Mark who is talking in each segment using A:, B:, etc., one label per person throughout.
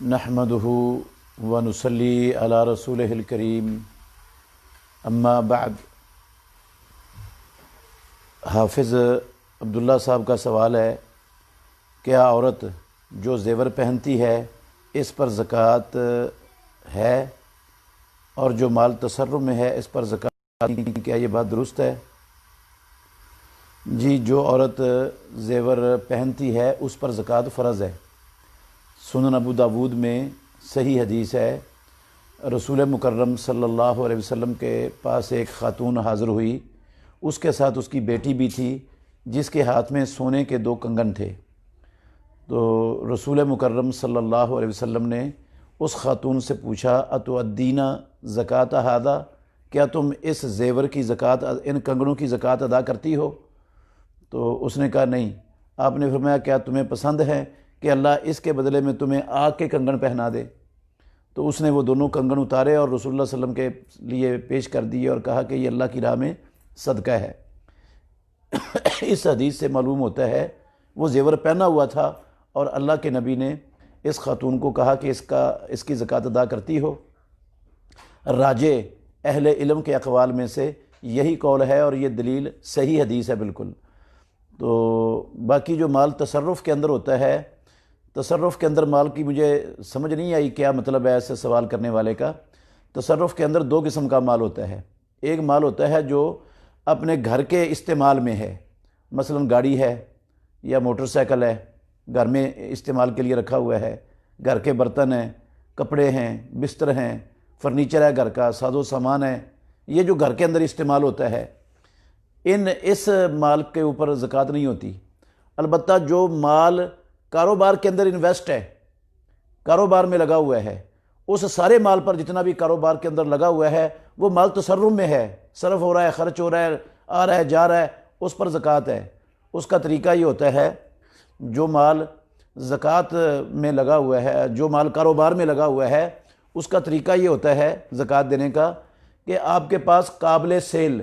A: نحمدہ ونصلی علی رسولہ الکریم اما بعد۔ حافظ عبداللہ صاحب کا سوال ہے، کیا عورت جو زیور پہنتی ہے اس پر زکوٰۃ ہے، اور جو مال تصرف میں ہے اس پر زکوٰۃ نہیں؟ کیا یہ بات درست ہے؟ جی، جو عورت زیور پہنتی ہے اس پر زکوٰۃ فرض ہے۔ سنن ابو داود میں صحیح حدیث ہے، رسول مکرم صلی اللہ علیہ وسلم کے پاس ایک خاتون حاضر ہوئی، اس کے ساتھ اس کی بیٹی بھی تھی جس کے ہاتھ میں سونے کے 2 کنگن تھے۔ تو رسول مکرم صلی اللہ علیہ وسلم نے اس خاتون سے پوچھا، اتؤدین زکوٰۃ ھذا، کیا تم اس زیور کی زکوٰۃ، ان کنگنوں کی زکوٰۃ ادا کرتی ہو؟ تو اس نے کہا نہیں۔ آپ نے فرمایا، کیا تمہیں پسند ہے کہ اللہ اس کے بدلے میں تمہیں آگ کے کنگن پہنا دے؟ تو اس نے وہ دونوں کنگن اتارے اور رسول اللہ صلی اللہ علیہ وسلم کے لیے پیش کر دیے اور کہا کہ یہ اللہ کی راہ میں صدقہ ہے۔ اس حدیث سے معلوم ہوتا ہے وہ زیور پہنا ہوا تھا اور اللہ کے نبی نے اس خاتون کو کہا کہ اس کی زکوٰۃ ادا کرتی ہو۔ راجح اہل علم کے اقوال میں سے یہی قول ہے اور یہ دلیل صحیح حدیث ہے بالکل۔ تو باقی جو مال تصرف کے اندر ہوتا ہے، تصرف کے اندر مال کی مجھے سمجھ نہیں آئی کیا مطلب ہے ایسے سوال کرنے والے کا۔ تصرف کے اندر 2 قسم کا مال ہوتا ہے۔ ایک مال ہوتا ہے جو اپنے گھر کے استعمال میں ہے، مثلا گاڑی ہے یا موٹر سائیکل ہے، گھر میں استعمال کے لیے رکھا ہوا ہے، گھر کے برتن ہیں، کپڑے ہیں، بستر ہیں، فرنیچر ہے گھر کا، ساز و سامان ہے، یہ جو گھر کے اندر استعمال ہوتا ہے، اس مال کے اوپر زکوٰۃ نہیں ہوتی۔ البتہ جو مال کاروبار کے اندر انویسٹ ہے، کاروبار میں لگا ہوا ہے، اس سارے مال پر جتنا بھی کاروبار کے اندر لگا ہوا ہے وہ مال تصرف میں ہے، صرف ہو رہا ہے، خرچ ہو رہا ہے، آ رہا ہے جا رہا ہے، اس پر زکوٰۃ ہے۔ اس کا طریقہ یہ ہوتا ہے، جو مال زکوٰۃ میں لگا ہوا ہے، جو مال کاروبار میں لگا ہوا ہے، اس کا طریقہ یہ ہوتا ہے زکوٰۃ دینے کا کہ آپ کے پاس قابل سیل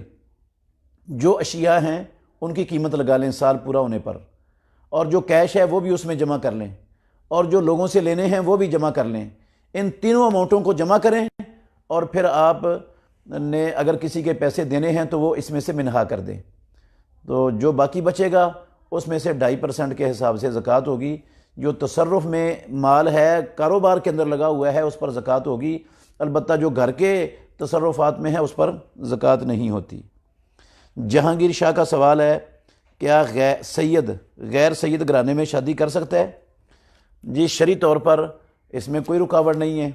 A: جو اشیاء ہیں ان کی قیمت لگا لیں سال پورا ہونے پر، اور جو کیش ہے وہ بھی اس میں جمع کر لیں، اور جو لوگوں سے لینے ہیں وہ بھی جمع کر لیں۔ ان تینوں اماؤنٹوں کو جمع کریں اور پھر آپ نے اگر کسی کے پیسے دینے ہیں تو وہ اس میں سے منہا کر دیں۔ تو جو باقی بچے گا اس میں سے 2.5% کے حساب سے زکوٰۃ ہوگی۔ جو تصرف میں مال ہے، کاروبار کے اندر لگا ہوا ہے، اس پر زکوٰۃ ہوگی۔ البتہ جو گھر کے تصرفات میں ہے اس پر زکوٰۃ نہیں ہوتی۔ جہانگیر شاہ کا سوال ہے، کیا غیر سید گھرانے میں شادی کر سکتا ہے؟ جی، شرعی طور پر اس میں کوئی رکاوٹ نہیں ہے۔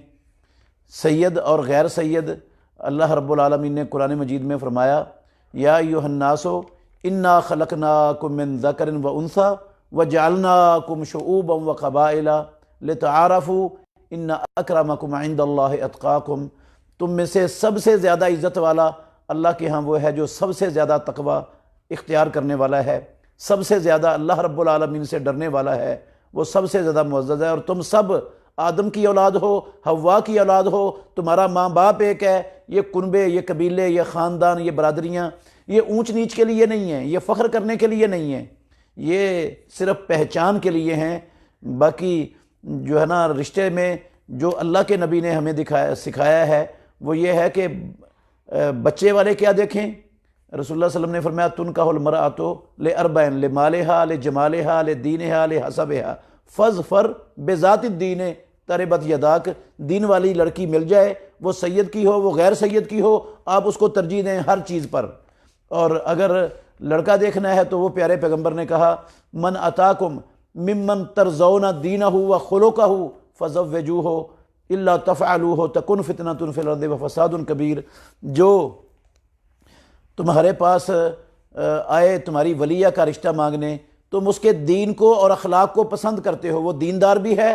A: سید اور غیر سید، اللہ رب العالمین نے قرآن مجید میں فرمایا، یا ایھا الناس انا خلقناکم من ذکر و انثی وجعلناکم شعوبا وقبائل لتعارفوا ان اکرمکم عند اللہ اتقاکم۔ تم میں سے سب سے زیادہ عزت والا اللہ کے ہاں وہ ہے جو سب سے زیادہ تقوی اختیار کرنے والا ہے، سب سے زیادہ اللہ رب العالمین سے ڈرنے والا ہے، وہ سب سے زیادہ معزز ہے۔ اور تم سب آدم کی اولاد ہو، حوا کی اولاد ہو، تمہارا ماں باپ ایک ہے۔ یہ کنبے، یہ قبیلے، یہ خاندان، یہ برادریاں، یہ اونچ نیچ کے لیے نہیں ہیں، یہ فخر کرنے کے لیے نہیں ہیں، یہ صرف پہچان کے لیے ہیں۔ باقی جو ہے نا رشتے میں جو اللہ کے نبی نے ہمیں سکھایا ہے وہ یہ ہے کہ بچے والے کیا دیکھیں۔ رسول اللہ صلی اللہ علیہ وسلم نے فرمایا، تنکح المرأۃ لأربع لمالها لجمالها لدینها لحسبها فاظفر بذات الدین تربت یداک۔ دین والی لڑکی مل جائے، وہ سید کی ہو، وہ غیر سید کی ہو، آپ اس کو ترجیح دیں ہر چیز پر۔ اور اگر لڑکا دیکھنا ہے تو وہ پیارے پیغمبر نے کہا، من اتاکم ممن ترضون دینہ وخلقہ فزوجوہ الا تفعلوہ تکن فتنۃ فی الارض وفساد کبیر۔ جو تمہارے پاس آئے تمہاری ولیہ کا رشتہ مانگنے، تم اس کے دین کو اور اخلاق کو پسند کرتے ہو، وہ دیندار بھی ہے،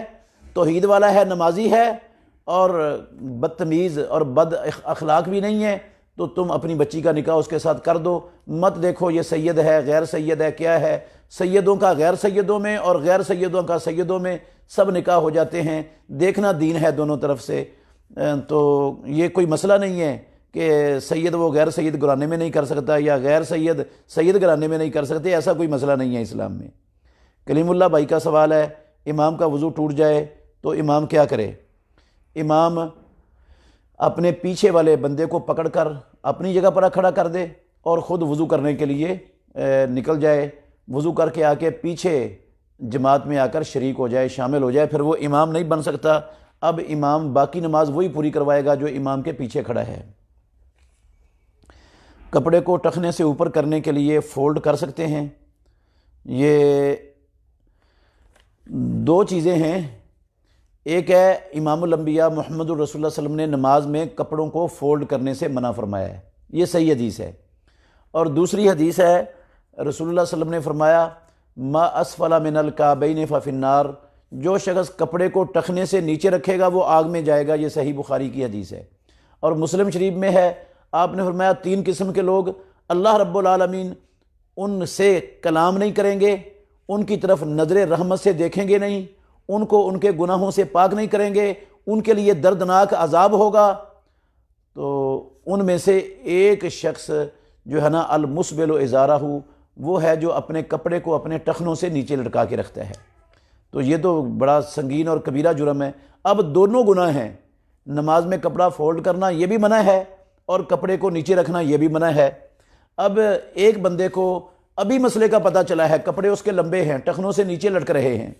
A: توحید والا ہے، نمازی ہے، اور بدتمیز اور بد اخلاق بھی نہیں ہے، تو تم اپنی بچی کا نکاح اس کے ساتھ کر دو۔ مت دیکھو یہ سید ہے، غیر سید ہے، کیا ہے۔ سیدوں کا غیر سیدوں میں اور غیر سیدوں کا سیدوں میں سب نکاح ہو جاتے ہیں۔ دیکھنا دین ہے دونوں طرف سے، تو یہ کوئی مسئلہ نہیں ہے کہ سید وہ غیر سید گھرانے میں نہیں کر سکتا یا غیر سید سید گھرانے میں نہیں کر سکتے، ایسا کوئی مسئلہ نہیں ہے اسلام میں۔ کلیم اللہ بھائی کا سوال ہے، امام کا وضو ٹوٹ جائے تو امام کیا کرے؟ امام اپنے پیچھے والے بندے کو پکڑ کر اپنی جگہ پر کھڑا کر دے اور خود وضو کرنے کے لیے نکل جائے، وضو کر کے آ کے پیچھے جماعت میں آ کر شریک ہو جائے، شامل ہو جائے، پھر وہ امام نہیں بن سکتا۔ اب امام باقی نماز وہی پوری کروائے گا جو امام کے پیچھے کھڑا ہے۔ کپڑے کو ٹخنے سے اوپر کرنے کے لیے فولڈ کر سکتے ہیں؟ یہ دو چیزیں ہیں، ایک ہے امام الانبیاء محمد الرسول اللہ صلی اللہ علیہ وسلم نے نماز میں کپڑوں کو فولڈ کرنے سے منع فرمایا ہے، یہ صحیح حدیث ہے، اور دوسری حدیث ہے رسول اللہ صلی اللہ علیہ وسلم نے فرمایا ما اسفل من الکعبین ففی النار، جو شخص کپڑے کو ٹخنے سے نیچے رکھے گا وہ آگ میں جائے گا، یہ صحیح بخاری کی حدیث ہے۔ اور مسلم شریف میں ہے، آپ نے فرمایا 3 قسم کے لوگ اللہ رب العالمین ان سے کلام نہیں کریں گے، ان کی طرف نظر رحمت سے دیکھیں گے نہیں، ان کو ان کے گناہوں سے پاک نہیں کریں گے، ان کے لیے دردناک عذاب ہوگا۔ تو ان میں سے ایک شخص جو ہے نا المسبل ازارہ، وہ ہے جو اپنے کپڑے کو اپنے ٹخنوں سے نیچے لٹکا کے رکھتا ہے۔ تو یہ تو بڑا سنگین اور کبیرہ جرم ہے۔ اب دونوں گناہ ہیں، نماز میں کپڑا فولڈ کرنا یہ بھی منع ہے اور کپڑے کو نیچے رکھنا یہ بھی منع ہے۔ اب ایک بندے کو ابھی مسئلے کا پتہ چلا ہے، کپڑے اس کے لمبے ہیں، ٹخنوں سے نیچے لٹک رہے ہیں،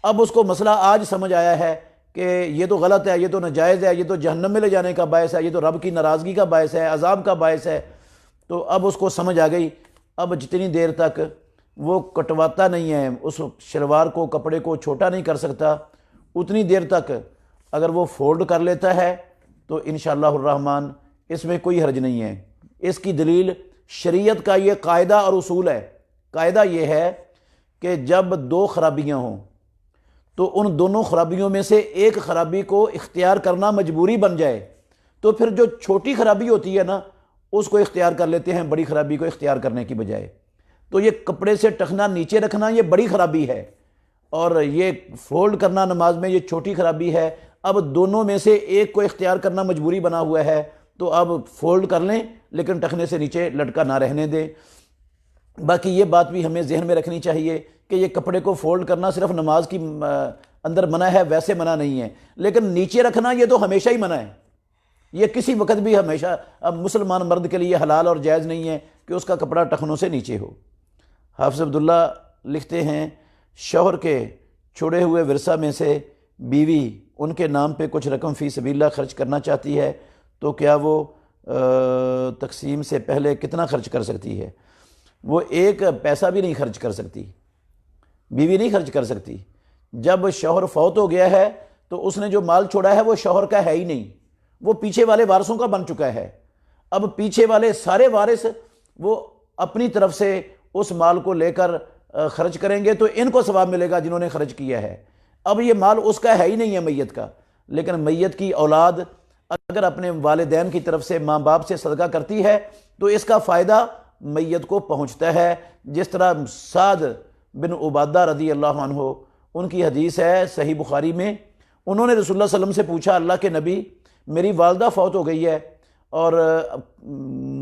A: اب اس کو مسئلہ آج سمجھ آیا ہے کہ یہ تو غلط ہے، یہ تو ناجائز ہے، یہ تو جہنم میں لے جانے کا باعث ہے، یہ تو رب کی ناراضگی کا باعث ہے، عذاب کا باعث ہے۔ تو اب اس کو سمجھ آ گئی، اب جتنی دیر تک وہ کٹواتا نہیں ہے، اس شلوار کو کپڑے کو چھوٹا نہیں کر سکتا، اتنی دیر تک اگر وہ فولڈ کر لیتا ہے تو انشاءاللہ الرحمن اس میں کوئی حرج نہیں ہے۔ اس کی دلیل شریعت کا یہ قاعدہ اور اصول ہے۔ قاعدہ یہ ہے کہ جب 2 خرابیاں ہوں تو ان دونوں خرابیوں میں سے ایک خرابی کو اختیار کرنا مجبوری بن جائے تو پھر جو چھوٹی خرابی ہوتی ہے نا اس کو اختیار کر لیتے ہیں بڑی خرابی کو اختیار کرنے کی بجائے۔ تو یہ کپڑے سے ٹخنا نیچے رکھنا یہ بڑی خرابی ہے، اور یہ فولڈ کرنا نماز میں یہ چھوٹی خرابی ہے۔ اب دونوں میں سے ایک کو اختیار کرنا مجبوری بنا ہوا ہے، تو اب فولڈ کر لیں لیکن ٹخنے سے نیچے لٹکا نہ رہنے دیں۔ باقی یہ بات بھی ہمیں ذہن میں رکھنی چاہیے کہ یہ کپڑے کو فولڈ کرنا صرف نماز کی اندر منع ہے، ویسے منع نہیں ہے، لیکن نیچے رکھنا یہ تو ہمیشہ ہی منع ہے، یہ کسی وقت بھی ہمیشہ اب مسلمان مرد کے لیے حلال اور جائز نہیں ہے کہ اس کا کپڑا ٹخنوں سے نیچے ہو۔ حافظ عبداللہ لکھتے ہیں شوہر کے چھوڑے ہوئے ورثہ میں سے بیوی ان کے نام پہ کچھ رقم فی سبیل اللہ خرچ کرنا چاہتی ہے تو کیا وہ تقسیم سے پہلے کتنا خرچ کر سکتی ہے؟ وہ ایک پیسہ بھی نہیں خرچ کر سکتی، بیوی نہیں خرچ کر سکتی۔ جب شوہر فوت ہو گیا ہے تو اس نے جو مال چھوڑا ہے وہ شوہر کا ہے ہی نہیں، وہ پیچھے والے وارثوں کا بن چکا ہے۔ اب پیچھے والے سارے وارث وہ اپنی طرف سے اس مال کو لے کر خرچ کریں گے تو ان کو ثواب ملے گا جنہوں نے خرچ کیا ہے۔ اب یہ مال اس کا ہے ہی نہیں ہے میت کا، لیکن میت کی اولاد اگر اپنے والدین کی طرف سے ماں باپ سے صدقہ کرتی ہے تو اس کا فائدہ میت کو پہنچتا ہے۔ جس طرح سعد بن عبادہ رضی اللہ عنہ، ان کی حدیث ہے صحیح بخاری میں، انہوں نے رسول اللہ صلی اللہ علیہ وسلم سے پوچھا اللہ کے نبی میری والدہ فوت ہو گئی ہے اور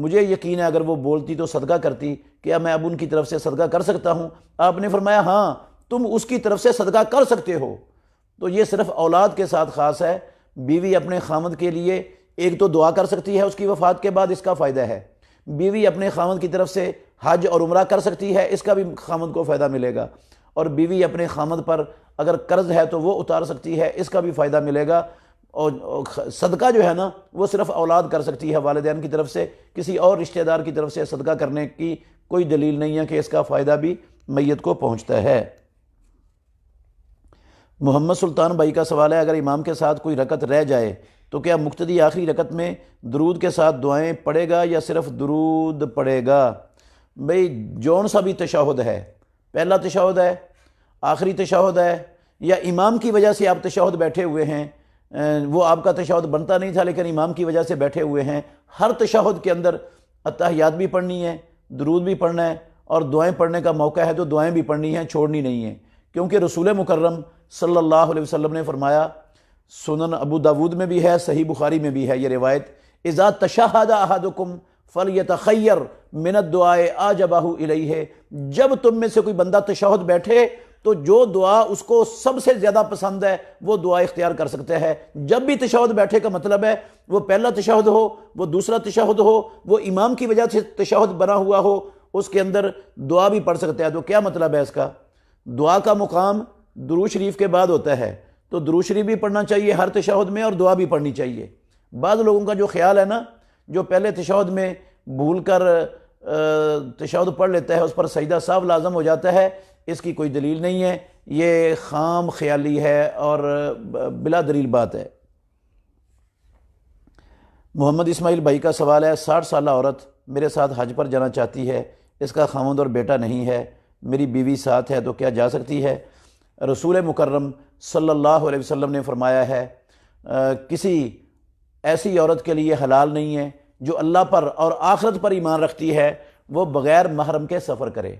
A: مجھے یقین ہے اگر وہ بولتی تو صدقہ کرتی، کیا میں اب ان کی طرف سے صدقہ کر سکتا ہوں؟ آپ نے فرمایا ہاں تم اس کی طرف سے صدقہ کر سکتے ہو۔ تو یہ صرف اولاد کے ساتھ خاص ہے، بیوی اپنے خامد کے لیے ایک تو دعا کر سکتی ہے اس کی وفات کے بعد، اس کا فائدہ ہے۔ بیوی اپنے خامد کی طرف سے حج اور عمرہ کر سکتی ہے، اس کا بھی خامد کو فائدہ ملے گا۔ اور بیوی اپنے خامد پر اگر قرض ہے تو وہ اتار سکتی ہے، اس کا بھی فائدہ ملے گا۔ اور صدقہ جو ہے نا وہ صرف اولاد کر سکتی ہے، والدین کی طرف سے کسی اور رشتہ دار کی طرف سے صدقہ کرنے کی کوئی دلیل نہیں ہے کہ اس کا فائدہ بھی میت کو پہنچتا ہے۔ محمد سلطان بھائی کا سوال ہے اگر امام کے ساتھ کوئی رکعت رہ جائے تو کیا مقتدی آخری رکعت میں درود کے ساتھ دعائیں پڑھے گا یا صرف درود پڑھے گا؟ بھئی جون سا بھی تشہد ہے، پہلا تشہد ہے، آخری تشہد ہے، یا امام کی وجہ سے آپ تشہد بیٹھے ہوئے ہیں، وہ آپ کا تشہد بنتا نہیں تھا لیکن امام کی وجہ سے بیٹھے ہوئے ہیں، ہر تشہد کے اندر اتحیات بھی پڑھنی ہے، درود بھی پڑھنا ہے، اور دعائیں پڑھنے کا موقع ہے تو دعائیں بھی پڑھنی ہیں، چھوڑنی نہیں ہیں، کیونکہ رسول مکرم صلی اللہ علیہ وسلم نے فرمایا، سنن ابو داود میں بھی ہے، صحیح بخاری میں بھی ہے یہ روایت، اذا تشہد احدکم فلیتخیر من الدعاء اعجبہ الیہ، جب تم میں سے کوئی بندہ تشہد بیٹھے تو جو دعا اس کو سب سے زیادہ پسند ہے وہ دعا اختیار کر سکتا ہے۔ جب بھی تشہد بیٹھے کا مطلب ہے وہ پہلا تشہد ہو، وہ دوسرا تشہد ہو، وہ امام کی وجہ سے تشہد بنا ہوا ہو، اس کے اندر دعا بھی پڑھ سکتا ہے۔ تو کیا مطلب ہے اس کا؟ دعا کا مقام درود شریف کے بعد ہوتا ہے، تو درود شریف بھی پڑھنا چاہیے ہر تشہد میں اور دعا بھی پڑھنی چاہیے۔ بعض لوگوں کا جو خیال ہے نا، جو پہلے تشہد میں بھول کر تشہد پڑھ لیتا ہے اس پر سجدہ سہو لازم ہو جاتا ہے، اس کی کوئی دلیل نہیں ہے، یہ خام خیالی ہے اور بلا دلیل بات ہے۔ محمد اسماعیل بھائی کا سوال ہے، 60 سالہ عورت میرے ساتھ حج پر جانا چاہتی ہے، اس کا خاوند اور بیٹا نہیں ہے، میری بیوی ساتھ ہے، تو کیا جا سکتی ہے؟ رسول مکرم صلی اللہ علیہ وسلم نے فرمایا ہے کسی ایسی عورت کے لیے حلال نہیں ہے جو اللہ پر اور آخرت پر ایمان رکھتی ہے وہ بغیر محرم کے سفر کرے۔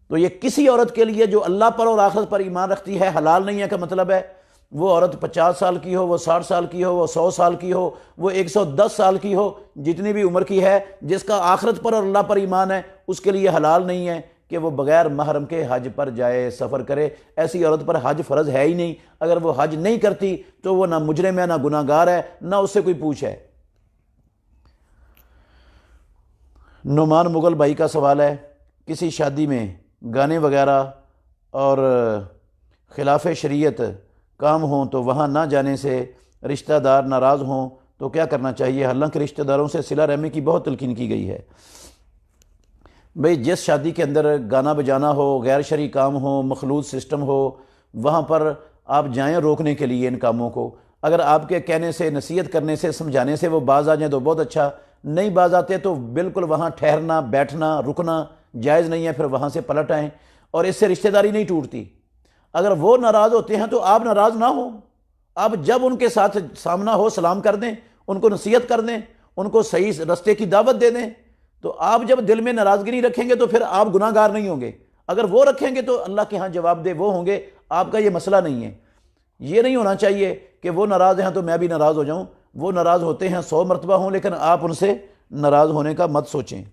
A: تو یہ کسی عورت کے لیے جو اللہ پر اور آخرت پر ایمان رکھتی ہے حلال نہیں ہے کا مطلب ہے وہ عورت 50 سال کی ہو، وہ 60 سال کی ہو، وہ 100 سال کی ہو، وہ 110 سال کی ہو، جتنی بھی عمر کی ہے، جس کا آخرت پر اور اللہ پر ایمان ہے اس کے لیے حلال نہیں ہے کہ وہ بغیر محرم کے حج پر جائے، سفر کرے۔ ایسی عورت پر حج فرض ہے ہی نہیں، اگر وہ حج نہیں کرتی تو وہ نہ مجرم ہے، نہ گناہ گار ہے، نہ اس سے کوئی پوچھ ہے۔ نعمان مغل بھائی کا سوال ہے، کسی شادی میں گانے وغیرہ اور خلاف شریعت کام ہوں تو وہاں نہ جانے سے رشتہ دار ناراض ہوں تو کیا کرنا چاہیے؟ حالانکہ رشتہ داروں سے صلہ رحمی کی بہت تلقین کی گئی ہے۔ بھئی جس شادی کے اندر گانا بجانا ہو، غیر شرعی کام ہو، مخلوط سسٹم ہو، وہاں پر آپ جائیں روکنے کے لیے ان کاموں کو۔ اگر آپ کے کہنے سے، نصیحت کرنے سے، سمجھانے سے وہ باز آ جائیں تو بہت اچھا، نہیں باز آتے تو بالکل وہاں ٹھہرنا، بیٹھنا، رکنا جائز نہیں ہے، پھر وہاں سے پلٹ آئیں، اور اس سے رشتہ داری نہیں ٹوٹتی۔ اگر وہ ناراض ہوتے ہیں تو آپ ناراض نہ ہوں، آپ جب ان کے ساتھ سامنا ہو سلام کر دیں، ان کو نصیحت کر دیں، ان کو صحیح رستے کی دعوت دے دیں۔ تو آپ جب دل میں ناراضگی نہیں رکھیں گے تو پھر آپ گناہ گار نہیں ہوں گے، اگر وہ رکھیں گے تو اللہ کے ہاں جواب دہ وہ ہوں گے، آپ کا یہ مسئلہ نہیں ہے۔ یہ نہیں ہونا چاہیے کہ وہ ناراض ہیں تو میں بھی ناراض ہو جاؤں، وہ ناراض ہوتے ہیں 100 مرتبہ ہوں لیکن آپ ان سے ناراض ہونے کا مت سوچیں،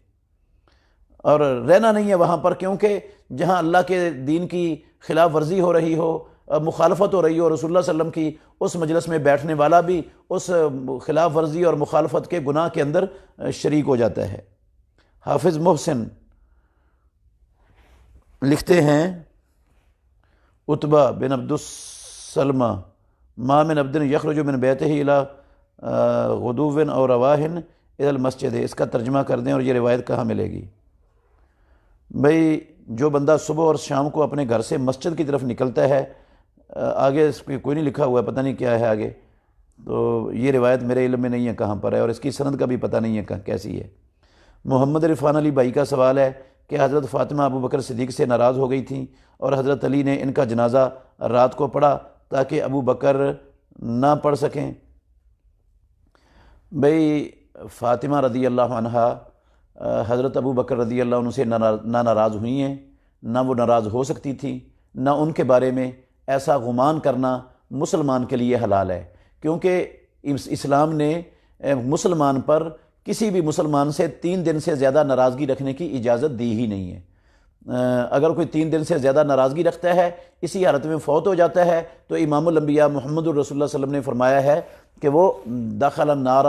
A: اور رہنا نہیں ہے وہاں پر، کیونکہ جہاں اللہ کے دین کی خلاف ورزی ہو رہی ہو، مخالفت ہو رہی ہو رسول اللہ صلی اللہ علیہ وسلم کی، اس مجلس میں بیٹھنے والا بھی اس خلاف ورزی اور مخالفت کے گناہ کے اندر شریک ہو جاتا ہے۔ حافظ محسن لکھتے ہیں، عتبہ بن عبد السلمہ ما من عبد یخرج من بیتہ الی غدو او رواح الی المسجد، اس کا ترجمہ کر دیں اور یہ روایت کہاں ملے گی؟ بھئی جو بندہ صبح اور شام کو اپنے گھر سے مسجد کی طرف نکلتا ہے، آگے اس پہ کوئی نہیں لکھا ہوا ہے، پتہ نہیں کیا ہے آگے، تو یہ روایت میرے علم میں نہیں ہے کہاں پر ہے، اور اس کی سند کا بھی پتہ نہیں ہے کیسی ہے۔ محمد عرفان علی بھائی کا سوال ہے کہ حضرت فاطمہ ابو بکر صدیق سے ناراض ہو گئی تھیں اور حضرت علی نے ان کا جنازہ رات کو پڑھا تاکہ ابو بکر نہ پڑھ سکیں۔ بھئی فاطمہ رضی اللہ عنہا حضرت ابو بکر رضی اللہ عنہ سے نہ ناراض ہوئی ہیں، نہ وہ ناراض ہو سکتی تھیں، نہ ان کے بارے میں ایسا گمان کرنا مسلمان کے لیے حلال ہے، کیونکہ اسلام نے مسلمان پر کسی بھی مسلمان سے 3 دن سے زیادہ ناراضگی رکھنے کی اجازت دی ہی نہیں ہے۔ اگر کوئی 3 دن سے زیادہ ناراضگی رکھتا ہے، اسی حالت میں فوت ہو جاتا ہے، تو امام الانبیاء محمد الرسول اللہ صلی اللہ علیہ وسلم نے فرمایا ہے کہ وہ دخل النار،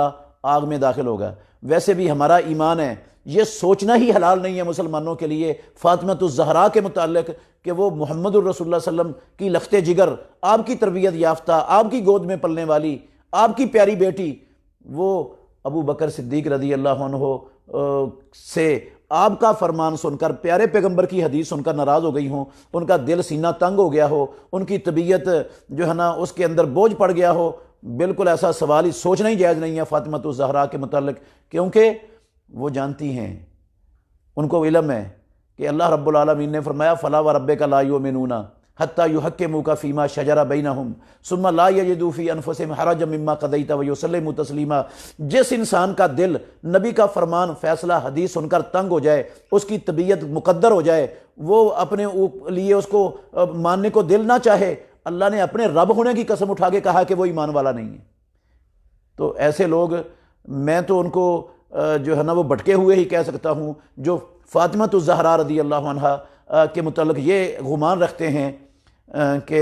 A: آگ میں داخل ہوگا۔ ویسے بھی ہمارا ایمان ہے، یہ سوچنا ہی حلال نہیں ہے مسلمانوں کے لیے فاطمۃ الزہرا کے متعلق کہ وہ محمد الرسول اللہ صلی اللہ علیہ وسلم کی لخت جگر، آپ کی تربیت یافتہ، آپ کی گود میں پلنے والی، آپ کی پیاری بیٹی، وہ ابو بکر صدیق رضی اللہ عنہ سے آپ کا فرمان سن کر، پیارے پیغمبر کی حدیث سن کر ناراض ہو گئی ہوں، ان کا دل سینہ تنگ ہو گیا ہو، ان کی طبیعت جو ہے نا اس کے اندر بوجھ پڑ گیا ہو، بالکل ایسا سوال ہی سوچنا ہی جائز نہیں ہے فاطمۃ الزہرا کے متعلق، کیونکہ وہ جانتی ہیں، ان کو علم ہے کہ اللہ رب العالمین نے فرمایا فلا وربک لا یؤمنون حتی یحکموک فیما شجر بینہم ثم لا یجدوا فی انفسہم حرجا مما قضیت ویسلموا تسلیما۔ جس انسان کا دل نبی کا فرمان، فیصلہ، حدیث سن کر تنگ ہو جائے، اس کی طبیعت مقدر ہو جائے، وہ اپنے لیے اس کو ماننے کو دل نہ چاہے، اللہ نے اپنے رب ہونے کی قسم اٹھا کے کہا کہ وہ ایمان والا نہیں ہے۔ تو ایسے لوگ میں تو ان کو جو ہے نا وہ بھٹکے ہوئے ہی کہہ سکتا ہوں، جو فاطمہ الزہرا رضی اللہ عنہا کے متعلق یہ گمان رکھتے ہیں کہ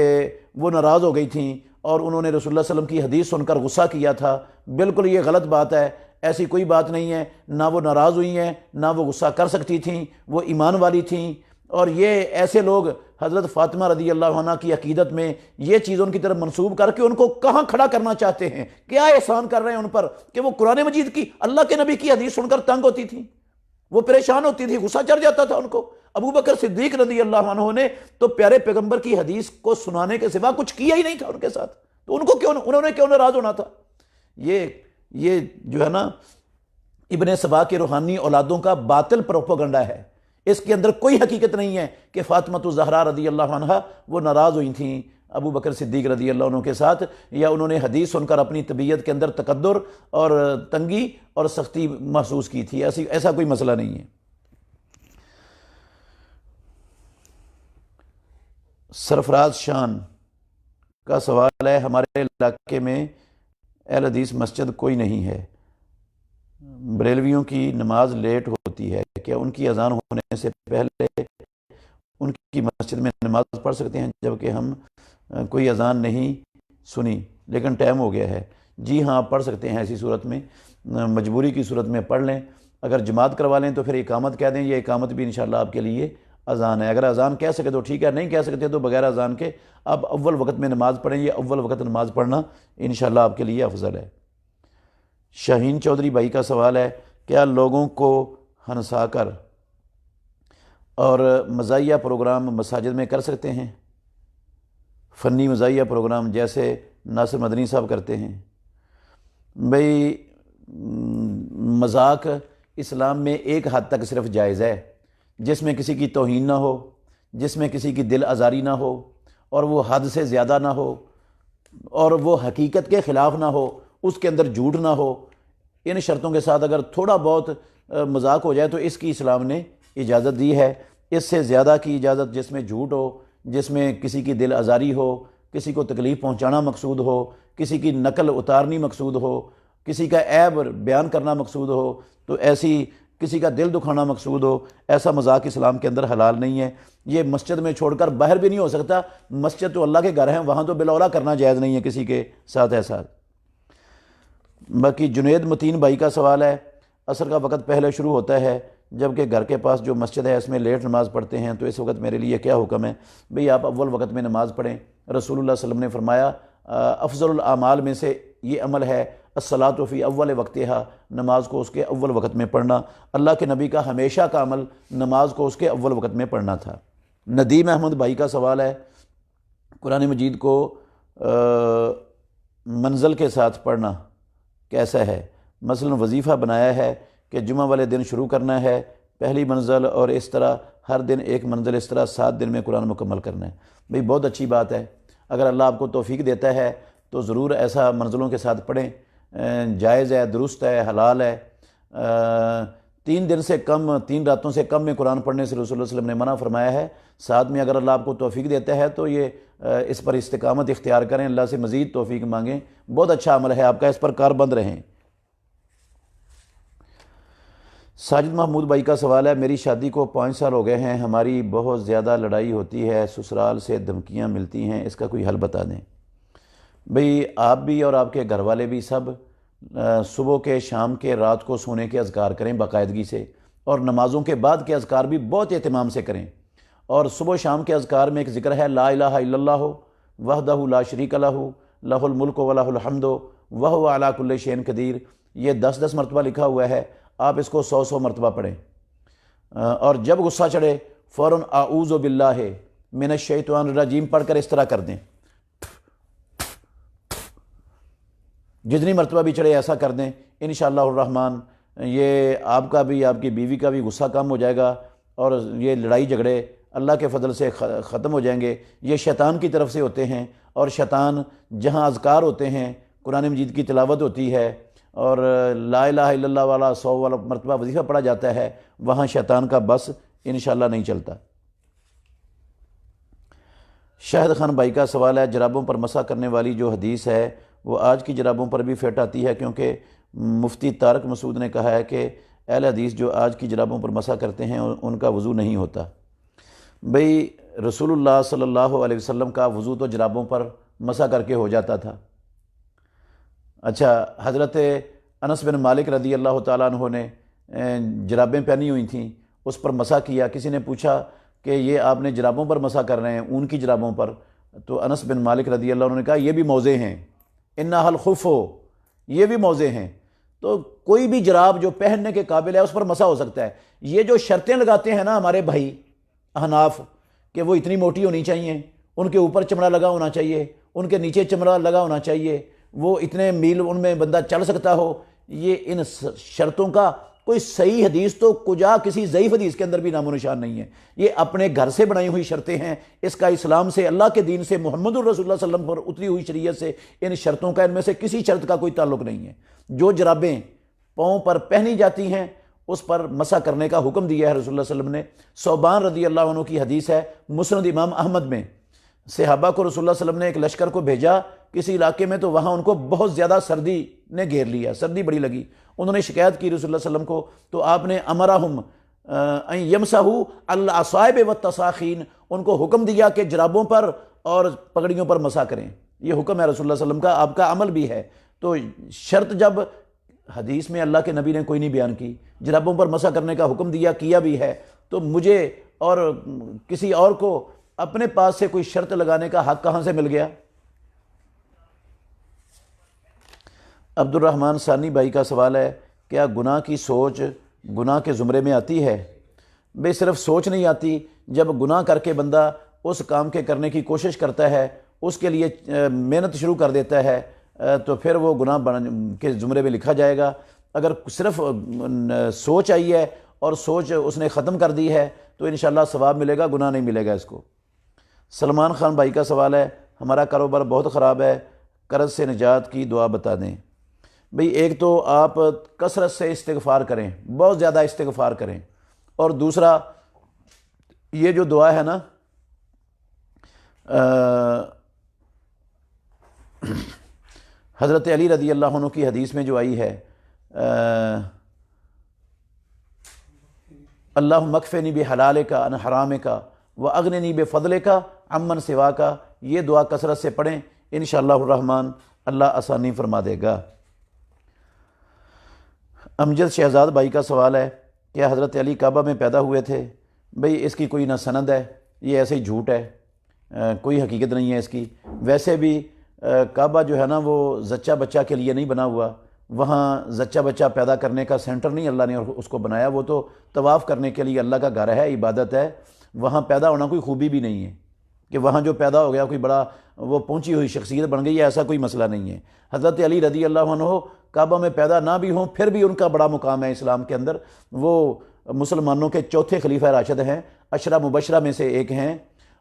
A: وہ ناراض ہو گئی تھیں اور انہوں نے رسول اللہ صلی اللہ علیہ وسلم کی حدیث سن کر غصہ کیا تھا۔ بالکل یہ غلط بات ہے، ایسی کوئی بات نہیں ہے، نہ وہ ناراض ہوئی ہیں، نہ وہ غصہ کر سکتی تھیں، وہ ایمان والی تھیں۔ اور یہ ایسے لوگ حضرت فاطمہ رضی اللہ عنہ کی عقیدت میں یہ چیز ان کی طرف منسوب کر کے ان کو کہاں کھڑا کرنا چاہتے ہیں، کیا احسان کر رہے ہیں ان پر کہ وہ قرآن مجید کی، اللہ کے نبی کی حدیث سن کر تنگ ہوتی تھیں، وہ پریشان ہوتی تھی، غصہ چڑھ جاتا تھا ان کو۔ ابو بکر صدیق رضی اللہ عنہ نے تو پیارے پیغمبر کی حدیث کو سنانے کے سوا کچھ کیا ہی نہیں تھا ان کے ساتھ، تو انہوں نے کیوں ناراض ہونا تھا؟ یہ جو ہے نا ابن سبا کے روحانی اولادوں کا باطل پروپیگنڈا ہے، اس کے اندر کوئی حقیقت نہیں ہے کہ فاطمہ الزہرا رضی اللہ عنہا وہ ناراض ہوئی تھیں ابو بکر صدیق رضی اللہ عنہ کے ساتھ، یا انہوں نے حدیث سن کر اپنی طبیعت کے اندر تقدر اور تنگی اور سختی محسوس کی تھی، ایسا کوئی مسئلہ نہیں ہے۔ سرفراز شان کا سوال ہے، ہمارے علاقے میں اہل حدیث مسجد کوئی نہیں ہے، بریلویوں کی نماز لیٹ ہوتی ہے، کیا ان کی اذان ہونے سے پہلے ان کی مسجد میں نماز پڑھ سکتے ہیں جبکہ ہم کوئی اذان نہیں سنی لیکن ٹائم ہو گیا ہے؟ جی ہاں، پڑھ سکتے ہیں، ایسی صورت میں مجبوری کی صورت میں پڑھ لیں، اگر جماعت کروا لیں تو پھر اقامت کہہ دیں، یہ اقامت بھی انشاءاللہ آپ کے لیے اذان ہے۔ اگر اذان کہہ سکے تو ٹھیک ہے، نہیں کہہ سکتے تو بغیر اذان کے آپ اول وقت میں نماز پڑھیں، یہ اول وقت نماز پڑھنا انشاءاللہ آپ کے لیے افضل ہے۔ شاہین چودھری بھائی کا سوال ہے، کیا لوگوں کو ہنسا کر اور مزاحیہ پروگرام مساجد میں کر سکتے ہیں؟ فنی مزاحیہ پروگرام جیسے ناصر مدنی صاحب کرتے ہیں؟ بھئی مذاق اسلام میں ایک حد تک صرف جائز ہے، جس میں کسی کی توہین نہ ہو، جس میں کسی کی دل آزاری نہ ہو، اور وہ حد سے زیادہ نہ ہو، اور وہ حقیقت کے خلاف نہ ہو، اس کے اندر جھوٹ نہ ہو۔ ان شرطوں کے ساتھ اگر تھوڑا بہت مذاق ہو جائے تو اس کی اسلام نے اجازت دی ہے۔ اس سے زیادہ کی اجازت جس میں جھوٹ ہو، جس میں کسی کی دل آزاری ہو، کسی کو تکلیف پہنچانا مقصود ہو، کسی کی نقل اتارنی مقصود ہو، کسی کا عیب بیان کرنا مقصود ہو، تو ایسی کسی کا دل دکھانا مقصود ہو، ایسا مذاق اسلام کے اندر حلال نہیں ہے۔ یہ مسجد میں چھوڑ کر باہر بھی نہیں ہو سکتا، مسجد تو اللہ کے گھر ہیں، وہاں تو بلا کرنا جائز نہیں ہے کسی کے ساتھ ایسا۔ باقی جنید متین بھائی کا سوال ہے، عصر کا وقت پہلے شروع ہوتا ہے جبکہ گھر کے پاس جو مسجد ہے اس میں لیٹ نماز پڑھتے ہیں، تو اس وقت میرے لیے کیا حکم ہے؟ بھئی آپ اول وقت میں نماز پڑھیں۔ رسول اللہ صلی اللہ علیہ وسلم نے فرمایا افضل الاعمال میں سے یہ عمل ہے الصلاۃ فی اول وقتہا، نماز کو اس کے اول وقت میں پڑھنا۔ اللہ کے نبی کا ہمیشہ کا عمل نماز کو اس کے اول وقت میں پڑھنا تھا۔ ندیم احمد بھائی کا سوال ہے، قرآن مجید کو منزل کے ساتھ پڑھنا کیسا ہے؟ مثلا وظیفہ بنایا ہے کہ جمعہ والے دن شروع کرنا ہے پہلی منزل، اور اس طرح ہر دن ایک منزل، اس طرح 7 دن میں قرآن مکمل کرنا ہے۔ بھئی بہت اچھی بات ہے، اگر اللہ آپ کو توفیق دیتا ہے تو ضرور ایسا منزلوں کے ساتھ پڑھیں، جائز ہے، درست ہے، حلال ہے۔ 3 دن سے کم، 3 راتوں سے کم میں قرآن پڑھنے سے رسول اللہ صلی اللہ علیہ وسلم نے منع فرمایا ہے۔ ساتھ میں اگر اللہ آپ کو توفیق دیتا ہے تو یہ اس پر استقامت اختیار کریں، اللہ سے مزید توفیق مانگیں، بہت اچھا عمل ہے آپ کا، اس پر کاربند رہیں۔ ساجد محمود بھائی کا سوال ہے، میری شادی کو 5 سال ہو گئے ہیں، ہماری بہت زیادہ لڑائی ہوتی ہے، سسرال سے دھمکیاں ملتی ہیں، اس کا کوئی حل بتا دیں۔ بھئی آپ بھی اور آپ کے گھر والے بھی سب صبح کے، شام کے، رات کو سونے کے اذکار کریں باقاعدگی سے، اور نمازوں کے بعد کے اذکار بھی بہت اہتمام سے کریں۔ اور صبح و شام کے اذکار میں ایک ذکر ہے لا الہ الا اللہ وحدہ لا شریک لہ لہ الملک و لہ الحمد وہو علی کل شیء قدیر، یہ 10 مرتبہ لکھا ہوا ہے، آپ اس کو 100 مرتبہ پڑھیں۔ اور جب غصہ چڑھے فوراً اعوذ باللہ من الشیطان الرجیم پڑھ کر اس طرح کر دیں، جتنی مرتبہ بھی چڑھے ایسا کر دیں، انشاءاللہ الرحمن یہ آپ کا بھی، آپ کی بیوی کا بھی غصہ کم ہو جائے گا، اور یہ لڑائی جھگڑے اللہ کے فضل سے ختم ہو جائیں گے۔ یہ شیطان کی طرف سے ہوتے ہیں، اور شیطان جہاں اذکار ہوتے ہیں، قرآن مجید کی تلاوت ہوتی ہے، اور لا الہ الا اللہ والا 100 والا مرتبہ وظیفہ پڑھا جاتا ہے، وہاں شیطان کا بس انشاءاللہ نہیں چلتا۔ شاہد خان بھائی کا سوال ہے، جرابوں پر مسح کرنے والی جو حدیث ہے وہ آج کی جرابوں پر بھی فٹ آتی ہے، کیونکہ مفتی طارق مسعود نے کہا ہے کہ اہل حدیث جو آج کی جرابوں پر مسح کرتے ہیں ان کا وضو نہیں ہوتا۔ بھئی رسول اللہ صلی اللہ علیہ وسلم کا وضو تو جرابوں پر مسح کر کے ہو جاتا تھا۔ اچھا، حضرت انس بن مالک رضی اللہ تعالیٰ عنہ نے جرابیں پہنی ہوئی تھیں، اس پر مسح کیا۔ کسی نے پوچھا کہ یہ آپ نے جرابوں پر مسح کر رہے ہیں، اون کی جرابوں پر؟ تو انس بن مالک رضی اللہ عنہ نے کہا یہ بھی موضع ہیں، انہا الخف، یہ بھی موضع ہیں۔ تو کوئی بھی جراب جو پہننے کے قابل ہے اس پر مسح ہو سکتا ہے۔ یہ جو شرطیں لگاتے ہیں نا ہمارے بھائی احناف کہ وہ اتنی موٹی ہونی چاہیے، ان کے اوپر چمڑا لگا ہونا چاہیے، ان کے نیچے چمڑا لگا ہونا چاہیے، وہ اتنے میل ان میں بندہ چل سکتا ہو، یہ ان شرطوں کا کوئی صحیح حدیث تو کجا کسی ضعیف حدیث کے اندر بھی نام و نشان نہیں ہے۔ یہ اپنے گھر سے بنائی ہوئی شرطیں ہیں، اس کا اسلام سے، اللہ کے دین سے، محمد الرسول اللہ صلی اللہ علیہ وسلم پر اتری ہوئی شریعت سے ان شرطوں کا، ان میں سے کسی شرط کا کوئی تعلق نہیں ہے۔ جو جرابیں پاؤں پر پہنی جاتی ہیں اس پر مسح کرنے کا حکم دیا ہے رسول اللہ صلی اللہ علیہ وسلم نے۔ ثوبان رضی اللہ عنہ کی حدیث ہے مسند امام احمد میں، صحابہ کو رسول اللہ صلی اللہ علیہ وسلم نے ایک لشکر کو بھیجا کسی علاقے میں، تو وہاں ان کو بہت زیادہ سردی نے گھیر لیا، سردی بڑی لگی، انہوں نے شکایت کی رسول اللہ صلی اللہ علیہ وسلم کو، تو آپ نے امرہم ان یمسحوا العصائب والتساخین، ان کو حکم دیا کہ جرابوں پر اور پگڑیوں پر مسح کریں۔ یہ حکم ہے رسول اللہ صلی اللہ علیہ وسلم کا، آپ کا عمل بھی ہے۔ تو شرط جب حدیث میں اللہ کے نبی نے کوئی نہیں بیان کی، جرابوں پر مسح کرنے کا حکم دیا، کیا بھی ہے، تو مجھے اور کسی اور کو اپنے پاس سے کوئی شرط لگانے کا حق کہاں سے مل گیا؟ عبد الرحمن ثانی بھائی کا سوال ہے، کیا گناہ کی سوچ گناہ کے زمرے میں آتی ہے؟ بھئی صرف سوچ نہیں آتی، جب گناہ کر کے بندہ اس کام کے کرنے کی کوشش کرتا ہے، اس کے لیے محنت شروع کر دیتا ہے، تو پھر وہ گناہ کے زمرے میں لکھا جائے گا۔ اگر صرف سوچ آئی ہے اور سوچ اس نے ختم کر دی ہے تو انشاءاللہ ثواب ملے گا، گناہ نہیں ملے گا اس کو۔ سلمان خان بھائی کا سوال ہے، ہمارا کاروبار بہت خراب ہے، قرض سے نجات کی دعا بتا دیں۔ بھئی ایک تو آپ کثرت سے استغفار کریں، بہت زیادہ استغفار کریں، اور دوسرا یہ جو دعا ہے نا، حضرت علی رضی اللہ عنہ کی حدیث میں جو آئی ہے، اللہم اکفنی بحلالک عن حرامک واغننی بفضلک عمن سواک، یہ دعا کثرت سے پڑھیں، انشاءاللہ الرحمن اللہ آسانی فرما دے گا۔ امجد شہزاد بھائی کا سوال ہے، کیا حضرت علی کعبہ میں پیدا ہوئے تھے؟ بھئی اس کی کوئی نہ سند ہے، یہ ایسے ہی جھوٹ ہے، کوئی حقیقت نہیں ہے اس کی۔ ویسے بھی کعبہ جو ہے نا وہ زچہ بچہ کے لیے نہیں بنا ہوا، وہاں زچہ بچہ پیدا کرنے کا سینٹر نہیں اللہ نے اس کو بنایا، وہ تو طواف کرنے کے لیے اللہ کا گھر ہے، عبادت ہے، وہاں پیدا ہونا کوئی خوبی بھی نہیں ہے کہ وہاں جو پیدا ہو گیا کوئی بڑا وہ پہنچی ہوئی شخصیت بن گئی ہے، ایسا کوئی مسئلہ نہیں ہے۔ حضرت علی رضی اللہ عنہ کعبہ میں پیدا نہ بھی ہوں پھر بھی ان کا بڑا مقام ہے اسلام کے اندر، وہ مسلمانوں کے چوتھے خلیفہ راشد ہیں، عشرہ مبشرہ میں سے ایک ہیں،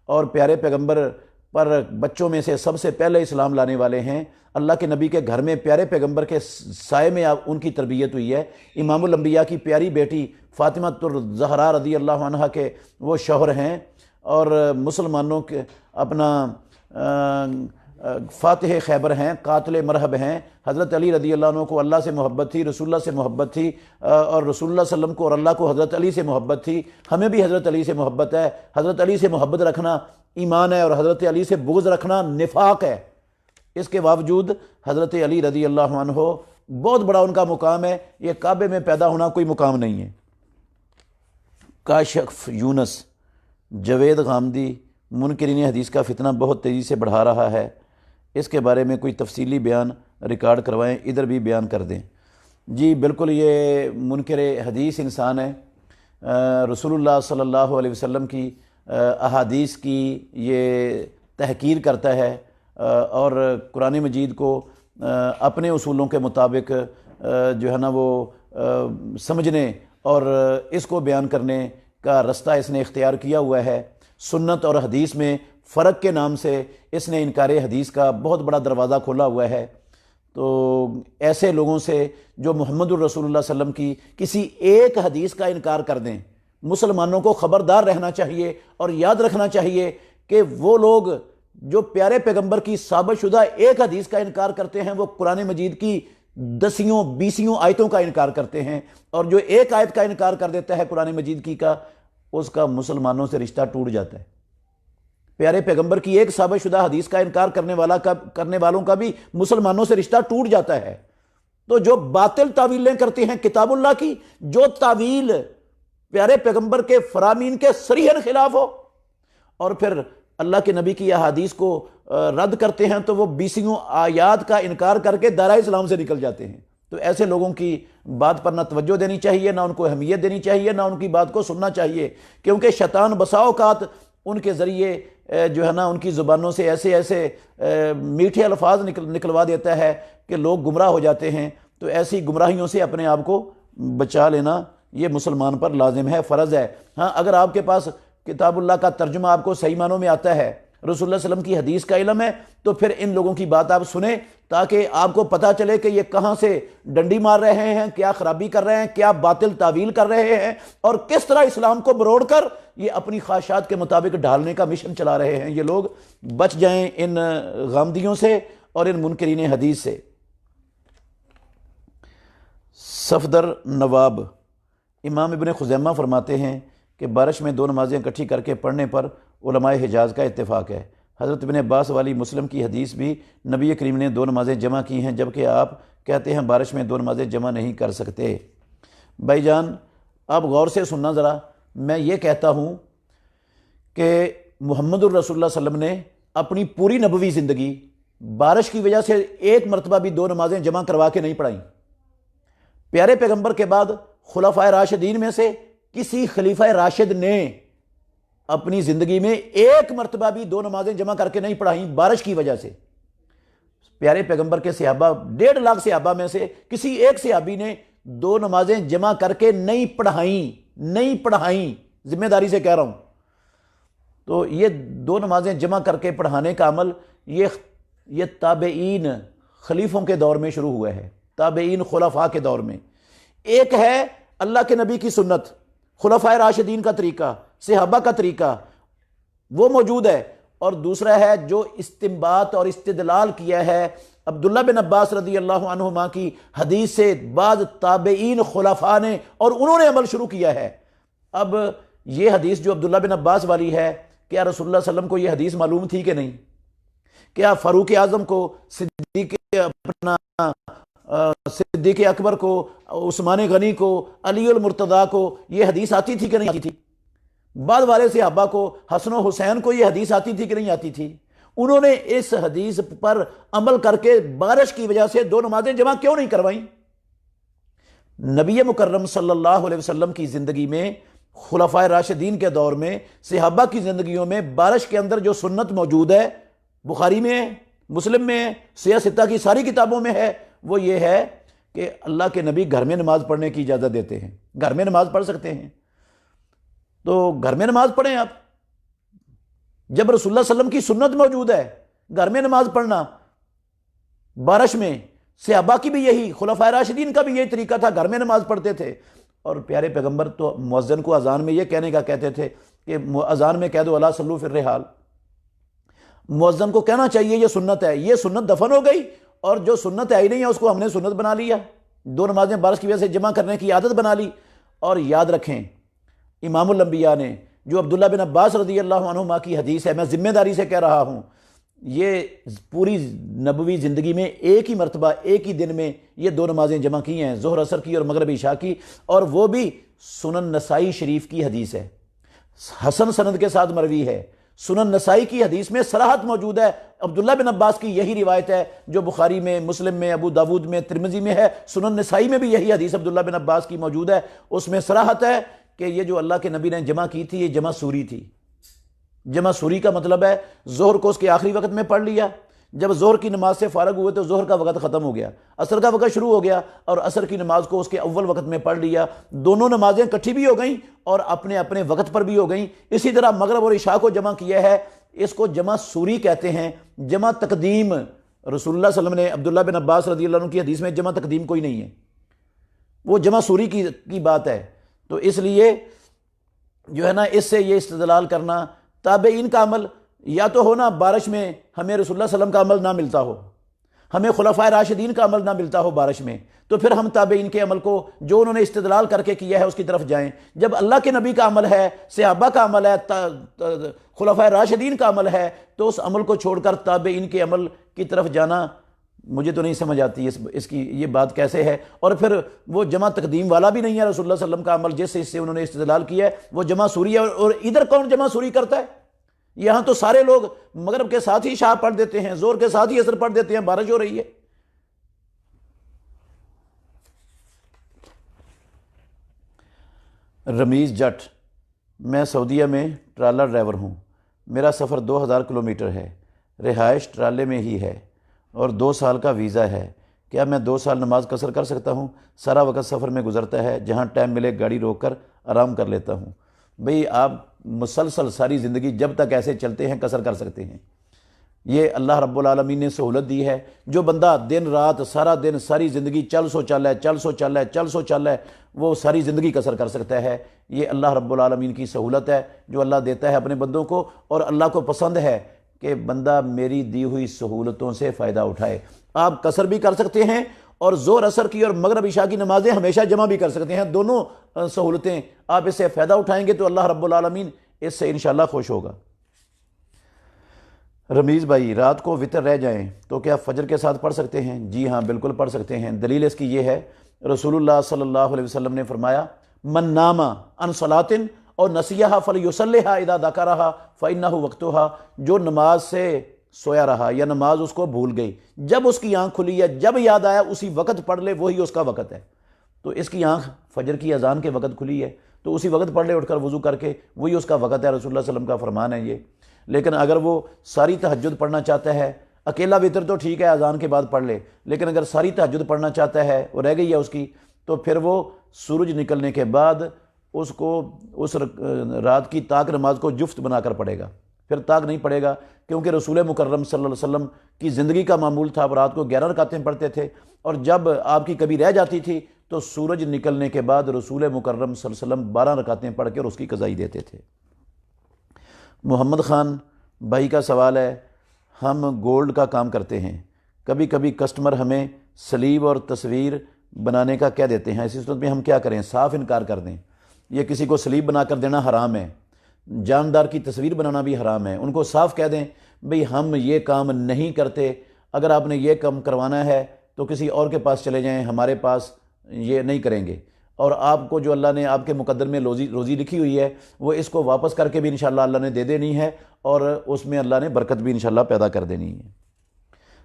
A: اور پیارے پیغمبر پر بچوں میں سے سب سے پہلے اسلام لانے والے ہیں۔ اللہ کے نبی کے گھر میں پیارے پیغمبر کے سائے میں ان کی تربیت ہوئی ہے۔ امام الانبیاء کی پیاری بیٹی فاطمہ الزہرا رضی اللہ عنہا کے وہ شوہر ہیں، اور مسلمانوں کے اپنا فاتح خیبر ہیں، قاتل مرحب ہیں۔ حضرت علی رضی اللہ عنہ کو اللہ سے محبت تھی، رسول اللہ سے محبت تھی، اور رسول اللہ صلی اللہ علیہ وسلم کو اور اللہ کو حضرت علی سے محبت تھی۔ ہمیں بھی حضرت علی سے محبت ہے۔ حضرت علی سے محبت رکھنا ایمان ہے، اور حضرت علی سے بغض رکھنا نفاق ہے۔ اس کے باوجود حضرت علی رضی اللہ عنہ بہت بڑا ان کا مقام ہے، یہ کعبے میں پیدا ہونا کوئی مقام نہیں ہے۔ کاشف یونس جوید غامدی، منکرین حدیث کا فتنہ بہت تیزی سے بڑھا رہا ہے، اس کے بارے میں کوئی تفصیلی بیان ریکارڈ کروائیں، ادھر بھی بیان کر دیں۔ جی بالکل، یہ منکر حدیث انسان ہے، رسول اللہ صلی اللہ علیہ وسلم کی احادیث کی یہ تحقیر کرتا ہے، اور قرآن مجید کو اپنے اصولوں کے مطابق جو ہے نا وہ سمجھنے اور اس کو بیان کرنے کا رستہ اس نے اختیار کیا ہوا ہے۔ سنت اور حدیث میں فرق کے نام سے اس نے انکار حدیث کا بہت بڑا دروازہ کھولا ہوا ہے۔ تو ایسے لوگوں سے جو محمد الرسول اللہ صلی اللہ علیہ وسلم کی کسی ایک حدیث کا انکار کر دیں، مسلمانوں کو خبردار رہنا چاہیے اور یاد رکھنا چاہیے کہ وہ لوگ جو پیارے پیغمبر کی ثابت شدہ ایک حدیث کا انکار کرتے ہیں وہ قرآن مجید کی 10 20 آیتوں کا انکار کرتے ہیں، اور جو ایک آیت کا انکار کر دیتا ہے قرآن مجید کی کا، اس کا مسلمانوں سے رشتہ ٹوٹ جاتا ہے۔ پیارے پیغمبر کی ایک ثابت شدہ حدیث کا انکار کرنے والوں کا بھی مسلمانوں سے رشتہ ٹوٹ جاتا ہے۔ تو جو باطل تعویلیں کرتے ہیں کتاب اللہ کی، جو تعویل پیارے پیغمبر کے فرامین کے صریحاً خلاف ہو، اور پھر اللہ کے نبی کی احادیث کو رد کرتے ہیں، تو وہ 20 آیات کا انکار کر کے دائرہ اسلام سے نکل جاتے ہیں۔ تو ایسے لوگوں کی بات پر نہ توجہ دینی چاہیے، نہ ان کو اہمیت دینی چاہیے، نہ ان کی بات کو سننا چاہیے، کیونکہ شیطان بسا اوقات ان کے ذریعے جو ہے نا ان کی زبانوں سے ایسے ایسے میٹھے الفاظ نکلوا دیتا ہے کہ لوگ گمراہ ہو جاتے ہیں۔ تو ایسی گمراہیوں سے اپنے آپ کو بچا لینا یہ مسلمان پر لازم ہے، فرض ہے۔ ہاں، اگر آپ کے پاس کتاب اللہ کا ترجمہ آپ کو صحیح معنوں میں آتا ہے، رسول اللہ صلی اللہ علیہ وسلم کی حدیث کا علم ہے، تو پھر ان لوگوں کی بات آپ سنیں، تاکہ آپ کو پتہ چلے کہ یہ کہاں سے ڈنڈی مار رہے ہیں، کیا خرابی کر رہے ہیں، کیا باطل تعویل کر رہے ہیں، اور کس طرح اسلام کو مروڑ کر یہ اپنی خواہشات کے مطابق ڈھالنے کا مشن چلا رہے ہیں۔ یہ لوگ بچ جائیں ان غامدیوں سے اور ان منکرین حدیث سے۔ صفدر نواب امام ابن خزیمہ فرماتے ہیں کہ بارش میں 2 نمازیں اکٹھی کر کے پڑھنے پر علماء حجاز کا اتفاق ہے۔ حضرت ابن عباس والی مسلم کی حدیث بھی نبی کریم نے 2 نمازیں جمع کی ہیں، جبکہ آپ کہتے ہیں بارش میں 2 نمازیں جمع نہیں کر سکتے۔ بھائی جان، آپ غور سے سننا ذرا، میں یہ کہتا ہوں کہ محمد الرسول اللہ صلی اللہ علیہ وسلم نے اپنی پوری نبوی زندگی بارش کی وجہ سے ایک مرتبہ بھی 2 نمازیں جمع کروا کے نہیں پڑھائیں۔ پیارے پیغمبر کے بعد خلفائے راشدین میں سے کسی خلیفہ راشد نے اپنی زندگی میں ایک مرتبہ بھی 2 نمازیں جمع کر کے نہیں پڑھائیں بارش کی وجہ سے۔ پیارے پیغمبر کے صحابہ 1.5 لاکھ صحابہ میں سے کسی ایک صحابی نے 2 نمازیں جمع کر کے نہیں پڑھائیں، ذمہ داری سے کہہ رہا ہوں۔ تو یہ 2 نمازیں جمع کر کے پڑھانے کا عمل یہ تابعین خلیفوں کے دور میں شروع ہوا ہے، تابعین خلفاء کے دور میں۔ ایک ہے اللہ کے نبی کی سنت، خلفائے راشدین کا طریقہ، صحابہ کا طریقہ، وہ موجود ہے، اور دوسرا ہے جو استنباط اور استدلال کیا ہے عبداللہ بن عباس رضی اللہ عنہما کی حدیث سے بعض تابعین خلفاء نے، اور انہوں نے عمل شروع کیا ہے۔ اب یہ حدیث جو عبداللہ بن عباس والی ہے، کیا رسول اللہ صلی اللہ علیہ وسلم کو یہ حدیث معلوم تھی کہ نہیں؟ کیا فاروق اعظم کو، صدیق اکبر کو، عثمان غنی کو، علی المرتضیٰ کو یہ حدیث آتی تھی کہ نہیں آتی تھی؟ بعد والے صحابہ کو، حسن و حسین کو یہ حدیث آتی تھی کہ نہیں آتی تھی؟ انہوں نے اس حدیث پر عمل کر کے بارش کی وجہ سے 2 نمازیں جمع کیوں نہیں کروائیں؟ نبی مکرم صلی اللہ علیہ وسلم کی زندگی میں، خلفائے راشدین کے دور میں، صحابہ کی زندگیوں میں بارش کے اندر جو سنت موجود ہے، بخاری میں ہے، مسلم میں ہے، سیاہ ستہ کی ساری کتابوں میں ہے، وہ یہ ہے کہ اللہ کے نبی گھر میں نماز پڑھنے کی اجازت دیتے ہیں، گھر میں نماز پڑھ سکتے ہیں، تو گھر میں نماز پڑھیں آپ۔ جب رسول اللہ صلی اللہ علیہ وسلم کی سنت موجود ہے گھر میں نماز پڑھنا بارش میں، صحابہ کی بھی یہی، خلفائے راشدین کا بھی یہی طریقہ تھا، گھر میں نماز پڑھتے تھے۔ اور پیارے پیغمبر تو مؤذن کو اذان میں یہ کہنے کا کہتے تھے کہ اذان میں کہہ دو الا صلو فی الرحال، مؤذن کو کہنا چاہیے یہ سنت ہے۔ یہ سنت دفن ہو گئی، اور جو سنت ہے ہی نہیں ہے اس کو ہم نے سنت بنا لیا، 2 نمازیں بارش کی وجہ سے جمع کرنے کی عادت بنا لی۔ اور یاد رکھیں، امام الانبیاء نے جو عبداللہ بن عباس رضی اللہ عنہما کی حدیث ہے، میں ذمہ داری سے کہہ رہا ہوں، یہ پوری نبوی زندگی میں ایک ہی مرتبہ ایک ہی دن میں یہ 2 نمازیں جمع کی ہیں، ظہر اثر کی اور مغرب عشاء کی، اور وہ بھی سنن نسائی شریف کی حدیث ہے، حسن سند کے ساتھ مروی ہے۔ سنن نسائی کی حدیث میں صراحت موجود ہے، عبداللہ بن عباس کی یہی روایت ہے جو بخاری میں، مسلم میں، ابو داود میں، ترمذی میں ہے، سنن نسائی میں بھی یہی حدیث عبداللہ بن عباس کی موجود ہے۔ اس میں صراحت ہے کہ یہ جو اللہ کے نبی نے جمع کی تھی یہ جمع سوری تھی۔ جمع سوری کا مطلب ہے ظہر کو اس کے آخری وقت میں پڑھ لیا، جب ظہر کی نماز سے فارغ ہوئے تو ظہر کا وقت ختم ہو گیا، عصر کا وقت شروع ہو گیا، اور عصر کی نماز کو اس کے اول وقت میں پڑھ لیا۔ دونوں نمازیں اکٹھی بھی ہو گئیں اور اپنے اپنے وقت پر بھی ہو گئیں۔ اسی طرح مغرب اور عشاء کو جمع کیا ہے، اس کو جمع سوری کہتے ہیں، جمع تقدیم۔ رسول اللہ صلی اللہ علیہ وسلم نے، عبداللہ بن عباس رضی اللہ عنہ کی حدیث میں جمع تقدیم کوئی نہیں ہے، وہ جمع سوری کی بات ہے۔ تو اس لیے جو ہے نا، اس سے یہ استدلال کرنا، تابعین کا عمل یا تو ہونا بارش میں ہمیں رسول اللہ صلی اللہ علیہ وسلم کا عمل نہ ملتا ہو، ہمیں خلفائے راشدین کا عمل نہ ملتا ہو بارش میں، تو پھر ہم تابعین کے عمل کو جو انہوں نے استدلال کر کے کیا ہے اس کی طرف جائیں۔ جب اللہ کے نبی کا عمل ہے، صحابہ کا عمل ہے، خلفائے راشدین کا عمل ہے، تو اس عمل کو چھوڑ کر تابعین کے عمل کی طرف جانا مجھے تو نہیں سمجھ آتی اس کی یہ بات کیسے ہے۔ اور پھر وہ جمع تقدیم والا بھی نہیں ہے رسول اللہ صلی اللہ علیہ وسلم کا عمل، جس سے انہوں نے استدلال کیا ہے وہ جمع سوری ہے۔ اور ادھر کون جمع سوری کرتا ہے؟ یہاں تو سارے لوگ مغرب کے ساتھ ہی عشاء پڑھ دیتے ہیں، زور کے ساتھ ہی عصر پڑھ دیتے ہیں، بارش ہو رہی ہے۔ رمیز جٹ: میں سعودیہ میں ٹرالر ڈرائیور ہوں، میرا سفر 2000 کلومیٹر ہے، رہائش ٹرالے میں ہی ہے اور 2 سال کا ویزا ہے، کیا میں 2 سال نماز قصر کر سکتا ہوں؟ سارا وقت سفر میں گزرتا ہے، جہاں ٹائم ملے گاڑی روک کر آرام کر لیتا ہوں۔ بھئی آپ مسلسل ساری زندگی جب تک ایسے چلتے ہیں قصر کر سکتے ہیں، یہ اللہ رب العالمین نے سہولت دی ہے۔ جو بندہ دن رات سارا دن ساری زندگی چل سو چل ہے وہ ساری زندگی قصر کر سکتا ہے۔ یہ اللہ رب العالمین کی سہولت ہے جو اللہ دیتا ہے اپنے بندوں کو، اور اللہ کو پسند ہے کہ بندہ میری دی ہوئی سہولتوں سے فائدہ اٹھائے۔ آپ قصر بھی کر سکتے ہیں اور ظہر عصر کی اور مغرب عشاء کی نمازیں ہمیشہ جمع بھی کر سکتے ہیں، دونوں سہولتیں آپ اس سے فائدہ اٹھائیں گے تو اللہ رب العالمین اس سے انشاءاللہ خوش ہوگا۔ رمیز بھائی: رات کو وتر رہ جائیں تو کیا فجر کے ساتھ پڑھ سکتے ہیں؟ جی ہاں، بالکل پڑھ سکتے ہیں۔ دلیل اس کی یہ ہے، رسول اللہ صلی اللہ علیہ وسلم نے فرمایا، من نام عن صلاۃ اور نسیہا فلیصلیھا اذا ذکرھا فانہ وقتھا، جو نماز سے سویا رہا یا نماز اس کو بھول گئی، جب اس کی آنکھ کھلی ہے، جب یاد آیا اسی وقت پڑھ لے، وہی اس کا وقت ہے۔ تو اس کی آنکھ فجر کی اذان کے وقت کھلی ہے تو اسی وقت پڑھ لے اٹھ کر وضو کر کے، وہی اس کا وقت ہے۔ رسول اللہ صلی اللہ علیہ وسلم کا فرمان ہے یہ۔ لیکن اگر وہ ساری تہجد پڑھنا چاہتا ہے، اکیلا وتر تو ٹھیک ہے اذان کے بعد پڑھ لے، لیکن اگر ساری تہجد پڑھنا چاہتا ہے وہ رہ گئی ہے اس کی، تو پھر وہ سورج نکلنے کے بعد اس کو اس رات کی طاق نماز کو جفت بنا کر پڑھے گا، پھر طاق نہیں پڑھے گا، کیونکہ رسول مکرم صلی اللہ علیہ وسلم کی زندگی کا معمول تھا، وہ رات کو 11 رکعتیں پڑھتے تھے، اور جب آپ کی کبھی رہ جاتی تھی تو سورج نکلنے کے بعد رسول مکرم صلی اللہ علیہ وسلم 12 رکعتیں پڑھ کے اور اس کی قضائی دیتے تھے۔ محمد خان بھائی کا سوال ہے، ہم گولڈ کا کام کرتے ہیں، کبھی کبھی کسٹمر ہمیں سلیب اور تصویر بنانے کا کہہ دیتے ہیں، اسی صورت میں ہم کیا کریں؟ صاف انکار کر دیں۔ یہ کسی کو سلیب بنا کر دینا حرام ہے، جاندار کی تصویر بنانا بھی حرام ہے۔ ان کو صاف کہہ دیں بھئی ہم یہ کام نہیں کرتے، اگر آپ نے یہ کام کروانا ہے تو کسی اور کے پاس چلے جائیں، ہمارے پاس یہ نہیں کریں گے۔ اور آپ کو جو اللہ نے آپ کے مقدر میں روزی لکھی ہوئی ہے وہ اس کو واپس کر کے بھی انشاءاللہ اللہ نے دے دینی ہے، اور اس میں اللہ نے برکت بھی انشاءاللہ پیدا کر دینی ہے۔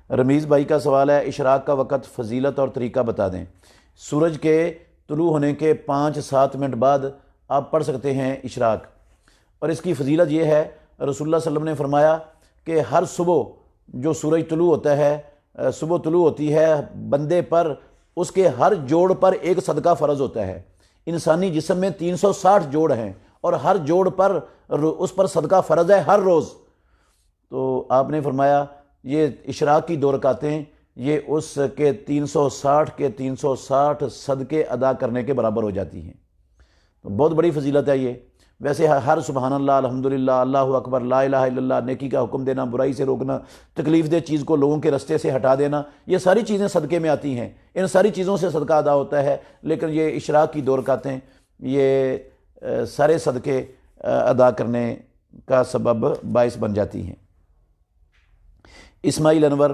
A: رمیز بھائی کا سوال ہے، اشراق کا وقت، فضیلت اور طریقہ بتا دیں۔ سورج کے طلوع ہونے کے 5-7 منٹ بعد آپ پڑھ سکتے ہیں اشراق، اور اس کی فضیلت یہ ہے، رسول اللہ صلی اللہ علیہ وسلم نے فرمایا کہ ہر صبح جو سورج طلوع ہوتا ہے، صبح طلوع ہوتی ہے، بندے پر اس کے ہر جوڑ پر ایک صدقہ فرض ہوتا ہے۔ انسانی جسم میں 360 جوڑ ہیں اور ہر جوڑ پر اس پر صدقہ فرض ہے ہر روز۔ تو آپ نے فرمایا یہ اشراق کی 2 رکعتیں یہ اس کے 360 صدقے ادا کرنے کے برابر ہو جاتی ہیں، تو بہت بڑی فضیلت ہے یہ۔ ویسے ہر سبحان اللہ، الحمدللہ، اللہ اکبر، لا الہ الا اللہ، نیکی کا حکم دینا، برائی سے روکنا، تکلیف دہ چیز کو لوگوں کے رستے سے ہٹا دینا، یہ ساری چیزیں صدقے میں آتی ہیں، ان ساری چیزوں سے صدقہ ادا ہوتا ہے، لیکن یہ اشراق کی 2 رکعتیں یہ سارے صدقے ادا کرنے کا سبب باعث بن جاتی ہیں۔ اسماعیل انور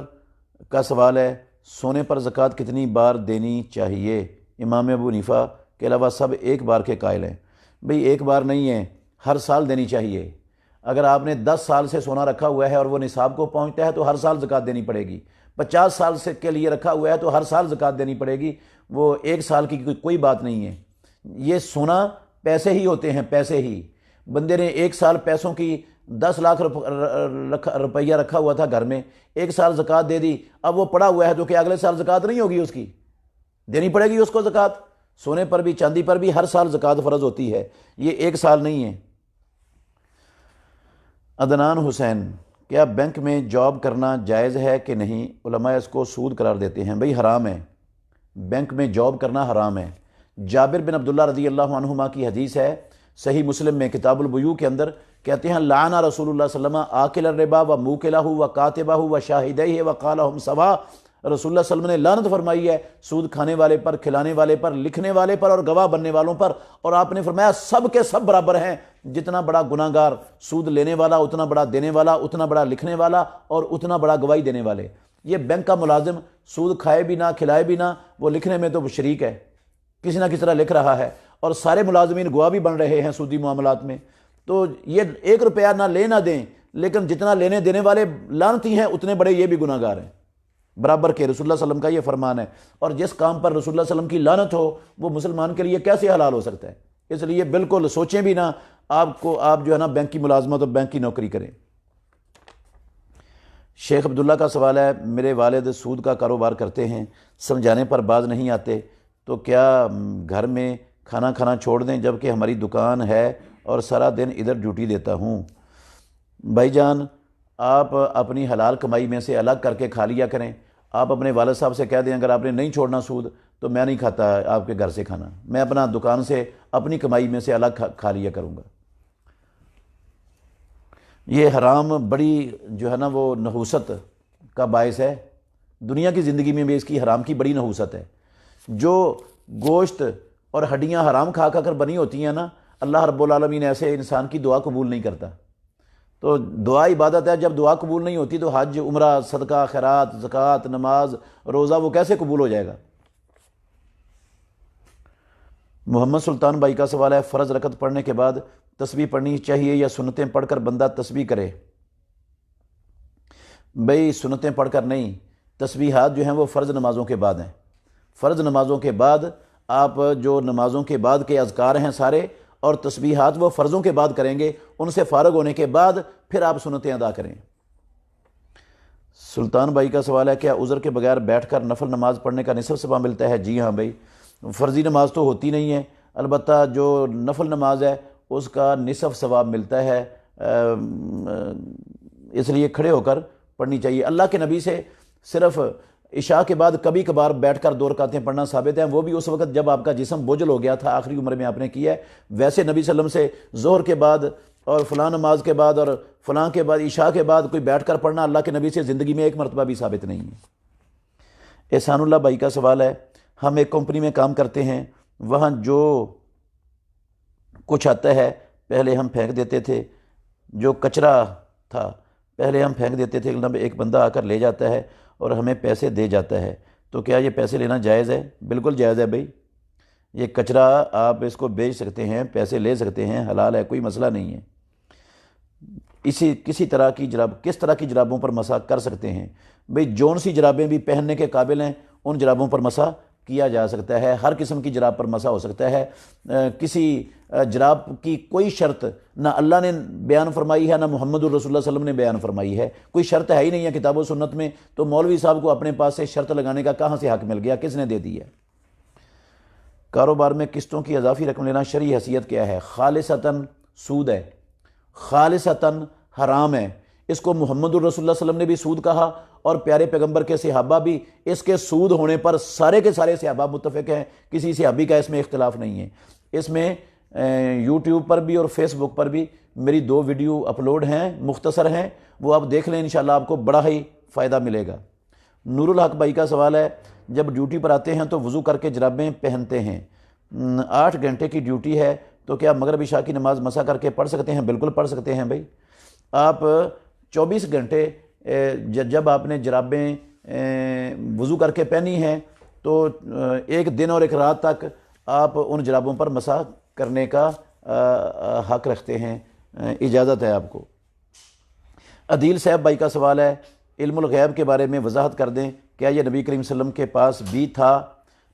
A: کا سوال ہے، سونے پر زکوٰۃ کتنی بار دینی چاہیے؟ امام ابو حنیفہ کے علاوہ سب ایک بار کے قائل ہیں۔ بھئی ایک بار نہیں ہے، ہر سال دینی چاہیے۔ اگر آپ نے 10 سال سے سونا رکھا ہوا ہے اور وہ نصاب کو پہنچتا ہے تو ہر سال زکوٰۃ دینی پڑے گی۔ 50 سال سے کے لیے رکھا ہوا ہے تو ہر سال زکوٰۃ دینی پڑے گی، وہ ایک سال کی کوئی بات نہیں ہے۔ یہ سونا پیسے ہی ہوتے ہیں، پیسے ہی۔ بندے نے 1 سال پیسوں کی 10 لاکھ روپیہ رکھا ہوا تھا گھر میں، 1 سال زکوٰۃ دے دی، اب وہ پڑا ہوا ہے تو کہ اگلے سال زکوٰۃ نہیں ہوگی، اس کی دینی پڑے گی اس کو زکوٰۃ۔ سونے پر بھی چاندی پر بھی ہر سال زکوٰۃ فرض ہوتی ہے، یہ 1 سال نہیں ہے۔ عدنان حسین، کیا بینک میں جاب کرنا جائز ہے کہ نہیں؟ علماء اس کو سود قرار دیتے ہیں۔ بھئی حرام ہے، بینک میں جاب کرنا حرام ہے۔ جابر بن عبداللہ رضی اللہ عنہما کی حدیث ہے، صحیح مسلم میں کتاب البیوع کے اندر، کہتے ہیں لعن رسول اللہ صلی اللہ علیہ وسلم آکل الربا و موکلہ و کاتبہ و شاہدیہ و قالہم سوا رسول اللہ صلی اللہ علیہ وسلم نے لعنت فرمائی ہے سود کھانے والے پر، کھلانے والے پر، لکھنے والے پر اور گواہ بننے والوں پر، اور آپ نے فرمایا سب کے سب برابر ہیں، جتنا بڑا گناہ گار سود لینے والا، اتنا بڑا دینے والا، اتنا بڑا لکھنے والا اور اتنا بڑا گواہی دینے والے۔ یہ بینک کا ملازم سود کھائے بھی نہ کھلائے بھی نہ، وہ لکھنے میں تو شریک ہے، کسی نہ کسی طرح لکھ رہا ہے، اور سارے ملازمین گواہ بھی بن رہے ہیں سودی معاملات میں۔ تو یہ 1 روپیہ نہ لے نہ دیں، لیکن جتنا لینے دینے والے لعنتی ہیں اتنے بڑے یہ بھی گناہ گار ہیں برابر کے۔ رسول اللہ صلی اللہ علیہ وسلم کا یہ فرمان ہے، اور جس کام پر رسول اللہ صلی اللہ علیہ وسلم کی لعنت ہو وہ مسلمان کے لیے کیسے حلال ہو سکتا ہے؟ اس لیے بالکل سوچیں بھی نہ آپ جو ہے نا بینک کی ملازمت اور بینک کی نوکری کریں۔ شیخ عبداللہ کا سوال ہے، میرے والد سود کا کاروبار کرتے ہیں، سمجھانے پر باز نہیں آتے، تو کیا گھر میں کھانا کھانا چھوڑ دیں جبکہ ہماری دکان ہے اور سارا دن ادھر ڈیوٹی دیتا ہوں؟ بھائی جان، آپ اپنی حلال کمائی میں سے الگ کر کے کھا لیا کریں۔ آپ اپنے والد صاحب سے کہہ دیں اگر آپ نے نہیں چھوڑنا سود تو میں نہیں کھاتا آپ کے گھر سے کھانا، میں اپنا دکان سے اپنی کمائی میں سے الگ کھا لیا کروں گا۔ یہ حرام بڑی جو ہے نا وہ نحوست کا باعث ہے، دنیا کی زندگی میں بھی اس کی حرام کی بڑی نحوست ہے۔ جو گوشت اور ہڈیاں حرام کھا کر بنی ہوتی ہیں نا، اللہ رب العالمین ایسے انسان کی دعا قبول نہیں کرتا۔ تو دعا عبادت ہے، جب دعا قبول نہیں ہوتی تو حج، عمرہ، صدقہ، خیرات، زکوٰۃ، نماز، روزہ وہ کیسے قبول ہو جائے گا؟ محمد سلطان بھائی کا سوال ہے، فرض رکعت پڑھنے کے بعد تسبیح پڑھنی چاہیے یا سنتیں پڑھ کر بندہ تسبیح کرے؟ بھئی سنتیں پڑھ کر نہیں، تسبیحات جو ہیں وہ فرض نمازوں کے بعد ہیں۔ فرض نمازوں کے بعد آپ جو نمازوں کے بعد کے اذکار ہیں سارے، اور تسبیحات وہ فرضوں کے بعد کریں گے، ان سے فارغ ہونے کے بعد پھر آپ سنتیں ادا کریں۔ سلطان بھائی کا سوال ہے، کیا عذر کے بغیر بیٹھ کر نفل نماز پڑھنے کا نصف ثواب ملتا ہے؟ جی ہاں بھائی، فرضی نماز تو ہوتی نہیں ہے، البتہ جو نفل نماز ہے اس کا نصف ثواب ملتا ہے، اس لیے کھڑے ہو کر پڑھنی چاہیے۔ اللہ کے نبی سے صرف عشاء کے بعد کبھی کبھار بیٹھ کر 2 رکعتیں پڑھنا ثابت ہیں، وہ بھی اس وقت جب آپ کا جسم بوجھل ہو گیا تھا، آخری عمر میں آپ نے کیا ہے۔ ویسے نبی صلی اللہ علیہ وسلم سے ظہر کے بعد اور فلاں نماز کے بعد اور فلاں کے بعد عشاء کے بعد کوئی بیٹھ کر پڑھنا اللہ کے نبی سے زندگی میں 1 مرتبہ بھی ثابت نہیں ہے۔ احسان اللہ بھائی کا سوال ہے، ہم ایک کمپنی میں کام کرتے ہیں، وہاں جو کچھ آتا ہے پہلے ہم پھینک دیتے تھے، جو کچرا تھا پہلے ہم پھینک دیتے تھے، ایک بندہ آ کر لے جاتا ہے اور ہمیں پیسے دے جاتا ہے، تو کیا یہ پیسے لینا جائز ہے؟ بالکل جائز ہے بھائی، یہ کچرا آپ اس کو بیچ سکتے ہیں، پیسے لے سکتے ہیں، حلال ہے، کوئی مسئلہ نہیں ہے۔ کس طرح کی جرابوں پر مسح کر سکتے ہیں؟ بھئی جون سی جرابیں بھی پہننے کے قابل ہیں ان جرابوں پر مسح کیا جا سکتا ہے، ہر قسم کی جراب پر مسح ہو سکتا ہے۔ کسی جراب کی کوئی شرط نہ اللہ نے بیان فرمائی ہے، نہ محمد الرسول اللہ صلی اللہ علیہ وسلم نے بیان فرمائی ہے، کوئی شرط ہے ہی نہیں ہے کتاب و سنت میں، تو مولوی صاحب کو اپنے پاس سے شرط لگانے کا کہاں سے حق مل گیا، کس نے دے دی ہے؟ کاروبار میں قسطوں کی اضافی رقم لینا شرعی حیثیت کیا ہے؟ خالصتاً سود ہے، خالصتاً حرام ہے، اس کو محمد الرسول اللہ صلی اللہ علیہ وسلم نے بھی سود کہا، اور پیارے پیغمبر کے صحابہ بھی اس کے سود ہونے پر سارے کے سارے صحابہ متفق ہیں، کسی صحابی کا اس میں اختلاف نہیں ہے۔ اس میں یوٹیوب پر بھی اور فیس بک پر بھی میری 2 ویڈیو اپلوڈ ہیں، مختصر ہیں، وہ آپ دیکھ لیں، انشاءاللہ آپ کو بڑا ہی فائدہ ملے گا۔ نور الحق بھائی کا سوال ہے، جب ڈیوٹی پر آتے ہیں تو وضو کر کے جرابیں پہنتے ہیں، 8 گھنٹے کی ڈیوٹی ہے تو کیا مغرب عشاء کی نماز مسح کر کے پڑھ سکتے ہیں؟ بالکل پڑھ سکتے ہیں بھائی۔ آپ 24 گھنٹے جب آپ نے جرابیں وضو کر کے پہنی ہیں تو 1 دن اور 1 رات تک آپ ان جرابوں پر مسح کرنے کا حق رکھتے ہیں، اجازت ہے آپ کو۔ عدیل صاحب بھائی کا سوال ہے، علم الغیب کے بارے میں وضاحت کر دیں، کیا یہ نبی کریم صلی اللہ علیہ وسلم کے پاس بھی تھا؟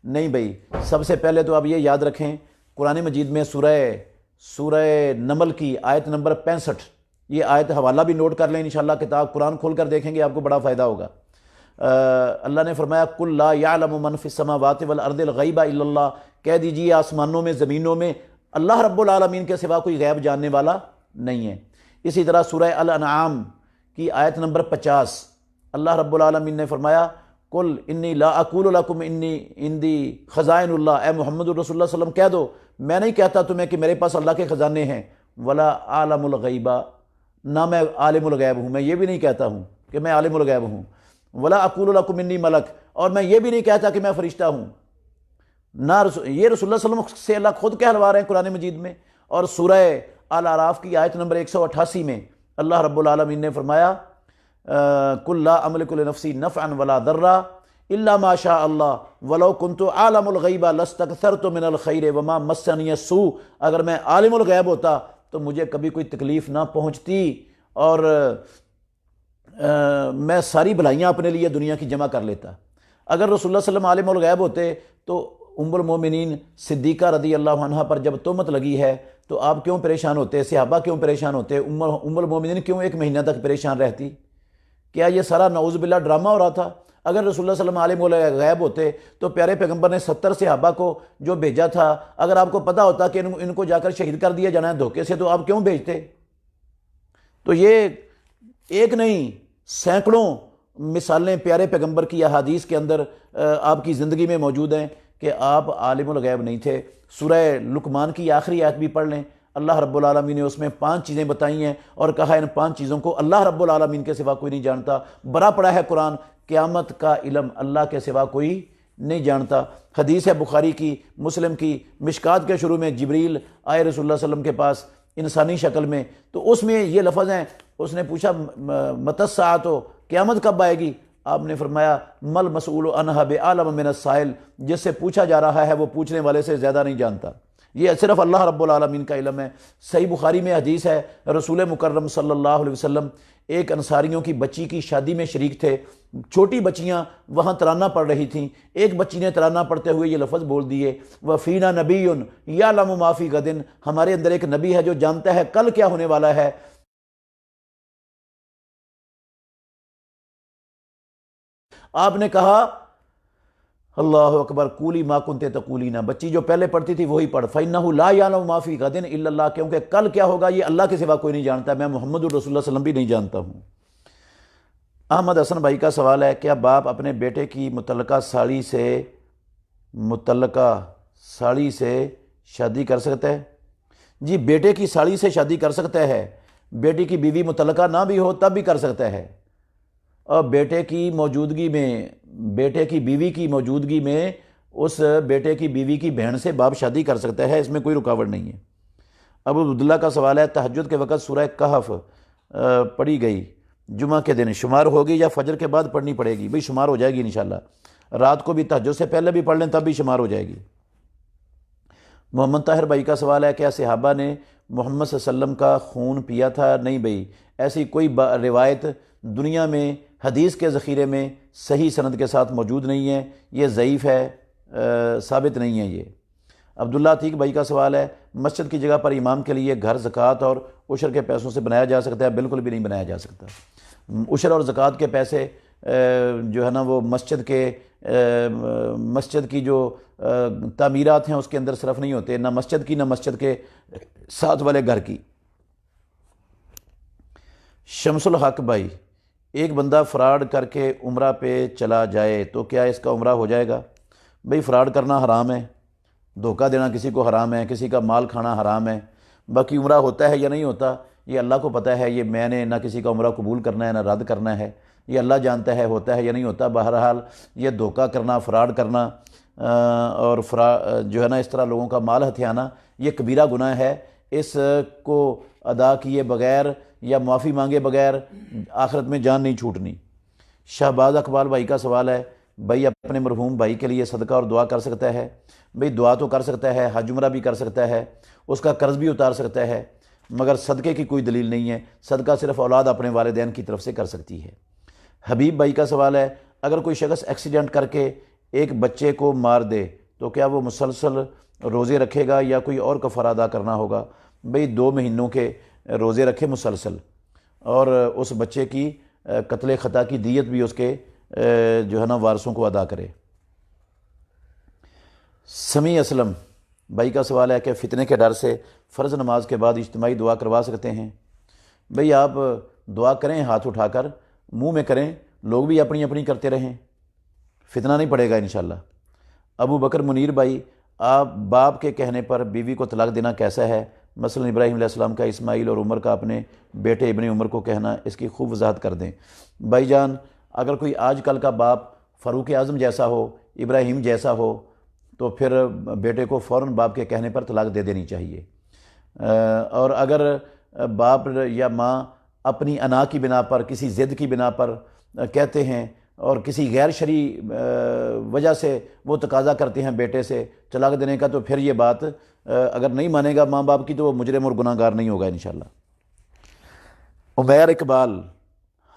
A: نہیں بھائی، سب سے پہلے تو آپ یہ یاد رکھیں، قرآن مجید میں سورہ نمل کی آیت نمبر 65، یہ آیت حوالہ بھی نوٹ کر لیں، انشاءاللہ کتاب قرآن کھول کر دیکھیں گے آپ کو بڑا فائدہ ہوگا۔ اللہ نے فرمایا قُلْ لَا يَعْلَمُ مَنْ فِي السَّمَاوَاتِ وَالْأَرْضِ الْغَيْبَ إِلَّا اللَّهُ، کہہ دیجئے آسمانوں میں زمینوں میں اللہ رب العالمین کے سوا کوئی غیب جاننے والا نہیں ہے۔ اسی طرح سورہ الانعام کی آیت نمبر 50، اللہ رب العالمین نے فرمایا قُلْ إِنِّي لَا أَقُولُ لَكُمْ إِنِّي عِنْدِي خَزَائِنُ اللَّهِ، اے محمد الرسول اللہ صلی اللہ علیہ وسلم کہہ دو میں نہیں کہتا تمہیں کہ میرے پاس اللہ کے خزانے ہیں، وَلَا أَعْلَمُ الْغَيْبَ، نہ میں عالم الغیب ہوں، میں یہ بھی نہیں کہتا ہوں کہ میں عالم الغیب ہوں، ولا اقول لکم انی ملک، اور میں یہ بھی نہیں کہتا کہ میں فرشتہ ہوں۔ یہ رسول اللہ صلی اللہ علیہ وسلم سے اللہ خود کہلوا رہے ہیں قرآن مجید میں۔ اور سورہ الاعراف کی آیت نمبر 188 میں اللہ رب العالمین نے فرمایا قل لا املک لنفسی نفعا ولا ضرا الا ما شاء اللہ ولو کنت عالم الغیب لاستکثرت من الخیر وما مسنی السوء، اگر میں عالم الغیب ہوتا تو مجھے کبھی کوئی تکلیف نہ پہنچتی، اور میں ساری بھلائیاں اپنے لیے دنیا کی جمع کر لیتا۔ اگر رسول اللہ صلی اللہ علیہ وسلم عالم الغیب ہوتے تو ام المومنین صدیقہ رضی اللہ عنہ پر جب تہمت لگی ہے تو آپ کیوں پریشان ہوتے، صحابہ کیوں پریشان ہوتے، ام المومنین کیوں ایک مہینہ تک پریشان رہتی؟ کیا یہ سارا نعوذ باللہ ڈرامہ ہو رہا تھا؟ اگر رسول اللہ صلی اللہ علیہ وسلم عالم الغیب ہوتے تو پیارے پیغمبر نے 70 صحابہ کو جو بھیجا تھا، اگر آپ کو پتہ ہوتا کہ ان کو جا کر شہید کر دیا جانا ہے دھوکے سے، تو آپ کیوں بھیجتے؟ تو یہ ایک نہیں سینکڑوں مثالیں پیارے پیغمبر کی احادیث کے اندر آپ کی زندگی میں موجود ہیں کہ آپ عالم الغیب نہیں تھے۔ سورہ لقمان کی آخری آیت بھی پڑھ لیں، اللہ رب العالمین نے اس میں 5 چیزیں بتائی ہیں اور کہا ان 5 چیزوں کو اللہ رب العالمین کے سوا کوئی نہیں جانتا۔ بڑا پڑا ہے قرآن، قیامت کا علم اللہ کے سوا کوئی نہیں جانتا۔ حدیث ہے بخاری کی، مسلم کی، مشکات کے شروع میں جبریل آئے رسول اللہ صلی اللہ علیہ وسلم کے پاس انسانی شکل میں، تو اس میں یہ لفظ ہیں، اس نے پوچھا متی الساعۃ، قیامت کب آئے گی؟ آپ نے فرمایا مل مسئول عنہا بعالم من السائل، جس سے پوچھا جا رہا ہے وہ پوچھنے والے سے زیادہ نہیں جانتا۔ یہ صرف اللہ رب العالمین کا علم ہے۔ صحیح بخاری میں حدیث ہے، رسول مکرم صلی اللہ علیہ وسلم ایک انصاریوں کی بچی کی شادی میں شریک تھے، چھوٹی بچیاں وہاں ترانہ پڑھ رہی تھیں، ایک بچی نے ترانہ پڑھتے ہوئے یہ لفظ بول دیے وَفِينَا نَبِيٌّ يَعْلَمُ مَا فِي غَدٍ، ہمارے اندر ایک نبی ہے جو جانتا ہے کل کیا ہونے والا ہے۔ آپ نے کہا اللہ اکبر قولی ما کنت تقولین، بچی جو پہلے پڑھتی تھی وہی پڑھ، فَإِنَّهُ لَا يَعْلَمُ مَا فِي غَدٍ إِلَّا اللَّهُ، کیونکہ کل کیا ہوگا یہ اللہ کے سوا کوئی نہیں جانتا، میں محمد الرسول اللہ صلی اللہ علیہ وسلم بھی نہیں جانتا ہوں۔ احمد حسن بھائی کا سوال ہے، کیا باپ اپنے بیٹے کی متعلقہ ساڑی سے شادی کر سکتا ہے؟ جی، بیٹے کی ساڑی سے شادی کر سکتا ہے، بیٹی کی بیوی متعلقہ نہ بھی ہو تب بھی کر سکتا ہے، اور بیٹے کی موجودگی میں، بیٹے کی بیوی کی موجودگی میں اس بیٹے کی بیوی کی بہن سے باپ شادی کر سکتا ہے، اس میں کوئی رکاوٹ نہیں ہے۔ ابو عبداللہ کا سوال ہے، تہجد کے وقت سورہ کہف پڑھی گئی جمعہ کے دن شمار ہوگی یا فجر کے بعد پڑھنی پڑے گی؟ بھئی شمار ہو جائے گی انشاءاللہ، رات کو بھی تہجد سے پہلے بھی پڑھ لیں تب بھی شمار ہو جائے گی۔ محمد طاہر بھائی کا سوال ہے، کیا صحابہ نے محمد صلی اللہ علیہ وسلم کا خون پیا تھا؟ نہیں بھئی، ایسی کوئی روایت دنیا میں حدیث کے ذخیرے میں صحیح سند کے ساتھ موجود نہیں ہے، یہ ضعیف ہے، ثابت نہیں ہے یہ۔ عبداللہ عتیق بھائی کا سوال ہے، مسجد کی جگہ پر امام کے لیے گھر زکوٰۃ اور عشر کے پیسوں سے بنایا جا سکتا ہے؟ بالکل بھی نہیں بنایا جا سکتا۔ عشر اور زکوٰۃ کے پیسے جو ہے نا وہ مسجد کی جو تعمیرات ہیں اس کے اندر صرف نہیں ہوتے، نہ مسجد کی نہ مسجد کے ساتھ والے گھر کی۔ شمس الحق بھائی، ایک بندہ فراڈ کر کے عمرہ پہ چلا جائے تو کیا اس کا عمرہ ہو جائے گا؟ بھئی فراڈ کرنا حرام ہے، دھوکہ دینا کسی کو حرام ہے، کسی کا مال کھانا حرام ہے، باقی عمرہ ہوتا ہے یا نہیں ہوتا یہ اللہ کو پتہ ہے، یہ میں نے نہ کسی کا عمرہ قبول کرنا ہے نہ رد کرنا ہے، یہ اللہ جانتا ہے ہوتا ہے یا نہیں ہوتا۔ بہرحال یہ دھوکہ کرنا، فراڈ کرنا اور جو ہے نا اس طرح لوگوں کا مال ہتھیانا یہ کبیرہ گناہ ہے، اس کو ادا کیے بغیر یا معافی مانگے بغیر آخرت میں جان نہیں چھوٹنی۔ شہباز اقبال بھائی کا سوال ہے، بھائی اپنے مرحوم بھائی کے لیے صدقہ اور دعا کر سکتا ہے؟ بھئی دعا تو کر سکتا ہے، حج عمرہ بھی کر سکتا ہے، اس کا قرض بھی اتار سکتا ہے، مگر صدقے کی کوئی دلیل نہیں ہے، صدقہ صرف اولاد اپنے والدین کی طرف سے کر سکتی ہے۔ حبیب بھائی کا سوال ہے، اگر کوئی شخص ایکسیڈنٹ کر کے ایک بچے کو مار دے تو کیا وہ مسلسل روزے رکھے گا یا کوئی اور کفارہ ادا کرنا ہوگا؟ بھئی 2 مہینوں کے روزے رکھے مسلسل، اور اس بچے کی قتل خطا کی دیت بھی اس کے جو ہے نا وارثوں کو ادا کرے۔ سمیع اسلم بھائی کا سوال ہے کہ فتنے کے ڈر سے فرض نماز کے بعد اجتماعی دعا کروا سکتے ہیں؟ بھئی آپ دعا کریں ہاتھ اٹھا کر، منہ میں کریں، لوگ بھی اپنی اپنی کرتے رہیں، فتنہ نہیں پڑے گا انشاءاللہ۔ ابو بکر منیر بھائی، آپ باپ کے کہنے پر بیوی کو طلاق دینا کیسا ہے؟ مثلا ابراہیم علیہ السلام کا اسماعیل اور عمر کا اپنے بیٹے ابن عمر کو کہنا، اس کی خوب وضاحت کر دیں۔ بھائی جان، اگر کوئی آج کل کا باپ فاروق اعظم جیسا ہو، ابراہیم جیسا ہو، تو پھر بیٹے کو فوراً باپ کے کہنے پر طلاق دے دینی چاہیے۔ اور اگر باپ یا ماں اپنی انا کی بنا پر، کسی ضد کی بنا پر کہتے ہیں اور کسی غیر شرعی وجہ سے وہ تقاضا کرتے ہیں بیٹے سے طلاق دینے کا، تو پھر یہ بات اگر نہیں مانے گا ماں باپ کی تو وہ مجرم اور گناہ گار نہیں ہوگا انشاءاللہ۔ عمیر اقبال: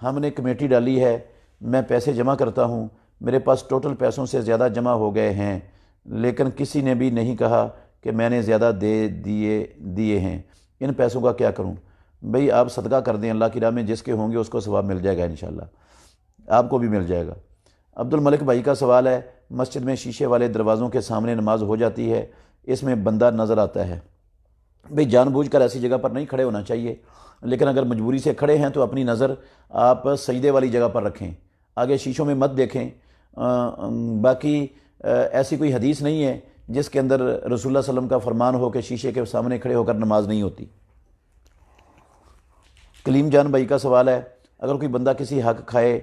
A: ہم نے کمیٹی ڈالی ہے، میں پیسے جمع کرتا ہوں، میرے پاس ٹوٹل پیسوں سے زیادہ جمع ہو گئے ہیں، لیکن کسی نے بھی نہیں کہا کہ میں نے زیادہ دیے ہیں، ان پیسوں کا کیا کروں؟ بھئی آپ صدقہ کر دیں، اللہ کی راہ میں جس کے ہوں گے اس کو ثواب مل جائے گا انشاءاللہ، آپ کو بھی مل جائے گا۔ عبد الملک بھائی کا سوال ہے، مسجد میں شیشے والے دروازوں کے سامنے نماز ہو جاتی ہے، اس میں بندہ نظر آتا ہے۔ بھئی جان بوجھ کر ایسی جگہ پر نہیں کھڑے ہونا چاہیے، لیکن اگر مجبوری سے کھڑے ہیں تو اپنی نظر آپ سجدے والی جگہ پر رکھیں، آگے شیشوں میں مت دیکھیں۔ باقی ایسی کوئی حدیث نہیں ہے جس کے اندر رسول اللہ صلی اللہ علیہ وسلم کا فرمان ہو کہ شیشے کے سامنے کھڑے ہو کر نماز نہیں ہوتی۔ کلیم جان بھائی کا سوال ہے، اگر کوئی بندہ کسی حق کھائے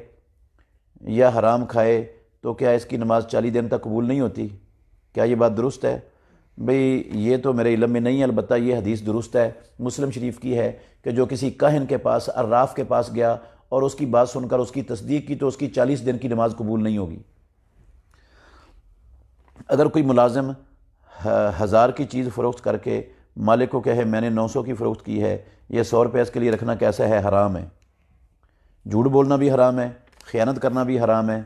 A: یا حرام کھائے تو کیا اس کی نماز 40 دن تک قبول نہیں ہوتی؟ کیا یہ بات درست ہے؟ بھئی یہ تو میرے علم میں نہیں ہے، البتہ یہ حدیث درست ہے، مسلم شریف کی ہے کہ جو کسی کاہن کے پاس، عراف کے پاس گیا اور اس کی بات سن کر اس کی تصدیق کی تو اس کی 40 دن کی نماز قبول نہیں ہوگی۔ اگر کوئی ملازم 1000 کی چیز فروخت کر کے مالک کو کہے میں نے 900 کی فروخت کی ہے، یہ 100 روپے اس کے لیے رکھنا کیسا ہے؟ حرام ہے۔ جھوٹ بولنا بھی حرام ہے، خیانت کرنا بھی حرام ہے۔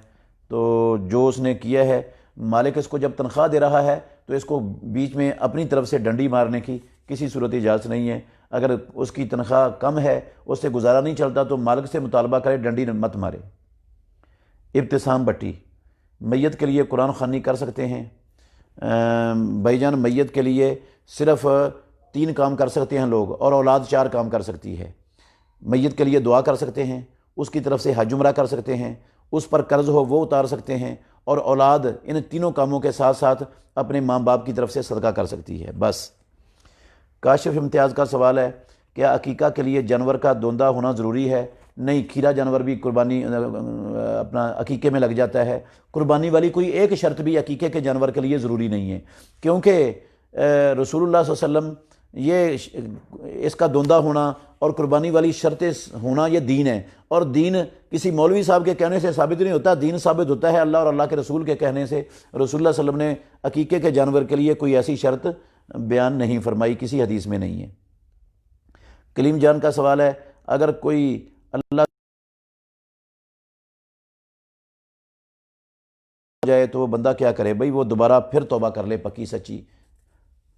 A: تو جو اس نے کیا ہے، مالک اس کو جب تنخواہ دے رہا ہے تو اس کو بیچ میں اپنی طرف سے ڈنڈی مارنے کی کسی صورت اجازت نہیں ہے۔ اگر اس کی تنخواہ کم ہے، اس سے گزارا نہیں چلتا تو مالک سے مطالبہ کرے ڈنڈی مت مارے۔ ابتسام بٹی: میت کے لیے قرآن خوانی کر سکتے ہیں؟ بھائی جان میت کے لیے صرف 3 کام کر سکتے ہیں لوگ، اور اولاد 4 کام کر سکتی ہے۔ میت کے لیے دعا کر سکتے ہیں، اس کی طرف سے حج عمرہ کر سکتے ہیں، اس پر قرض ہو وہ اتار سکتے ہیں، اور اولاد ان تینوں کاموں کے ساتھ ساتھ اپنے ماں باپ کی طرف سے صدقہ کر سکتی ہے بس۔ کاشف امتیاز کا سوال ہے، کیا عقیقہ کے لیے جانور کا دوندہ ہونا ضروری ہے؟ نہیں، کھیرا جانور بھی قربانی اپنا عقیقے میں لگ جاتا ہے۔ قربانی والی کوئی ایک شرط بھی عقیقے کے جانور کے لیے ضروری نہیں ہے، کیونکہ رسول اللہ صلی اللہ علیہ وسلم یہ اس کا دوندہ ہونا اور قربانی والی شرط ہونا یہ دین ہے، اور دین کسی مولوی صاحب کے کہنے سے ثابت نہیں ہوتا، دین ثابت ہوتا ہے اللہ اور اللہ کے رسول کے کہنے سے۔ رسول اللہ صلی اللہ علیہ وسلم نے عقیقے کے جانور کے لیے کوئی ایسی شرط بیان نہیں فرمائی، کسی حدیث میں نہیں ہے۔ کلیم جان کا سوال ہے، اگر کوئی اللہ جائے تو وہ بندہ کیا کرے؟ بھئی وہ دوبارہ پھر توبہ کر لے پکی سچی،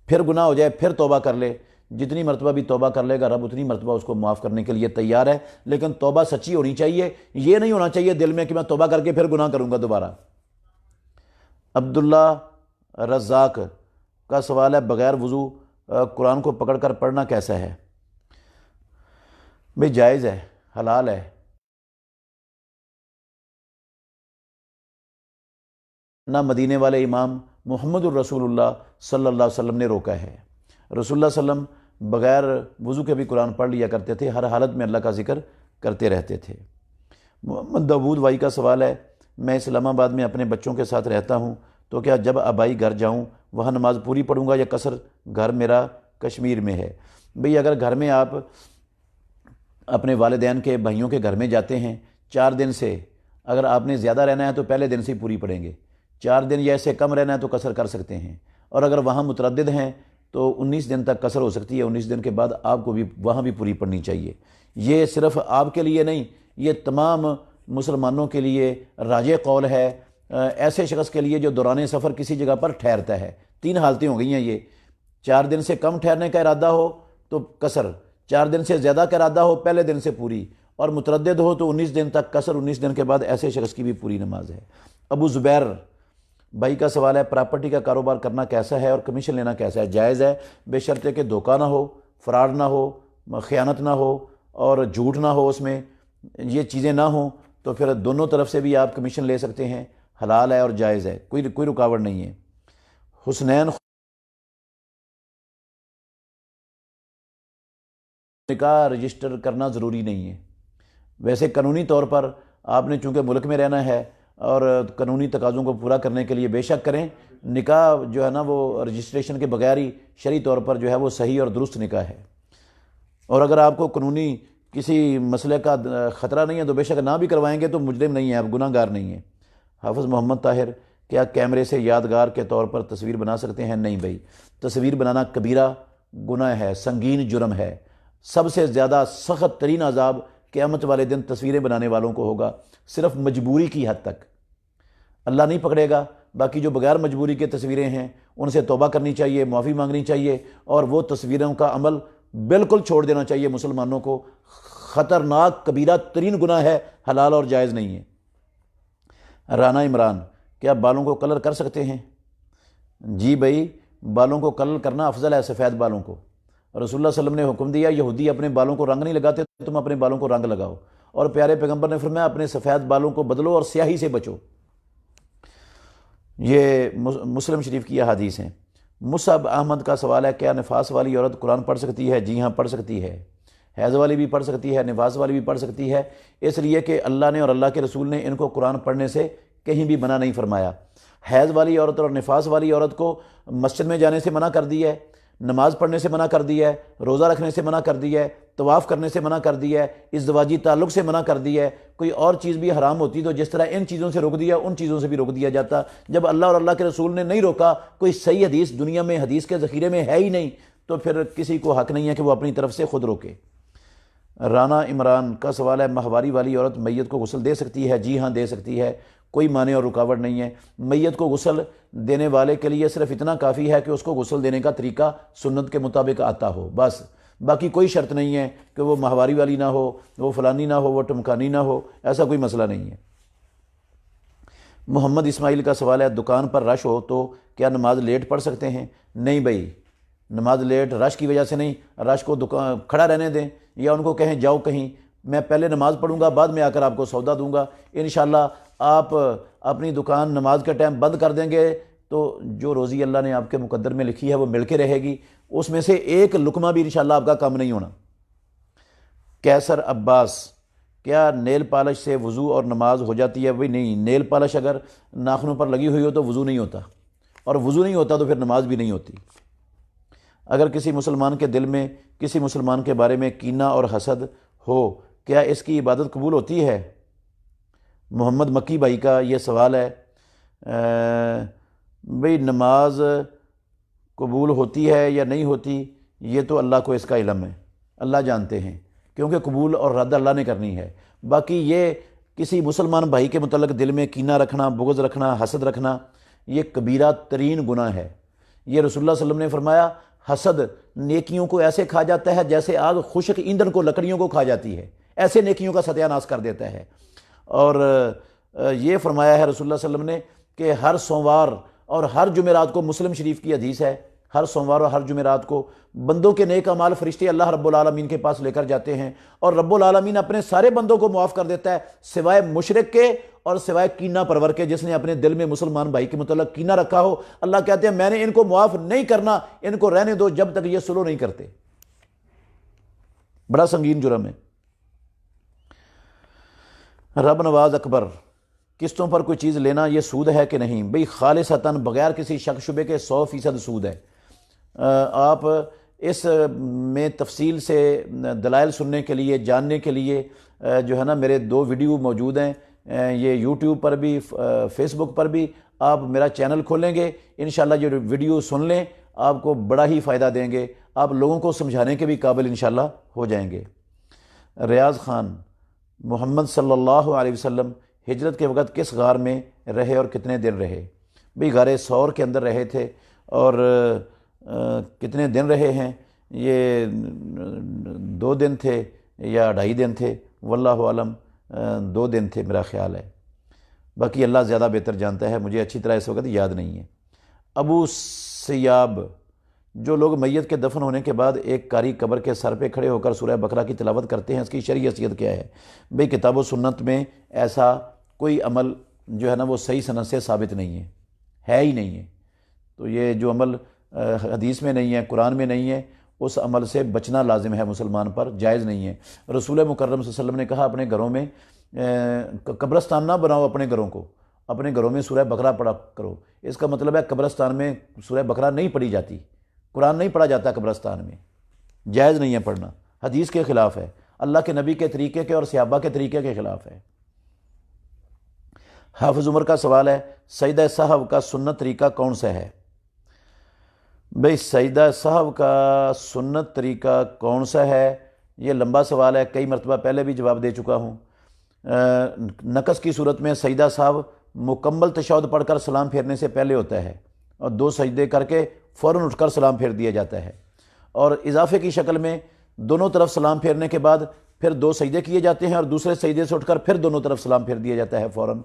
A: پھر گناہ ہو جائے پھر توبہ کر لے، جتنی مرتبہ بھی توبہ کر لے گا رب اتنی مرتبہ اس کو معاف کرنے کے لیے تیار ہے، لیکن توبہ سچی ہونی چاہیے، یہ نہیں ہونا چاہیے دل میں کہ میں توبہ کر کے پھر گناہ کروں گا دوبارہ۔ عبداللہ رزاق کا سوال ہے، بغیر وضو قرآن کو پکڑ کر پڑھنا کیسا ہے؟ بھئی جائز ہے، حلال ہے۔ نہ مدینے والے امام محمد الرسول اللہ صلی اللہ علیہ وسلم نے روکا ہے۔ رسول اللہ صلی اللہ علیہ وسلم بغیر وضو کے بھی قرآن پڑھ لیا کرتے تھے، ہر حالت میں اللہ کا ذکر کرتے رہتے تھے۔ محمد داود وائی کا سوال ہے، میں اسلام آباد میں اپنے بچوں کے ساتھ رہتا ہوں، تو کیا جب آبائی گھر جاؤں وہاں نماز پوری پڑھوں گا یا قصر؟ گھر میرا کشمیر میں ہے۔ بھئی اگر گھر میں آپ اپنے والدین کے بھائیوں کے گھر میں جاتے ہیں 4 دن سے، اگر آپ نے زیادہ رہنا ہے تو پہلے دن سے ہی پوری پڑھیں گے، 4 دن یا اس سے کم رہنا ہے تو قصر کر سکتے ہیں، اور اگر وہاں متردد ہیں تو 19 دن تک قصر ہو سکتی ہے، 19 دن کے بعد آپ کو بھی وہاں بھی پوری پڑھنی چاہیے۔ یہ صرف آپ کے لیے نہیں، یہ تمام مسلمانوں کے لیے راجع قول ہے، ایسے شخص کے لیے جو دوران سفر کسی جگہ پر ٹھہرتا ہے۔ 3 حالتیں ہو گئی ہیں یہ، 4 دن سے کم ٹھہرنے کا ارادہ ہو تو قصر، 4 دن سے زیادہ کا ارادہ ہو پہلے دن سے پوری، اور متردد ہو تو 19 دن تک قصر، 19 دن کے بعد ایسے شخص کی بھی پوری نماز ہے۔ ابو زبیر بھائی کا سوال ہے، پراپرٹی کا کاروبار کرنا کیسا ہے اور کمیشن لینا کیسا ہے؟ جائز ہے، بے شرط کہ دھوکہ نہ ہو، فراڈ نہ ہو، خیانت نہ ہو اور جھوٹ نہ ہو، اس میں یہ چیزیں نہ ہوں تو پھر دونوں طرف سے بھی آپ کمیشن لے سکتے ہیں، حلال ہے اور جائز ہے، کوئی رکاوٹ نہیں ہے۔ حسنین نکاح رجسٹر کرنا ضروری نہیں ہے، ویسے قانونی طور پر آپ نے چونکہ ملک میں رہنا ہے اور قانونی تقاضوں کو پورا کرنے کے لیے بے شک کریں. نکاح جو ہے نا وہ رجسٹریشن کے بغیر ہی شرعی طور پر جو ہے وہ صحیح اور درست نکاح ہے. اور اگر آپ کو قانونی کسی مسئلے کا خطرہ نہیں ہے تو بے شک نہ بھی کروائیں گے تو مجرم نہیں ہیں آپ، گناہ گار نہیں ہیں. حافظ محمد طاہر: کیا کیمرے سے یادگار کے طور پر تصویر بنا سکتے ہیں؟ نہیں بھائی، تصویر بنانا کبیرہ گناہ ہے، سنگین جرم ہے. سب سے زیادہ سخت ترین عذاب قیامت والے دن تصویریں بنانے والوں کو ہوگا، صرف مجبوری کی حد تک. اللہ نہیں پکڑے گا. باقی جو بغیر مجبوری کے تصویریں ہیں ان سے توبہ کرنی چاہیے، معافی مانگنی چاہیے، اور وہ تصویروں کا عمل بالکل چھوڑ دینا چاہیے مسلمانوں کو. خطرناک کبیرہ ترین گناہ ہے، حلال اور جائز نہیں ہے. رانا عمران: کیا بالوں کو کلر کر سکتے ہیں؟ جی بھائی، بالوں کو کلر کرنا افضل ہے سفید بالوں کو. رسول اللہ صلی اللہ علیہ وسلم نے حکم دیا، یہودی اپنے بالوں کو رنگ نہیں لگاتے، تم اپنے بالوں کو رنگ لگاؤ. اور پیارے پیغمبر نے فرمایا اپنے سفید بالوں کو بدلو اور سیاہی سے بچو. یہ مسلم شریف کی احادیث ہیں. مصعب احمد کا سوال ہے: کیا نفاس والی عورت قرآن پڑھ سکتی ہے؟ جی ہاں پڑھ سکتی ہے. حیض والی بھی پڑھ سکتی ہے، نفاس والی بھی پڑھ سکتی ہے، اس لیے کہ اللہ نے اور اللہ کے رسول نے ان کو قرآن پڑھنے سے کہیں بھی منع نہیں فرمایا. حیض والی عورت اور نفاس والی عورت کو مسجد میں جانے سے منع کر دی ہے، نماز پڑھنے سے منع کر دی ہے، روزہ رکھنے سے منع کر دی ہے، طواف کرنے سے منع کر دی ہے، ازدواجی تعلق سے منع کر دی ہے. کوئی اور چیز بھی حرام ہوتی تو جس طرح ان چیزوں سے روک دیا ان چیزوں سے بھی روک دیا جاتا. جب اللہ اور اللہ کے رسول نے نہیں روکا، کوئی صحیح حدیث دنیا میں حدیث کے ذخیرے میں ہے ہی نہیں، تو پھر کسی کو حق نہیں ہے کہ وہ اپنی طرف سے خود روکے. رانا عمران کا سوال ہے: ماہواری والی عورت میت کو غسل دے سکتی ہے؟ جی ہاں دے سکتی ہے، کوئی مانع اور رکاوٹ نہیں ہے. میت کو غسل دینے والے کے لیے صرف اتنا کافی ہے کہ اس کو غسل دینے کا طریقہ سنت کے مطابق آتا ہو، بس. باقی کوئی شرط نہیں ہے کہ وہ ماہواری والی نہ ہو، وہ فلانی نہ ہو، وہ ٹمکانی نہ ہو، ایسا کوئی مسئلہ نہیں ہے. محمد اسماعیل کا سوال ہے: دکان پر رش ہو تو کیا نماز لیٹ پڑھ سکتے ہیں؟ نہیں بھائی، نماز لیٹ رش کی وجہ سے نہیں، رش کو کھڑا رہنے دیں، یا ان کو کہیں جاؤ کہیں، میں پہلے نماز پڑھوں گا بعد میں آ کر آپ کو سودا دوں گا. انشاءاللہ آپ اپنی دکان نماز کے ٹائم بند کر دیں گے تو جو روزی اللہ نے آپ کے مقدر میں لکھی ہے وہ مل کے رہے گی، اس میں سے ایک لقمہ بھی انشاءاللہ آپ کا کم نہیں ہونا. کیسر عباس: کیا نیل پالش سے وضو اور نماز ہو جاتی ہے؟ بھائی نہیں، نیل پالش اگر ناخنوں پر لگی ہوئی ہو تو وضو نہیں ہوتا، اور وضو نہیں ہوتا تو پھر نماز بھی نہیں ہوتی. اگر کسی مسلمان کے دل میں کسی مسلمان کے بارے میں کینہ اور حسد ہو، کیا اس کی عبادت قبول ہوتی ہے؟ محمد مکی بھائی کا یہ سوال ہے. بھئی نماز قبول ہوتی ہے یا نہیں ہوتی یہ تو اللہ کو اس کا علم ہے، اللہ جانتے ہیں، کیونکہ قبول اور رد اللہ نے کرنی ہے. باقی یہ کسی مسلمان بھائی کے متعلق دل میں کینہ رکھنا، بغض رکھنا، حسد رکھنا، یہ کبیرہ ترین گناہ ہے. یہ رسول اللہ صلی اللہ علیہ وسلم نے فرمایا حسد نیکیوں کو ایسے کھا جاتا ہے جیسے آگ خشک ایندھن کو، لکڑیوں کو کھا جاتی ہے، ایسے نیکیوں کا ستیہ ناش کر دیتا ہے. اور یہ فرمایا ہے رسول اللہ صلی اللہ علیہ وسلم نے کہ ہر سوموار اور ہر جمعرات کو، مسلم شریف کی حدیث ہے، ہر سوموار اور ہر جمعرات کو بندوں کے نیک اعمال فرشتے اللہ رب العالمین کے پاس لے کر جاتے ہیں، اور رب العالمین اپنے سارے بندوں کو معاف کر دیتا ہے سوائے مشرک کے اور سوائے کینہ پرور کے، جس نے اپنے دل میں مسلمان بھائی کے متعلق کینہ رکھا ہو. اللہ کہتے ہیں میں نے ان کو معاف نہیں کرنا، ان کو رہنے دو جب تک یہ صلح نہیں کرتے. بڑا سنگین جرم ہے. رب نواز اکبر: قسطوں پر کوئی چیز لینا یہ سود ہے کہ نہیں؟ بھئی خالصتاً بغیر کسی شک شبے کے 100% سود ہے. آپ اس میں تفصیل سے دلائل سننے کے لیے، جاننے کے لیے جو ہے نا میرے 2 ویڈیو موجود ہیں، یہ یوٹیوب پر بھی، فیس بک پر بھی. آپ میرا چینل کھولیں گے انشاءاللہ یہ ویڈیو سن لیں، آپ کو بڑا ہی فائدہ دیں گے، آپ لوگوں کو سمجھانے کے بھی قابل انشاءاللہ ہو جائیں گے. ریاض خان: محمد صلی اللہ علیہ وسلم ہجرت کے وقت کس غار میں رہے اور کتنے دن رہے؟ بھئی غار ثور کے اندر رہے تھے، اور کتنے دن رہے ہیں؟ یہ 2 دن تھے یا 2.5 دن تھے، واللہ عالم 2 دن تھے میرا خیال ہے، باقی اللہ زیادہ بہتر جانتا ہے، مجھے اچھی طرح اس وقت یاد نہیں ہے. ابو سیاب: جو لوگ میت کے دفن ہونے کے بعد ایک قاری قبر کے سر پہ کھڑے ہو کر سورہ بقرہ کی تلاوت کرتے ہیں، اس کی شرعی حیثیت کیا ہے؟ بھئی کتاب و سنت میں ایسا کوئی عمل جو ہے نا وہ صحیح سند سے ثابت نہیں ہے ہی نہیں ہے. تو یہ جو عمل حدیث میں نہیں ہے، قرآن میں نہیں ہے، اس عمل سے بچنا لازم ہے مسلمان پر، جائز نہیں ہے۔ رسول مکرم صلی اللہ علیہ وسلم نے کہا اپنے گھروں میں قبرستان نہ بناؤ، اپنے گھروں کو، اپنے گھروں میں سورہ بقرہ پڑھا کرو۔ اس کا مطلب ہے قبرستان میں سورہ بقرہ نہیں پڑھی جاتی، قرآن نہیں پڑھا جاتا قبرستان میں، جائز نہیں ہے پڑھنا، حدیث کے خلاف ہے، اللہ کے نبی کے طریقے کے اور صحابہ کے طریقے کے خلاف ہے۔ حافظ عمر کا سوال ہے سجدہ سہو کا سنت طریقہ کون سا ہے؟ بھئی سجدہ سہو کا سنت طریقہ کون سا ہے، یہ لمبا سوال ہے، کئی مرتبہ پہلے بھی جواب دے چکا ہوں۔ نقص کی صورت میں سجدہ سہو مکمل تشہد پڑھ کر سلام پھیرنے سے پہلے ہوتا ہے، اور 2 سجدے کر کے فوراً اٹھ کر سلام پھیر دیا جاتا ہے، اور اضافے کی شکل میں دونوں طرف سلام پھیرنے کے بعد پھر 2 سجدے کیے جاتے ہیں، اور دوسرے سجدے سے اٹھ کر پھر دونوں طرف سلام پھیر دیا جاتا ہے فوراً۔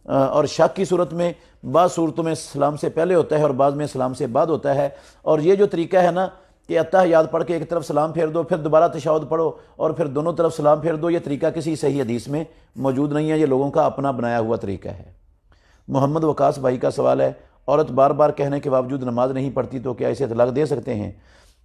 A: اور شک کی صورت میں بعض صورتوں میں سلام سے پہلے ہوتا ہے اور بعض میں سلام سے بعد ہوتا ہے۔ اور یہ جو طریقہ ہے نا کہ اتحیات پڑھ کے ایک طرف سلام پھیر دو، پھر دوبارہ تشہد پڑھو اور پھر دونوں طرف سلام پھیر دو، یہ طریقہ کسی صحیح حدیث میں موجود نہیں ہے، یہ لوگوں کا اپنا بنایا ہوا طریقہ ہے۔ محمد وقاص بھائی کا سوال ہے عورت بار بار کہنے کے باوجود نماز نہیں پڑھتی تو کیا اسے طلاق دے سکتے ہیں؟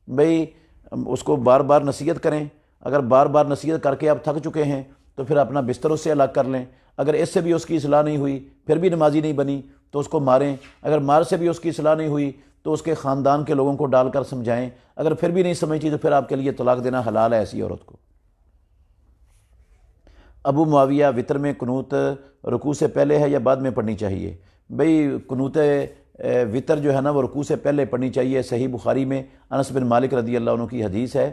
A: بھئی اس کو بار بار نصیحت کریں، اگر بار بار نصیحت کر کے آپ تھک چکے ہیں تو پھر اپنا بستر اس سے الگ کر لیں، اگر اس سے بھی اس کی اصلاح نہیں ہوئی پھر بھی نمازی نہیں بنی تو اس کو ماریں، اگر مار سے بھی اس کی اصلاح نہیں ہوئی تو اس کے خاندان کے لوگوں کو ڈال کر سمجھائیں، اگر پھر بھی نہیں سمجھتی تو پھر آپ کے لیے طلاق دینا حلال ہے ایسی عورت کو۔ ابو معاویہ وطر میں قنوت رکوع سے پہلے ہے یا بعد میں پڑھنی چاہیے؟ بھئی قنوت وطر جو ہے نا وہ رکوع سے پہلے پڑھنی چاہیے، صحیح بخاری میں انس بن مالک رضی اللہ عنہ کی حدیث ہے،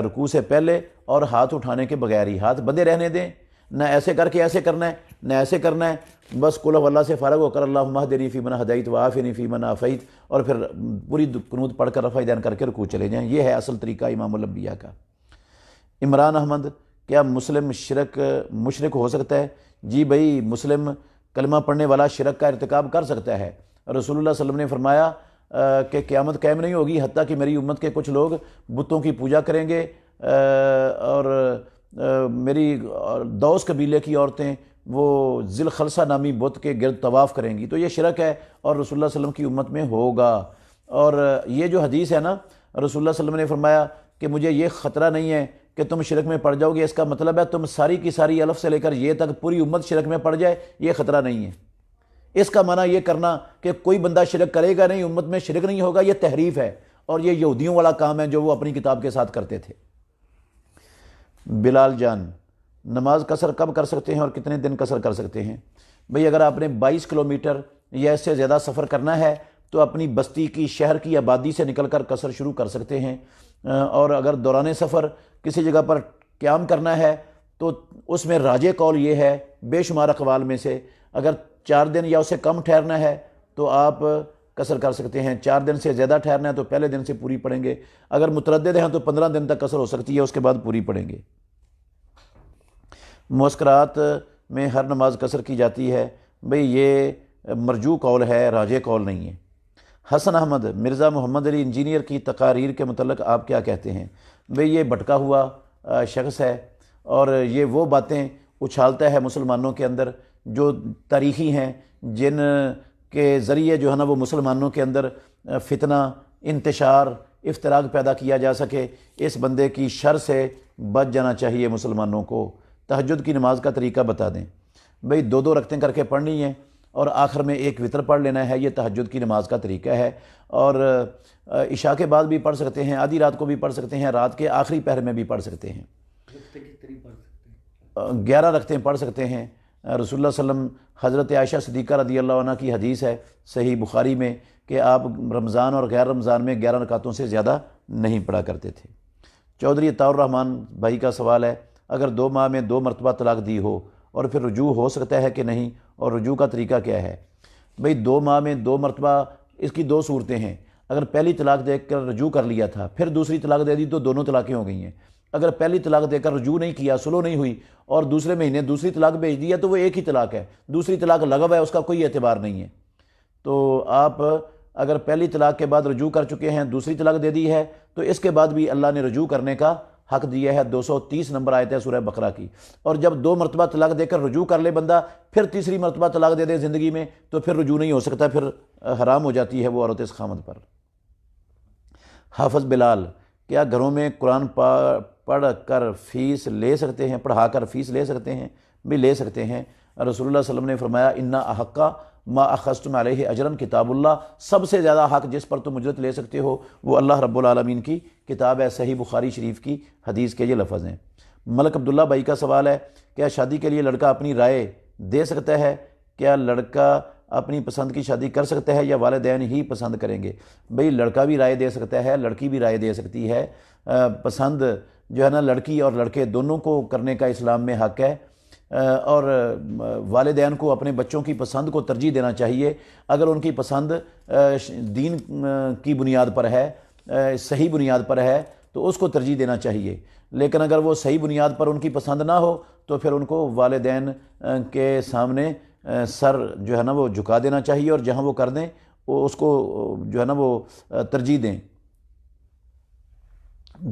A: رکوع سے پہلے اور ہاتھ اٹھانے کے بغیر ہی، ہاتھ بندے رہنے دیں، نہ ایسے کر کے ایسے کرنا ہے نہ ایسے کرنا ہے، بس قل هو اللہ سے فارغ ہو کر اللہم اہدنی فیمن ہدیت وعافنی فیمن عافیت، اور پھر پوری قنوت پڑھ کر رفع یدین کر کے رکوع چلے جائیں، یہ ہے اصل طریقہ امام الانبیاء کا۔ عمران احمد کیا مسلم مشرک ہو سکتا ہے؟ جی بھائی، مسلم کلمہ پڑھنے والا شرک کا ارتکاب کر سکتا ہے۔ رسول اللہ صلی اللہ علیہ وسلم نے فرمایا کہ قیامت قائم نہیں ہوگی حتیٰ کہ میری امت کے کچھ لوگ بتوں کی پوجا کریں گے، اور میری دوس قبیلے کی عورتیں وہ ذی الخلصہ نامی بت کے گرد طواف کریں گی، تو یہ شرک ہے اور رسول اللہ صلی اللہ علیہ وسلم کی امت میں ہوگا۔ اور یہ جو حدیث ہے نا، رسول اللہ صلی اللہ علیہ وسلم نے فرمایا کہ مجھے یہ خطرہ نہیں ہے کہ تم شرک میں پڑ جاؤ گے، اس کا مطلب ہے تم ساری کی ساری الف سے لے کر یہ تک پوری امت شرک میں پڑ جائے، یہ خطرہ نہیں ہے۔ اس کا معنی یہ کرنا کہ کوئی بندہ شرک کرے گا نہیں، امت میں شرک نہیں ہوگا، یہ تحریف ہے، اور یہ یہودیوں والا کام ہے جو وہ اپنی کتاب کے ساتھ کرتے تھے۔ بلال جان نماز قصر کب کر سکتے ہیں اور کتنے دن قصر کر سکتے ہیں؟ بھئی اگر آپ نے 22 کلومیٹر یا اس سے زیادہ سفر کرنا ہے تو اپنی بستی کی شہر کی آبادی سے نکل کر قصر شروع کر سکتے ہیں، اور اگر دوران سفر کسی جگہ پر قیام کرنا ہے تو اس میں راجح قول یہ ہے بے شمار اقوال میں سے، اگر 4 دن یا اس سے کم ٹھہرنا ہے تو آپ قصر کر سکتے ہیں، 4 دن سے زیادہ ٹھہرنا ہے تو پہلے دن سے پوری پڑھیں گے، اگر متردد ہیں تو 15 دن تک قصر ہو سکتی ہے، اس کے بعد پوری پڑھیں گے۔ معسکرات میں ہر نماز قصر کی جاتی ہے؟ بھئی یہ مرجو قول ہے، راجح قول نہیں ہے۔ حسن احمد مرزا محمد علی انجینئر کی تقاریر کے متعلق آپ کیا کہتے ہیں؟ بھئی یہ بھٹکا ہوا شخص ہے اور یہ وہ باتیں اچھالتا ہے مسلمانوں کے اندر جو تاریخی ہیں، جن کے ذریعے جو ہے نا وہ مسلمانوں کے اندر فتنہ، انتشار، افتراق پیدا کیا جا سکے۔ اس بندے کی شر سے بچ جانا چاہیے مسلمانوں کو۔ تہجد کی نماز کا طریقہ بتا دیں۔ بھئی 2 رکعتیں کر کے پڑھنی ہیں اور آخر میں 1 وطر پڑھ لینا ہے، یہ تہجد کی نماز کا طریقہ ہے، اور عشاء کے بعد بھی پڑھ سکتے ہیں، آدھی رات کو بھی پڑھ سکتے ہیں، رات کے آخری پہر میں بھی پڑھ سکتے ہیں، 11 رکعتیں پڑھ سکتے ہیں۔ رسول اللہ صلی اللہ علیہ وسلم حضرت عائشہ صدیقہ رضی اللہ عنہ کی حدیث ہے صحیح بخاری میں کہ آپ رمضان اور غیر رمضان میں 11 رکعتوں سے زیادہ نہیں پڑھا کرتے تھے۔ چودھری عطاء الرحمن بھائی کا سوال ہے اگر 2 ماہ میں 2 مرتبہ طلاق دی ہو اور پھر رجوع ہو سکتا ہے کہ نہیں، اور رجوع کا طریقہ کیا ہے؟ بھئی 2 ماہ میں 2 مرتبہ، اس کی 2 صورتیں ہیں، اگر پہلی طلاق دے کر رجوع کر لیا تھا پھر دوسری طلاق دے دی تو دونوں طلاقیں ہو گئی ہیں، اگر پہلی طلاق دے کر رجوع نہیں کیا، صلح نہیں ہوئی اور دوسرے مہینے دوسری طلاق بھیج دیا تو وہ ایک ہی طلاق ہے، دوسری طلاق لغو ہے، اس کا کوئی اعتبار نہیں ہے۔ تو آپ اگر پہلی طلاق کے بعد رجوع کر چکے ہیں، دوسری طلاق دے دی ہے، تو اس کے بعد بھی اللہ نے رجوع کرنے کا حق دیا ہے، 230 نمبر آیت ہے سورہ بقرہ کی۔ اور جب 2 مرتبہ طلاق دے کر رجوع کر لے بندہ، پھر تیسری مرتبہ طلاق دے دے زندگی میں تو پھر رجوع نہیں ہو سکتا، پھر حرام ہو جاتی ہے وہ عورت اس خامد پر۔ حافظ بلال کیا گھروں میں قرآن پڑھ کر فیس لے سکتے ہیں، پڑھا کر فیس لے سکتے ہیں؟ بھی لے سکتے ہیں۔ رسول اللہ صلی اللہ علیہ وسلم نے فرمایا انا احقا ما اخذتم علیہ اجرا کتاب اللہ، سب سے زیادہ حق جس پر تم اجرت لے سکتے ہو وہ اللہ رب العالمین کی کتاب ہے۔ صحیح بخاری شریف کی حدیث کے یہ لفظ ہیں۔ ملک عبداللہ بھائی کا سوال ہے، کیا شادی کے لیے لڑکا اپنی رائے دے سکتا ہے؟ کیا لڑکا اپنی پسند کی شادی کر سکتا ہے یا والدین ہی پسند کریں گے؟ بھئی لڑکا بھی رائے دے سکتا ہے، لڑکی بھی رائے دے سکتی ہے۔ پسند جو ہے نا لڑکی اور لڑکے دونوں کو کرنے کا اسلام میں حق ہے، اور والدین کو اپنے بچوں کی پسند کو ترجیح دینا چاہیے۔ اگر ان کی پسند دین کی بنیاد پر ہے، صحیح بنیاد پر ہے تو اس کو ترجیح دینا چاہیے، لیکن اگر وہ صحیح بنیاد پر ان کی پسند نہ ہو تو پھر ان کو والدین کے سامنے سر جو ہے نا وہ جھکا دینا چاہیے، اور جہاں وہ کر دیں وہ اس کو جو ہے نا وہ ترجیح دیں۔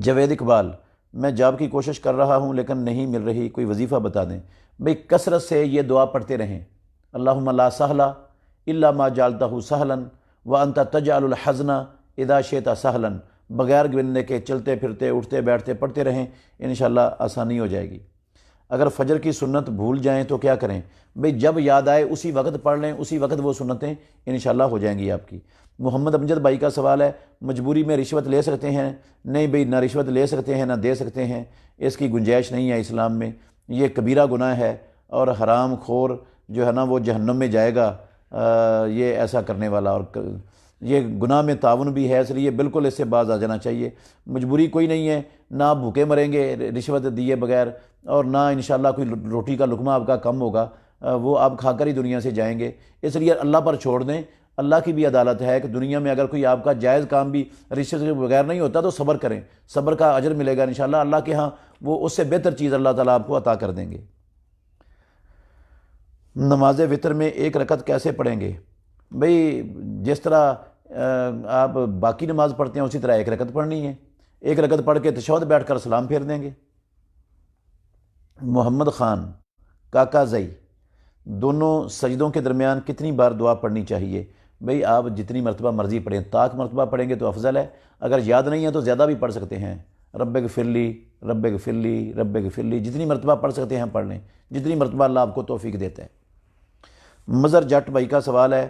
A: جاوید اقبال، میں جاب کی کوشش کر رہا ہوں لیکن نہیں مل رہی، کوئی وظیفہ بتا دیں۔ بھئی کثرت سے یہ دعا پڑھتے رہیں، اللہم لا سہلا الا ما جعلتہ سہلا وانت تجعل الحزن اذا شئت سہلا، بغیر گرنے کے چلتے پھرتے اٹھتے بیٹھتے پڑھتے رہیں، انشاءاللہ آسانی ہو جائے گی۔ اگر فجر کی سنت بھول جائیں تو کیا کریں؟ بھئی جب یاد آئے اسی وقت پڑھ لیں، اسی وقت وہ سنتیں انشاءاللہ ہو جائیں گی آپ کی۔ محمد امجد بھائی کا سوال ہے، مجبوری میں رشوت لے سکتے ہیں؟ نہیں بھئی، نہ رشوت لے سکتے ہیں نہ دے سکتے ہیں، اس کی گنجائش نہیں ہے اسلام میں، یہ کبیرہ گناہ ہے، اور حرام خور جو ہے نا وہ جہنم میں جائے گا یہ ایسا کرنے والا، اور یہ گناہ میں تعاون بھی ہے، اس لیے بالکل اس سے باز آ جانا چاہیے۔ مجبوری کوئی نہیں ہے، نہ آپ بھوکے مریں گے رشوت دیے بغیر، اور نہ انشاءاللہ کوئی روٹی کا لقمہ آپ کا کم ہوگا، وہ آپ کھا کر ہی دنیا سے جائیں گے۔ اس لیے اللہ پر چھوڑ دیں، اللہ کی بھی عدالت ہے کہ دنیا میں اگر کوئی آپ کا جائز کام بھی رشوت کے بغیر نہیں ہوتا تو صبر کریں، صبر کا اجر ملے گا انشاءاللہ، اللہ کے ہاں وہ اس سے بہتر چیز اللہ تعالیٰ آپ کو عطا کر دیں گے۔ نماز وتر میں ایک رکعت کیسے پڑھیں گے؟ بھئی جس طرح آپ باقی نماز پڑھتے ہیں اسی طرح ایک رکعت پڑھنی ہے، ایک رکعت پڑھ کے تشہد بیٹھ کر سلام پھیر دیں گے۔ محمد خان کاکا زئی، دونوں سجدوں کے درمیان کتنی بار دعا پڑھنی چاہیے؟ بھئی آپ جتنی مرتبہ مرضی پڑھیں، طاق مرتبہ پڑھیں گے تو افضل ہے، اگر یاد نہیں ہے تو زیادہ بھی پڑھ سکتے ہیں، رب اغفر لی رب اغفر لی رب اغفر لی، جتنی مرتبہ پڑھ سکتے ہیں پڑھ لیں، جتنی مرتبہ اللہ آپ کو توفیق دیتا ہے۔ مظہر جٹ بھائی کا سوال ہے،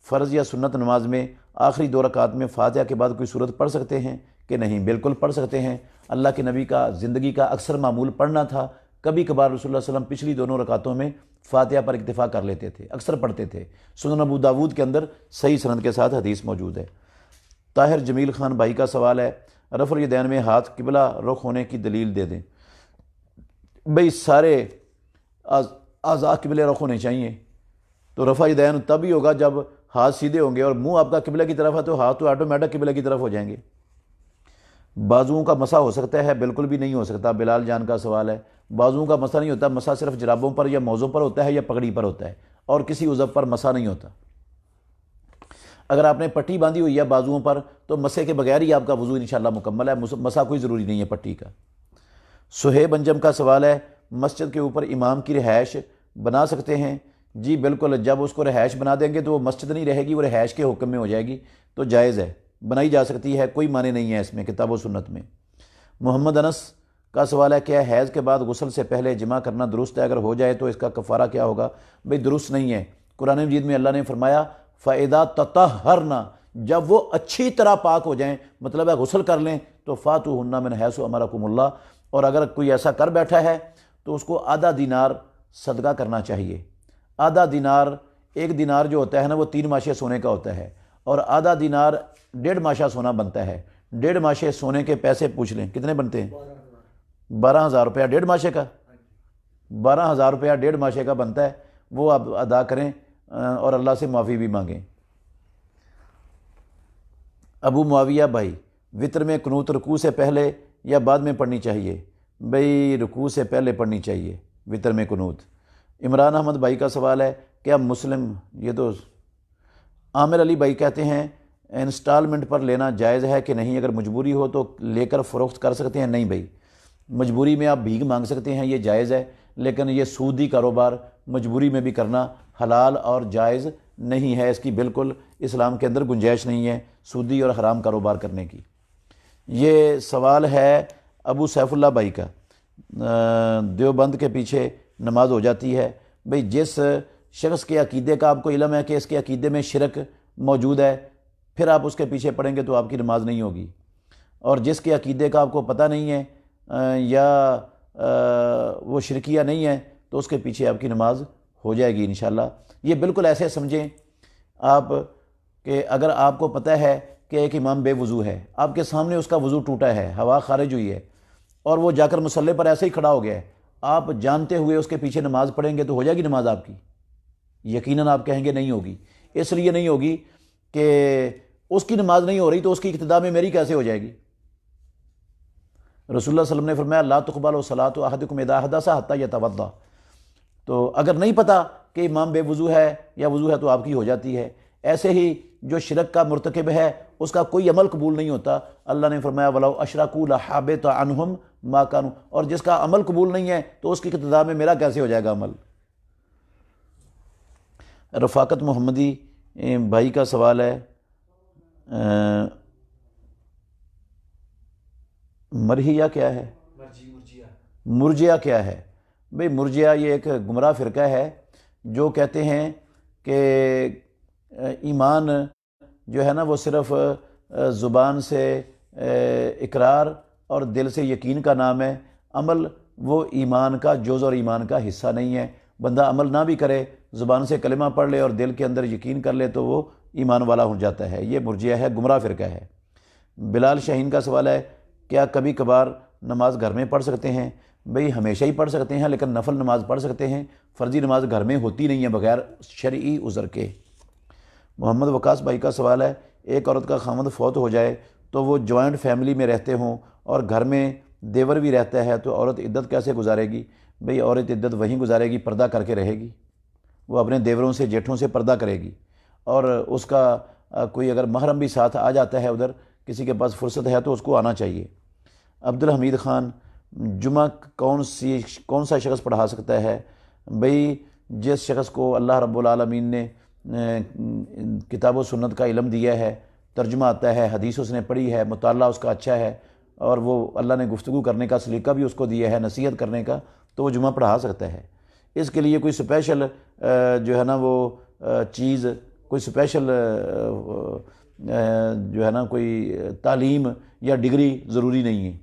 A: فرض یا سنت نماز میں آخری 2 رکعات میں فاتحہ کے بعد کوئی سورت پڑھ سکتے ہیں کہ نہیں؟ بالکل پڑھ سکتے ہیں، اللہ کے نبی کا زندگی کا اکثر معمول پڑھنا تھا، کبھی کبھار رسول اللہ صلی اللہ علیہ وسلم پچھلی 2 رکعتوں میں فاتحہ پر اکتفا کر لیتے تھے، اکثر پڑھتے تھے، سنن ابو داود کے اندر صحیح سند کے ساتھ حدیث موجود ہے۔ طاہر جمیل خان بھائی کا سوال ہے، رفع الیدین میں ہاتھ قبلہ رخ ہونے کی دلیل دے دیں۔ بھئی سارے اعضاء قبلہ رخ ہونے چاہیے، تو رفع الیدین تب ہی ہوگا جب ہاتھ سیدھے ہوں گے، اور منہ آپ کا قبلہ کی طرف ہے تو ہاتھ تو آٹومیٹک قبلہ کی طرف ہو جائیں گے۔ بازوؤں کا مسح ہو سکتا ہے؟ بالکل بھی نہیں ہو سکتا۔ بلال جان کا سوال ہے، بازوؤں کا مسح نہیں ہوتا، مسح صرف جرابوں پر یا موزوں پر ہوتا ہے یا پگڑی پر ہوتا ہے، اور کسی عضو پر مسح نہیں ہوتا۔ اگر آپ نے پٹی باندھی ہوئی ہے بازوؤں پر تو مسح کے بغیر ہی آپ کا وضو انشاءاللہ مکمل ہے، مسح کوئی ضروری نہیں ہے پٹی کا۔ سہیب انجم کا سوال ہے، مسجد کے اوپر امام کی رہائش بنا سکتے ہیں؟ جی بالکل، جب اس کو رہائش بنا دیں گے تو وہ مسجد نہیں رہے گی، وہ رہائش کے حکم میں ہو جائے گی، تو جائز ہے، بنائی جا سکتی ہے، کوئی معنی نہیں ہے اس میں کتاب و سنت میں۔ محمد انس کا سوال ہے، کیا حیض کے بعد غسل سے پہلے جماع کرنا درست ہے؟ اگر ہو جائے تو اس کا کفارہ کیا ہوگا؟ بھئی درست نہیں ہے، قرآن مجید میں اللہ نے فرمایا فَإِذَا تَطَهَّرْنَ، جب وہ اچھی طرح پاک ہو جائیں، مطلب ہے غسل کر لیں، تو فَاتُوهُنَّ مِنْ حَيْثُ أَمَرَكُمُ اللَّهُ، اور اگر کوئی ایسا کر بیٹھا ہے تو اس کو آدھا دینار صدقہ کرنا چاہیے۔ آدھا دینار، 1 دینار جو ہوتا ہے نا وہ 3 ماشے سونے کا ہوتا ہے، اور آدھا دینار 1.5 ماشا سونا بنتا ہے۔ 1.5 ماشے سونے کے پیسے پوچھ لیں کتنے بنتے ہیں؟ 12,000 روپیہ 1.5 ماشے کا، 12,000 روپیہ 1.5 ماشے کا بنتا ہے، وہ آپ ادا کریں اور اللہ سے معافی بھی مانگیں۔ ابو معاویہ بھائی، وطر میں قنوت رکوع سے پہلے یا بعد میں پڑھنی چاہیے؟ بھئی رکوع سے پہلے پڑھنی چاہیے وطر میں قنوت۔ عمران احمد بھائی کا سوال ہے، کیا مسلم، یہ تو عامر علی بھائی کہتے ہیں انسٹالمنٹ پر لینا جائز ہے کہ نہیں؟ اگر مجبوری ہو تو لے کر فروخت کر سکتے ہیں؟ نہیں بھائی، مجبوری میں آپ بھیک مانگ سکتے ہیں، یہ جائز ہے، لیکن یہ سودی کاروبار مجبوری میں بھی کرنا حلال اور جائز نہیں ہے، اس کی بالکل اسلام کے اندر گنجائش نہیں ہے سودی اور حرام کاروبار کرنے کی۔ یہ سوال ہے ابو سیف اللہ بھائی کا، دیوبند کے پیچھے نماز ہو جاتی ہے۔ بھئی جس شخص کے عقیدے کا آپ کو علم ہے کہ اس کے عقیدے میں شرک موجود ہے، پھر آپ اس کے پیچھے پڑھیں گے تو آپ کی نماز نہیں ہوگی، اور جس کے عقیدے کا آپ کو پتہ نہیں ہے یا وہ شرکیہ نہیں ہے تو اس کے پیچھے آپ کی نماز ہو جائے گی انشاءاللہ۔ یہ بالکل ایسے سمجھیں آپ کہ اگر آپ کو پتہ ہے کہ ایک امام بے وضو ہے، آپ کے سامنے اس کا وضو ٹوٹا ہے، ہوا خارج ہوئی ہے، اور وہ جا کر مصلی پر ایسے ہی کھڑا ہو گیا ہے، آپ جانتے ہوئے اس کے پیچھے نماز پڑھیں گے تو ہو جائے گی نماز آپ کی؟ یقیناً آپ کہیں گے نہیں ہوگی۔ اس لیے نہیں ہوگی کہ اس کی نماز نہیں ہو رہی تو اس کی اقتداء میں میری کیسے ہو جائے گی؟ رسول اللہ صلی اللہ علیہ وسلم نے فرمایا لا تقبل صلاۃ احدکم اذا حدث حتى يتوضا۔ تو اگر نہیں پتہ کہ امام بے وضو ہے یا وضو ہے تو آپ کی ہو جاتی ہے۔ ایسے ہی جو شرک کا مرتکب ہے اس کا کوئی عمل قبول نہیں ہوتا۔ اللہ نے فرمایا وَلَوْ أَشْرَكُوا لَحَبِطَ عَنْهُمْ مَا كَانُوا، اور جس کا عمل قبول نہیں ہے تو اس کی اقتداء میں میرا کیسے ہو جائے گا عمل؟ رفاقت محمدی بھائی کا سوال ہے، مرہیہ کیا ہے؟ مرجیہ کیا ہے؟ بھئی مرجیہ یہ ایک گمراہ فرقہ ہے جو کہتے ہیں کہ ایمان جو ہے نا وہ صرف زبان سے اقرار اور دل سے یقین کا نام ہے، عمل وہ ایمان کا جز اور ایمان کا حصہ نہیں ہے۔ بندہ عمل نہ بھی کرے، زبان سے کلمہ پڑھ لے اور دل کے اندر یقین کر لے تو وہ ایمان والا ہو جاتا ہے۔ یہ مرجیہ ہے، گمراہ فرقہ ہے۔ بلال شاہین کا سوال ہے کیا کبھی کبھار نماز گھر میں پڑھ سکتے ہیں؟ بھئی ہمیشہ ہی پڑھ سکتے ہیں، لیکن نفل نماز پڑھ سکتے ہیں، فرضی نماز گھر میں ہوتی نہیں ہے بغیر شرعی عذر کے۔ محمد وقاص بھائی کا سوال ہے ایک عورت کا خامند فوت ہو جائے تو وہ جوائنٹ فیملی میں رہتے ہوں اور گھر میں دیور بھی رہتا ہے تو عورت عدت کیسے گزارے گی؟ بھئی عورت عدت وہیں گزارے گی، پردہ کر کے رہے گی، وہ اپنے دیوروں سے جیٹھوں سے پردہ کرے گی، اور اس کا کوئی اگر محرم بھی ساتھ آ جاتا ہے، ادھر کسی کے پاس فرصت ہے تو اس کو آنا چاہیے۔ عبدالحمید خان جمعہ کون سا شخص پڑھا سکتا ہے؟ بھئی جس شخص کو اللہ رب العالمین نے کتاب و سنت کا علم دیا ہے، ترجمہ آتا ہے، حدیث اس نے پڑھی ہے، مطالعہ اس کا اچھا ہے، اور وہ اللہ نے گفتگو کرنے کا سلیقہ بھی اس کو دیا ہے، نصیحت کرنے کا، تو وہ جمعہ پڑھا سکتا ہے۔ اس کے لیے کوئی سپیشل جو ہے نا وہ چیز، کوئی سپیشل جو ہے نا کوئی تعلیم یا ڈگری ضروری نہیں ہے۔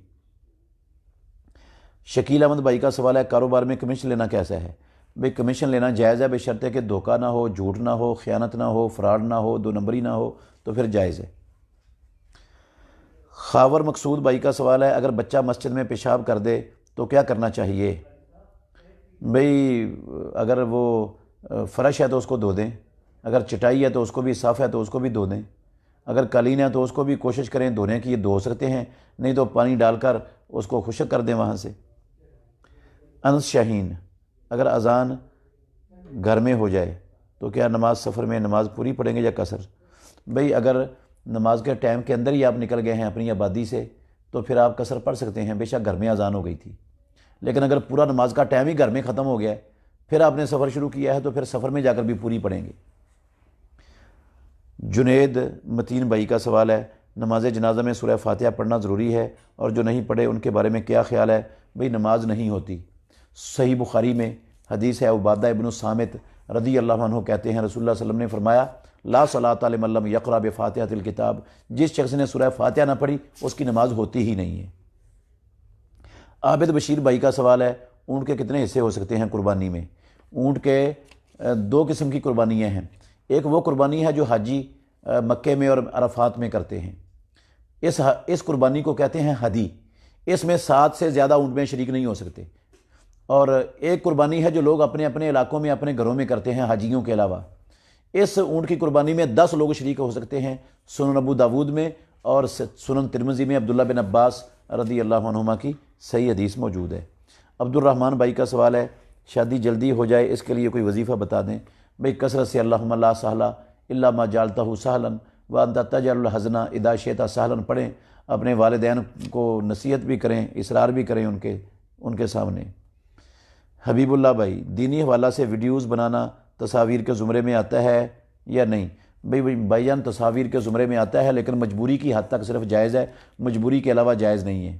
A: شکیل احمد بھائی کا سوال ہے کاروبار میں کمیشن لینا کیسا ہے؟ بھئی کمیشن لینا جائز ہے بشرط ہے کہ دھوکہ نہ ہو، جھوٹ نہ ہو، خیانت نہ ہو، فراڈ نہ ہو، دو نمبری نہ ہو، تو پھر جائز ہے۔ خاور مقصود بھائی کا سوال ہے اگر بچہ مسجد میں پیشاب کر دے تو کیا کرنا چاہیے؟ بھئی اگر وہ فرش ہے تو اس کو دھو دیں، اگر چٹائی ہے تو اس کو بھی، صاف ہے تو اس کو بھی دھو دیں، اگر قالین ہے تو اس کو بھی کوشش کریں دھونے کی، یہ دھو سکتے ہیں، نہیں تو پانی ڈال کر اس کو خشک کر دیں وہاں سے۔ انس شاہین اگر اذان گھر میں ہو جائے تو کیا نماز سفر میں نماز پوری پڑھیں گے یا قصر؟ بھئی اگر نماز کے ٹائم کے اندر ہی آپ نکل گئے ہیں اپنی آبادی سے تو پھر آپ قصر پڑھ سکتے ہیں، بے شک گھر میں اذان ہو گئی تھی، لیکن اگر پورا نماز کا ٹائم ہی گھر میں ختم ہو گیا ہے پھر آپ نے سفر شروع کیا ہے تو پھر سفر میں جا کر بھی پوری پڑھیں گے۔ جنید متین بھائی کا سوال ہے نماز جنازہ میں سورہ فاتحہ پڑھنا ضروری ہے اور جو نہیں پڑھے ان کے بارے میں کیا خیال ہے؟ بھئی نماز نہیں ہوتی۔ صحیح بخاری میں حدیث ہے، عبادہ ابن الصامت رضی اللہ عنہ کہتے ہیں رسول اللہ صلی اللہ علیہ وسلم نے فرمایا لا صلاۃ لمن لم یقرأ بفاتحۃ الکتاب، جس شخص نے سورہ فاتحہ نہ پڑھی اس کی نماز ہوتی ہی نہیں ہے۔ عابد بشیر بھائی کا سوال ہے اونٹ کے کتنے حصے ہو سکتے ہیں قربانی میں؟ اونٹ کے دو قسم کی قربانیاں ہیں، ایک وہ قربانی ہے جو حاجی مکے میں اور عرفات میں کرتے ہیں، اس قربانی کو کہتے ہیں ہدی، اس میں 7 سے زیادہ اونٹ میں شریک نہیں ہو سکتے، اور ایک قربانی ہے جو لوگ اپنے اپنے علاقوں میں اپنے گھروں میں کرتے ہیں حاجیوں کے علاوہ، اس اونٹ کی قربانی میں 10 لوگ شریک ہو سکتے ہیں، سنن ابو داود میں اور سنن ترمذی میں عبداللہ بن عباس رضی اللہ عنہما کی صحیح حدیث موجود ہے۔ عبد الرحمن بھائی کا سوال ہے شادی جلدی ہو جائے اس کے لیے کوئی وظیفہ بتا دیں۔ بھئی کثرت سے اللہم لا سہلا الا ما جعلتہ سہلا وانت تجعل الحزن اذا شئت سہلا پڑھیں، اپنے والدین کو نصیحت بھی کریں، اصرار بھی کریں ان کے سامنے۔ حبیب اللہ بھائی دینی حوالہ سے ویڈیوز بنانا تصاویر کے زمرے میں آتا ہے یا نہیں؟ بھائی جان تصاویر کے زمرے میں آتا ہے، لیکن مجبوری کی حد تک صرف جائز ہے، مجبوری کے علاوہ جائز نہیں ہے۔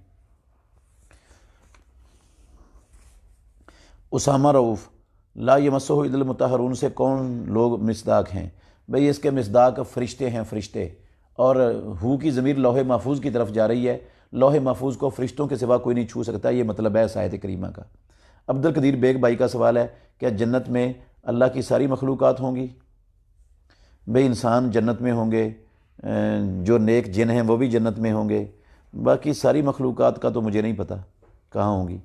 A: اسامہ رؤف، لا یمسہ الا المطہرون سے کون لوگ مصداق ہیں؟ بھئی اس کے مصداق فرشتے ہیں، فرشتے، اور ہو کی ضمیر لوح محفوظ کی طرف جا رہی ہے، لوح محفوظ کو فرشتوں کے سوا کوئی نہیں چھو سکتا، یہ مطلب ہے اس آیت کریمہ کا۔ عبد القدیر بیگ بھائی کا سوال ہے، کیا جنت میں اللہ کی ساری مخلوقات ہوں گی؟ بھئی انسان جنت میں ہوں گے، جو نیک جن ہیں وہ بھی جنت میں ہوں گے، باقی ساری مخلوقات کا تو مجھے نہیں پتہ کہاں ہوں گی۔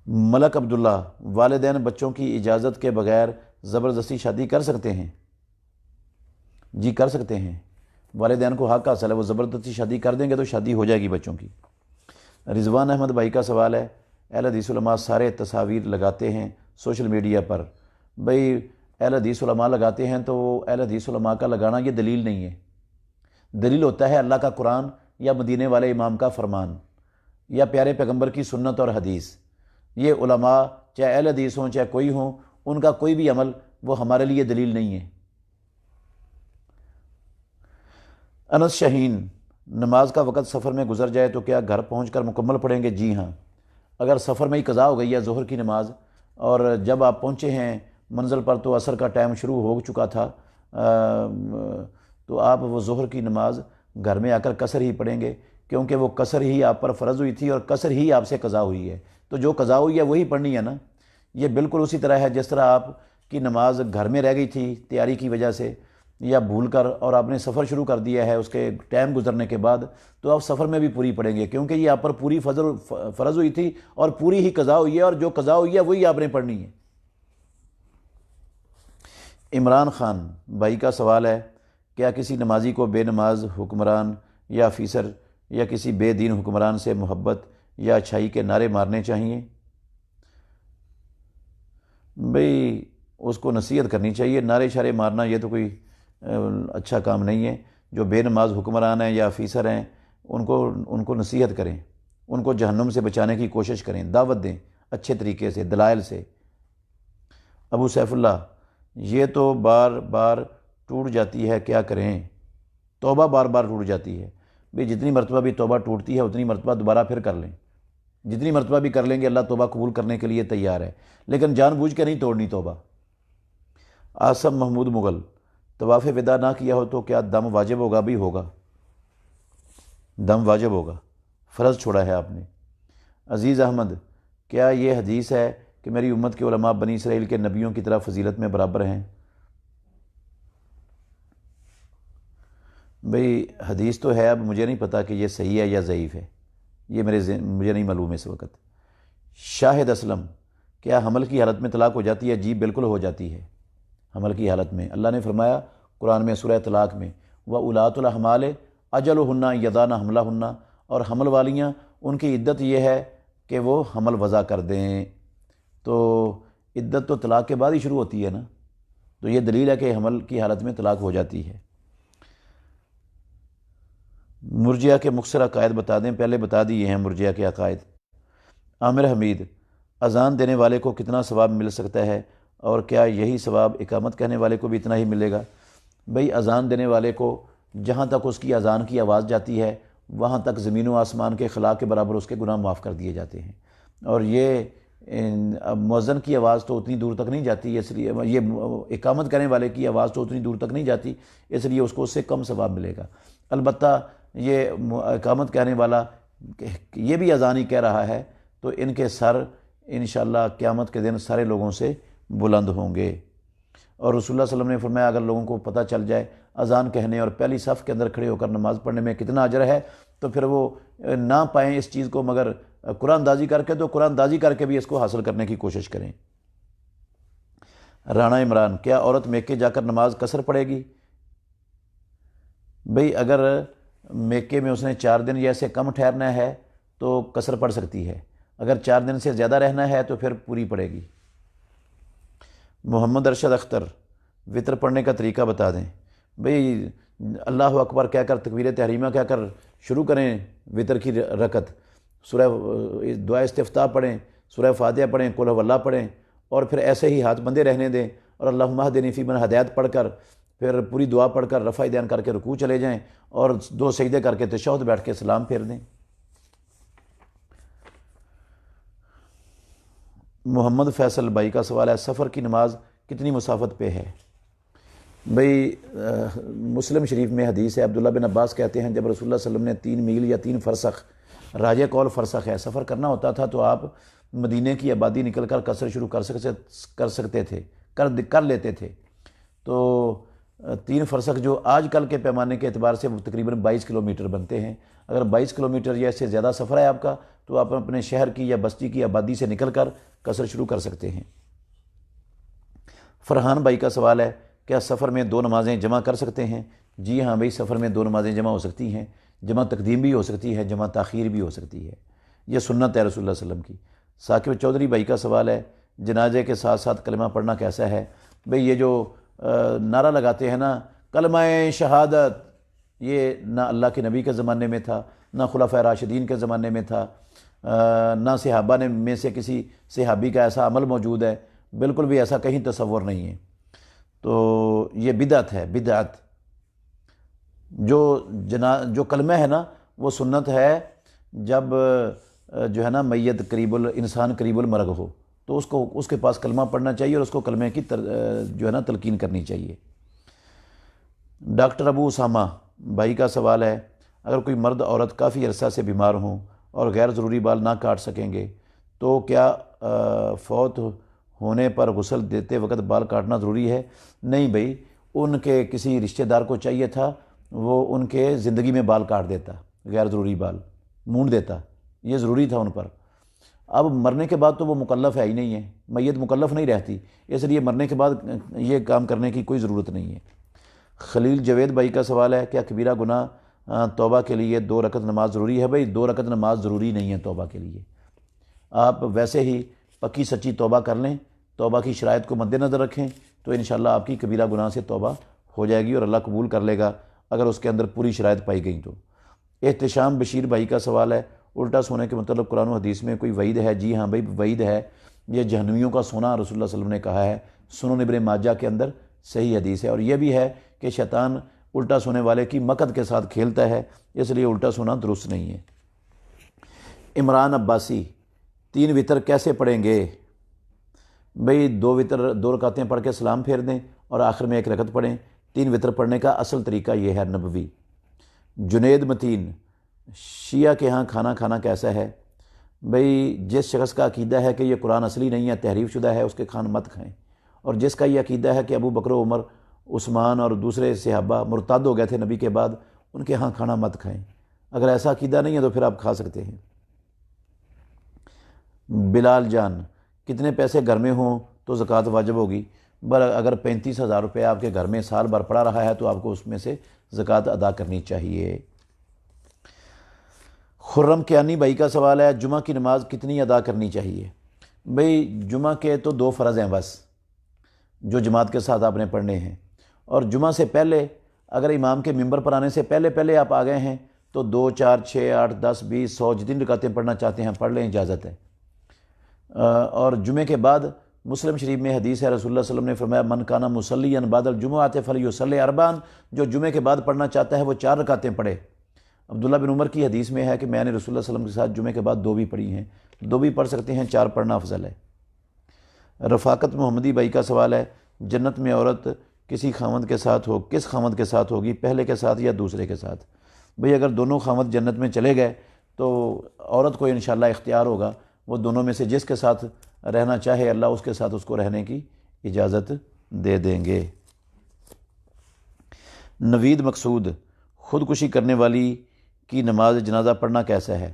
A: ملک عبداللہ، والدین بچوں کی اجازت کے بغیر زبردستی شادی کر سکتے ہیں؟ جی کر سکتے ہیں، والدین کو حق حاصل ہے، وہ زبردستی شادی کر دیں گے تو شادی ہو جائے گی بچوں کی۔ رضوان احمد بھائی کا سوال ہے، اہل حدیث علماء سارے تصاویر لگاتے ہیں سوشل میڈیا پر۔ بھئی اہل حدیث علماء لگاتے ہیں تو اہل حدیث علماء کا لگانا یہ دلیل نہیں ہے، دلیل ہوتا ہے اللہ کا قرآن یا مدینے والے امام کا فرمان یا پیارے پیغمبر کی سنت اور حدیث۔ یہ علماء چاہے اہل حدیث ہوں چاہے کوئی ہوں، ان کا کوئی بھی عمل وہ ہمارے لیے دلیل نہیں ہے۔ انس شاہین، نماز کا وقت سفر میں گزر جائے تو کیا گھر پہنچ کر مکمل پڑھیں گے؟ جی ہاں، اگر سفر میں ہی قضا ہو گئی ہے ظہر کی نماز اور جب آپ پہنچے ہیں منزل پر تو عصر کا ٹائم شروع ہو چکا تھا، تو آپ وہ ظہر کی نماز گھر میں آ کر قصر ہی پڑھیں گے، کیونکہ وہ قصر ہی آپ پر فرض ہوئی تھی اور قصر ہی آپ سے قضا ہوئی ہے، تو جو قضا ہوئی ہے وہی پڑھنی ہے نا۔ یہ بالکل اسی طرح ہے جس طرح آپ کی نماز گھر میں رہ گئی تھی تیاری کی وجہ سے یا بھول کر، اور آپ نے سفر شروع کر دیا ہے اس کے ٹائم گزرنے کے بعد، تو آپ سفر میں بھی پوری پڑھیں گے، کیونکہ یہ آپ پر پوری فرض ہوئی تھی اور پوری ہی قضا ہوئی ہے، اور جو قضا ہوئی ہے وہی آپ نے پڑھنی ہے۔ عمران خان بھائی کا سوال ہے، کیا کسی نمازی کو بے نماز حکمران یا افیسر یا کسی بے دین حکمران سے محبت یا اچھائی کے نعرے مارنے چاہیے؟ بھئی اس کو نصیحت کرنی چاہیے، نعرے شارے مارنا یہ تو کوئی اچھا کام نہیں ہے۔ جو بے نماز حکمران ہیں یا افیسر ہیں ان کو نصیحت کریں، ان کو جہنم سے بچانے کی کوشش کریں، دعوت دیں اچھے طریقے سے، دلائل سے۔ ابو سیف اللہ، یہ تو بار بار ٹوٹ جاتی ہے، کیا کریں؟ توبہ بار بار ٹوٹ جاتی ہے، بھئی جتنی مرتبہ بھی توبہ ٹوٹتی ہے اتنی مرتبہ دوبارہ پھر کر لیں، جتنی مرتبہ بھی کر لیں گے اللہ توبہ قبول کرنے کے لیے تیار ہے، لیکن جان بوجھ کے نہیں توڑنی توبہ۔ آصم محمود مغل، طواف وداع نہ کیا ہو تو کیا دم واجب ہوگا؟ بھی ہوگا، دم واجب ہوگا، فرض چھوڑا ہے آپ نے۔ عزیز احمد، کیا یہ حدیث ہے کہ میری امت کے علماء بنی اسرائیل کے نبیوں کی طرح فضیلت میں برابر ہیں؟ بھئی حدیث تو ہے، اب مجھے نہیں پتا کہ یہ صحیح ہے یا ضعیف ہے، یہ مجھے نہیں معلوم ہے اس وقت۔ شاہد اسلم، کیا حمل کی حالت میں طلاق ہو جاتی ہے؟ جی بالکل ہو جاتی ہے، حمل کی حالت میں۔ اللہ نے فرمایا قرآن میں سورہ طلاق میں، وَأُولَاتُ الْأَحْمَالِ أَجَلُهُنَّ يَضَعْنَ حَمْلَهُنَّ، اور حمل والیاں ان کی عدت یہ ہے کہ وہ حمل وضع کر دیں، تو عدت تو طلاق کے بعد ہی شروع ہوتی ہے نا، تو یہ دلیل ہے کہ حمل کی حالت میں طلاق ہو جاتی ہے۔ مرجئہ کے مختصر عقائد بتا دیں، پہلے بتا دیے ہیں مرجئہ کے عقائد۔ عامر حمید، اذان دینے والے کو کتنا ثواب مل سکتا ہے، اور کیا یہی ثواب اقامت کہنے والے کو بھی اتنا ہی ملے گا؟ بھئی اذان دینے والے کو جہاں تک اس کی اذان کی آواز جاتی ہے وہاں تک زمین و آسمان کے خلا کے برابر اس کے گناہ معاف کر دیے جاتے ہیں، اور یہ مؤذن کی آواز تو اتنی دور تک نہیں جاتی، اس لیے یہ اقامت کرنے والے کی آواز تو اتنی دور تک نہیں جاتی، اس لیے اس کو اس سے کم ثواب ملے گا۔ البتہ یہ اقامت کہنے والا یہ بھی اذان ہی کہہ رہا ہے تو ان کے سر انشاءاللہ قیامت کے دن سارے لوگوں سے بلند ہوں گے، اور رسول اللہ صلی اللہ علیہ وسلم نے فرمایا اگر لوگوں کو پتہ چل جائے اذان کہنے اور پہلی صف کے اندر کھڑے ہو کر نماز پڑھنے میں کتنا اجر ہے تو پھر وہ نہ پائیں اس چیز کو، مگر قرآن دازی کر کے تو قرآن دازی کر کے بھی اس کو حاصل کرنے کی کوشش کریں۔ رانا عمران، کیا عورت میکے جا کر نماز قصر پڑھے گی؟ بھئی اگر میکے میں اس نے 4 دن یا سے کم ٹھہرنا ہے تو قصر پڑھ سکتی ہے، اگر 4 دن سے زیادہ رہنا ہے تو پھر پوری پڑے گی۔ محمد ارشد اختر، وطر پڑھنے کا طریقہ بتا دیں۔ بھئی اللہ اکبر کہہ کر تکبیر تحریمہ کہہ کر شروع کریں وطر کی رکعت، سورہ دعا استفتاح پڑھیں، سورہ فاتحہ پڑھیں، قل هو اللہ پڑھیں، اور پھر ایسے ہی ہاتھ بندے رہنے دیں، اور اللہم اہدنی فیمن ہدایت پڑھ کر پھر پوری دعا پڑھ کر رفع دین کر کے رکوع چلے جائیں اور 2 سجدے کر کے تشہد بیٹھ کے سلام پھیر دیں۔ محمد فیصل بھائی کا سوال ہے، سفر کی نماز کتنی مسافت پہ ہے؟ بھئی مسلم شریف میں حدیث ہے، عبداللہ بن عباس کہتے ہیں جب رسول اللہ صلی اللہ علیہ وسلم نے 3 میل یا 3 فرسخ، راجہ قول فرسخ ہے، سفر کرنا ہوتا تھا تو آپ مدینے کی آبادی نکل کر قصر شروع کر سکتے تھے، کر لیتے تھے۔ تو 3 فرسخ جو آج کل کے پیمانے کے اعتبار سے وہ تقریباً 22 کلومیٹر بنتے ہیں۔ اگر 22 کلومیٹر یا اس سے زیادہ سفر ہے آپ کا تو آپ اپنے شہر کی یا بستی کی آبادی سے نکل کر قصر شروع کر سکتے ہیں۔ فرحان بھائی کا سوال ہے، کیا سفر میں 2 نمازیں جمع کر سکتے ہیں؟ جی ہاں بھائی، سفر میں 2 نمازیں جمع ہو سکتی ہیں، جمع تقدیم بھی ہو سکتی ہے، جمع تاخیر بھی ہو سکتی ہے، یہ سنت ہے رسول اللہ صلی اللہ علیہ وسلم کی۔ ثاقب چودھری بھائی کا سوال ہے، جنازے کے ساتھ ساتھ کلمہ پڑھنا کیسا ہے؟ بھئی یہ جو نعرہ لگاتے ہیں نا کلمہ شہادت، یہ نہ اللہ کے نبی کے زمانے میں تھا، نہ خلفائے راشدین کے زمانے میں تھا، نہ صحابہ میں سے کسی صحابی کا ایسا عمل موجود ہے، بالکل بھی ایسا کہیں تصور نہیں ہے۔ تو یہ بدعت ہے، بدعت۔ جو کلمہ ہے نا وہ سنت ہے جب جو ہے نا میت انسان قریب المرگ ہو تو اس کے پاس کلمہ پڑھنا چاہیے اور اس کو کلمے کی جو ہے نا تلقین کرنی چاہیے۔ ڈاکٹر ابو اسامہ بھائی کا سوال ہے، اگر کوئی مرد عورت کافی عرصہ سے بیمار ہوں اور غیر ضروری بال نہ کاٹ سکیں گے تو کیا فوت ہونے پر غسل دیتے وقت بال کاٹنا ضروری ہے؟ نہیں بھئی، ان کے کسی رشتہ دار کو چاہیے تھا وہ ان کے زندگی میں بال کاٹ دیتا، غیر ضروری بال مونڈ دیتا، یہ ضروری تھا ان پر۔ اب مرنے کے بعد تو وہ مکلف ہے ہی نہیں ہے، میت مکلف نہیں رہتی، اس لیے مرنے کے بعد یہ کام کرنے کی کوئی ضرورت نہیں ہے۔ خلیل جوید بھائی کا سوال ہے، کیا کبیرہ گناہ توبہ کے لیے 2 رکعت نماز ضروری ہے؟ بھئی 2 رکعت نماز ضروری نہیں ہے توبہ کے لیے، آپ ویسے ہی پکی سچی توبہ کر لیں، توبہ کی شرائط کو مد نظر رکھیں تو انشاءاللہ آپ کی کبیرہ گناہ سے توبہ ہو جائے گی اور اللہ قبول کر لے گا اگر اس کے اندر پوری شرائط پائی گئیں تو۔ احتشام بشیر بھائی کا سوال ہے، الٹا سونے کے مطلب قرآن و حدیث میں کوئی وعید ہے؟ جی ہاں بھائی وعید ہے، یہ جہنمیوں کا سونا رسول اللہ صلی اللہ علیہ وسلم نے کہا ہے، سنن ابن ماجہ کے اندر صحیح حدیث ہے، اور یہ بھی ہے کہ شیطان الٹا سونے والے کی مقد کے ساتھ کھیلتا ہے، اس لیے الٹا سونا درست نہیں ہے۔ عمران عباسی، 3 وتر کیسے پڑھیں گے؟ بھئی 2 رکعتیں پڑھ کے سلام پھیر دیں اور آخر میں 1 رکعت پڑھیں۔ 3 وتر پڑھنے کا اصل طریقہ یہ ہے نبوی۔ جنید متین، شیعہ کے ہاں کھانا کھانا کیسا ہے؟ بھئی جس شخص کا عقیدہ ہے کہ یہ قرآن اصلی نہیں ہے، تحریف شدہ ہے، اس کے کھان مت کھائیں، اور جس کا یہ عقیدہ ہے کہ ابو بکر و عمر عثمان اور دوسرے صحابہ مرتد ہو گئے تھے نبی کے بعد، ان کے ہاں کھانا مت کھائیں۔ اگر ایسا عقیدہ نہیں ہے تو پھر آپ کھا سکتے ہیں۔ بلال جان، کتنے پیسے گھر میں ہوں تو زکوٰۃ واجب ہوگی؟ اگر 35,000 روپے آپ کے گھر میں سال بھر پڑا رہا ہے تو آپ کو اس میں سے زکوٰۃ ادا کرنی چاہیے۔ خرم کیانی بھائی کا سوال ہے، جمعہ کی نماز کتنی ادا کرنی چاہیے؟ بھئی جمعہ کے تو 2 فرض ہیں بس جو جماعت کے ساتھ آپ نے پڑھنے ہیں، اور جمعہ سے پہلے اگر امام کے ممبر پر آنے سے پہلے آپ آ گئے ہیں تو 2 4 6 8 10 20 100 جتنی رکعتیں پڑھنا چاہتے ہیں پڑھ لیں، اجازت ہے۔ اور جمعے کے بعد مسلم شریف میں حدیث ہے، رسول اللہ صلی اللہ علیہ وسلم نے فرمایا من کان مصلیًا بعد الجمعۃ فلیصلی 4، جو جمعے کے بعد پڑھنا چاہتا ہے وہ 4 رکعتیں پڑھے۔ عبداللہ بن عمر کی حدیث میں ہے کہ میں نے رسول اللہ صلی اللہ علیہ وسلم کے ساتھ جمعے کے بعد 2 بھی پڑھی ہیں، 2 بھی پڑھ سکتے ہیں، 4 پڑھنا افضل ہے۔ رفاقت محمدی بھائی کا سوال ہے، جنت میں عورت کسی خاوند کے ساتھ ہو، کس خاوند کے ساتھ ہوگی، پہلے کے ساتھ یا دوسرے کے ساتھ؟ بھئی اگر دونوں خاوند جنت میں چلے گئے تو عورت کو انشاءاللہ اختیار ہوگا، وہ دونوں میں سے جس کے ساتھ رہنا چاہے اللہ اس کے ساتھ اس کو رہنے کی اجازت دے دیں گے۔ نوید مقصود، خودکشی کرنے والی کی نماز جنازہ پڑھنا کیسا ہے؟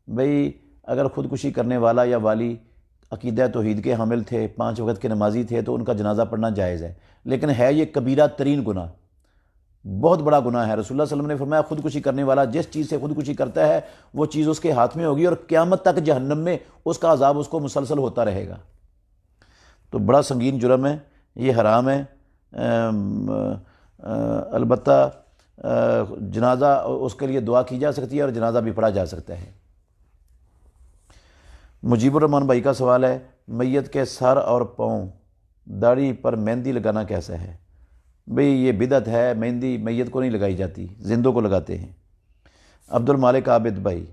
A: بھئی اگر خودکشی کرنے والا یا والی عقیدہ توحید کے حامل تھے، 5 وقت کے نمازی تھے تو ان کا جنازہ پڑھنا جائز ہے، لیکن ہے یہ کبیرہ ترین گناہ، بہت بڑا گناہ ہے۔ رسول اللہ صلی اللہ علیہ وسلم نے فرمایا خودکشی کرنے والا جس چیز سے خودکشی کرتا ہے وہ چیز اس کے ہاتھ میں ہوگی اور قیامت تک جہنم میں اس کا عذاب اس کو مسلسل ہوتا رہے گا۔ تو بڑا سنگین جرم ہے، یہ حرام ہے۔ البتہ جنازہ اس کے لیے دعا کی جا سکتی ہے اور جنازہ بھی پڑھا جا سکتا ہے۔ مجیب الرحمن بھائی کا سوال ہے، میت کے سر اور پاؤں داڑھی پر مہندی لگانا کیسا ہے؟ بھئی یہ بدعت ہے، مہندی میت کو نہیں لگائی جاتی، زندوں کو لگاتے ہیں۔ عبد المالک عابد بھائی،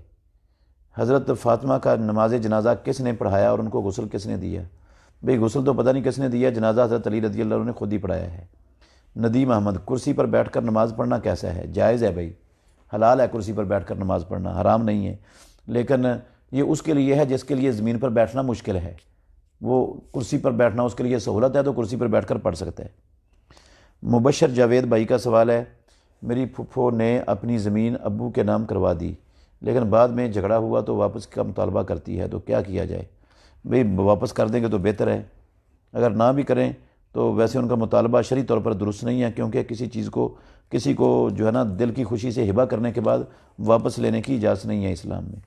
A: حضرت فاطمہ کا نماز جنازہ کس نے پڑھایا اور ان کو غسل کس نے دیا؟ بھئی غسل تو پتہ نہیں کس نے دیا، جنازہ حضرت علی رضی اللہ عنہ نے خود ہی پڑھایا ہے۔ ندیم احمد، کرسی پر بیٹھ کر نماز پڑھنا کیسا ہے؟ جائز ہے بھائی، حلال ہے کرسی پر بیٹھ کر نماز پڑھنا، حرام نہیں ہے، لیکن یہ اس کے لیے ہے جس کے لیے زمین پر بیٹھنا مشکل ہے، وہ کرسی پر بیٹھنا اس کے لیے سہولت ہے تو کرسی پر بیٹھ کر پڑھ سکتا ہے۔ مبشر جاوید بھائی کا سوال ہے، میری پھپھو نے اپنی زمین ابو کے نام کروا دی لیکن بعد میں جھگڑا ہوا تو واپس کا مطالبہ کرتی ہے، تو کیا کیا جائے؟ بھئی واپس کر دیں گے تو بہتر ہے، اگر نہ بھی کریں تو ویسے ان کا مطالبہ شرعی طور پر درست نہیں ہے، کیونکہ کسی کو جو ہے نا دل کی خوشی سے ہبہ کرنے کے بعد واپس لینے کی اجازت نہیں ہے اسلام میں۔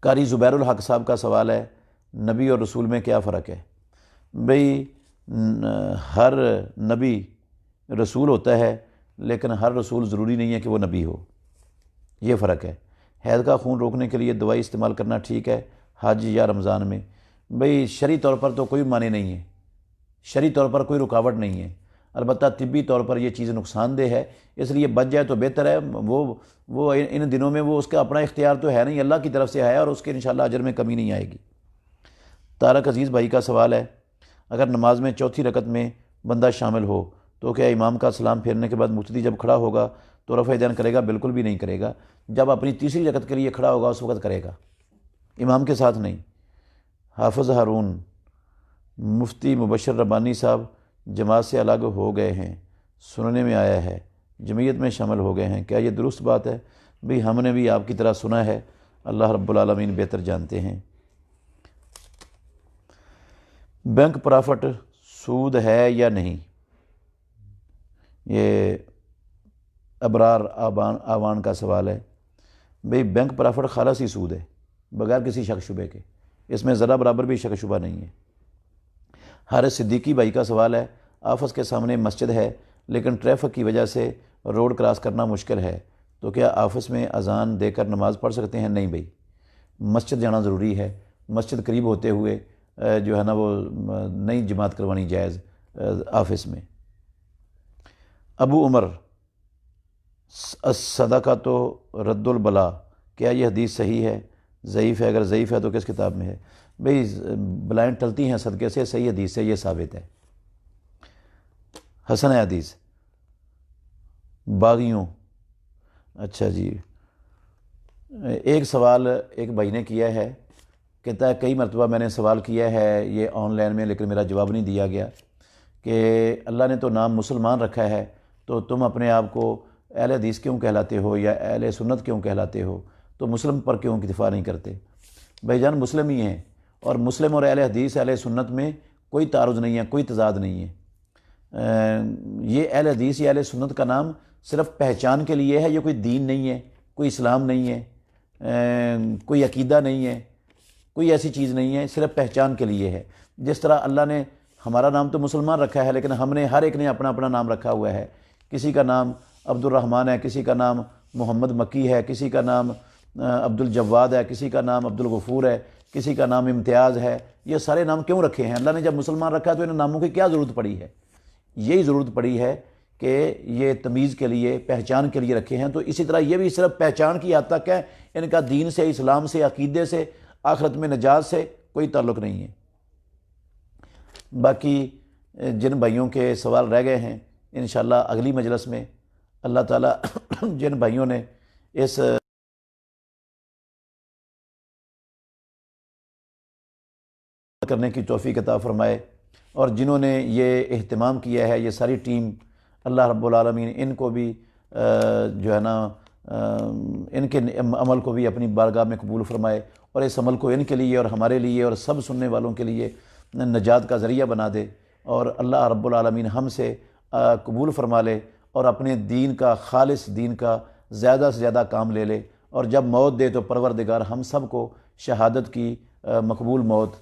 A: قاری زبیر الحق صاحب کا سوال ہے، نبی اور رسول میں کیا فرق ہے؟ بھئی ہر نبی رسول ہوتا ہے لیکن ہر رسول ضروری نہیں ہے کہ وہ نبی ہو، یہ فرق ہے۔ حیض کا خون روکنے کے لیے دوائی استعمال کرنا ٹھیک ہے حج یا رمضان میں؟ بھئی شرعی طور پر تو کوئی معنی نہیں ہے، شرعی طور پر کوئی رکاوٹ نہیں ہے، البتہ طبی طور پر یہ چیز نقصان دہ ہے، اس لیے بچ جائے تو بہتر ہے۔ وہ ان دنوں میں وہ اس کا اپنا اختیار تو ہے نہیں، اللہ کی طرف سے ہے اور اس کے انشاءاللہ اجر میں کمی نہیں آئے گی۔ طارق عزیز بھائی کا سوال ہے، اگر نماز میں چوتھی رکعت میں بندہ شامل ہو تو کیا امام کا سلام پھیرنے کے بعد مقتدی جب کھڑا ہوگا تو رفع دین کرے گا؟ بالکل بھی نہیں کرے گا، جب اپنی تیسری رکعت کے لیے کھڑا ہوگا اس وقت کرے گا، امام کے ساتھ نہیں۔ حافظ ہارون، مفتی مبشر ربانی صاحب جماعت سے الگ ہو گئے ہیں، سننے میں آیا ہے جمعیت میں شامل ہو گئے ہیں، کیا یہ درست بات ہے؟ بھئی ہم نے بھی آپ کی طرح سنا ہے، اللہ رب العالمین بہتر جانتے ہیں۔ بینک پرافٹ سود ہے یا نہیں؟ یہ ابرار آوان کا سوال ہے۔ بھئی بینک پرافٹ خالص ہی سود ہے بغیر کسی شک شبے کے، اس میں ذرا برابر بھی شک شبہ نہیں ہے۔ حارث صدیقی بھائی کا سوال ہے، آفس کے سامنے مسجد ہے لیکن ٹریفک کی وجہ سے روڈ کراس کرنا مشکل ہے تو کیا آفس میں اذان دے کر نماز پڑھ سکتے ہیں؟ نہیں بھائی، مسجد جانا ضروری ہے، مسجد قریب ہوتے ہوئے جو ہے نا وہ نئی جماعت کروانی جائز آفس میں۔ ابو عمر، صدقہ تو رد البلا، کیا یہ حدیث صحیح ہے؟ ضعیف ہے؟ اگر ضعیف ہے تو کس کتاب میں ہے؟ بھئی بلائیں ٹلتی ہیں صدقے سے، صحیح حدیث سے یہ ثابت ہے۔ حسن حدیث باغیوں، اچھا جی، ایک سوال ایک بھائی نے کیا ہے، کہتا ہے کئی مرتبہ میں نے سوال کیا ہے یہ آن لائن میں لیکن میرا جواب نہیں دیا گیا کہ اللہ نے تو نام مسلمان رکھا ہے تو تم اپنے آپ کو اہل حدیث کیوں کہلاتے ہو یا اہل سنت کیوں کہلاتے ہو، تو مسلم پر کیوں اکتفا نہیں کرتے؟ بھائی جان مسلم ہی ہیں، اور مسلم اور اہل حدیث اہل سنت میں کوئی تعارض نہیں ہے، کوئی تضاد نہیں ہے۔ یہ اہل حدیث یا اہل سنت کا نام صرف پہچان کے لیے ہے، یہ کوئی دین نہیں ہے، کوئی اسلام نہیں ہے، کوئی عقیدہ نہیں ہے، کوئی ایسی چیز نہیں ہے، صرف پہچان کے لیے ہے۔ جس طرح اللہ نے ہمارا نام تو مسلمان رکھا ہے لیکن ہم نے ہر ایک نے اپنا اپنا نام رکھا ہوا ہے، کسی کا نام عبد الرحمن ہے، کسی کا نام محمد مکی ہے، کسی کا نام عبد الجواد ہے، کسی کا نام عبد الغفور ہے، کسی کا نام امتیاز ہے۔ یہ سارے نام کیوں رکھے ہیں؟ اللہ نے جب مسلمان رکھا تو ان ناموں کی کیا ضرورت پڑی ہے؟ یہی ضرورت پڑی ہے کہ یہ تمیز کے لیے، پہچان کے لیے رکھے ہیں، تو اسی طرح یہ بھی صرف پہچان کی حد تک ہے، ان کا دین سے، اسلام سے، عقیدے سے، آخرت میں نجات سے کوئی تعلق نہیں ہے۔ باقی جن بھائیوں کے سوال رہ گئے ہیں انشاءاللہ اگلی مجلس میں اللہ تعالیٰ جن بھائیوں نے اس کرنے کی توفیق عطا فرمائے اور جنہوں نے یہ اہتمام کیا ہے، یہ ساری ٹیم، اللہ رب العالمین ان کو بھی جو ہے نا ان کے عمل کو بھی اپنی بارگاہ میں قبول فرمائے اور اس عمل کو ان کے لیے اور ہمارے لیے اور سب سننے والوں کے لیے نجات کا ذریعہ بنا دے، اور اللہ رب العالمین ہم سے قبول فرما لے اور اپنے دین کا، خالص دین کا زیادہ سے زیادہ کام لے لے، اور جب موت دے تو پروردگار ہم سب کو شہادت کی مقبول موت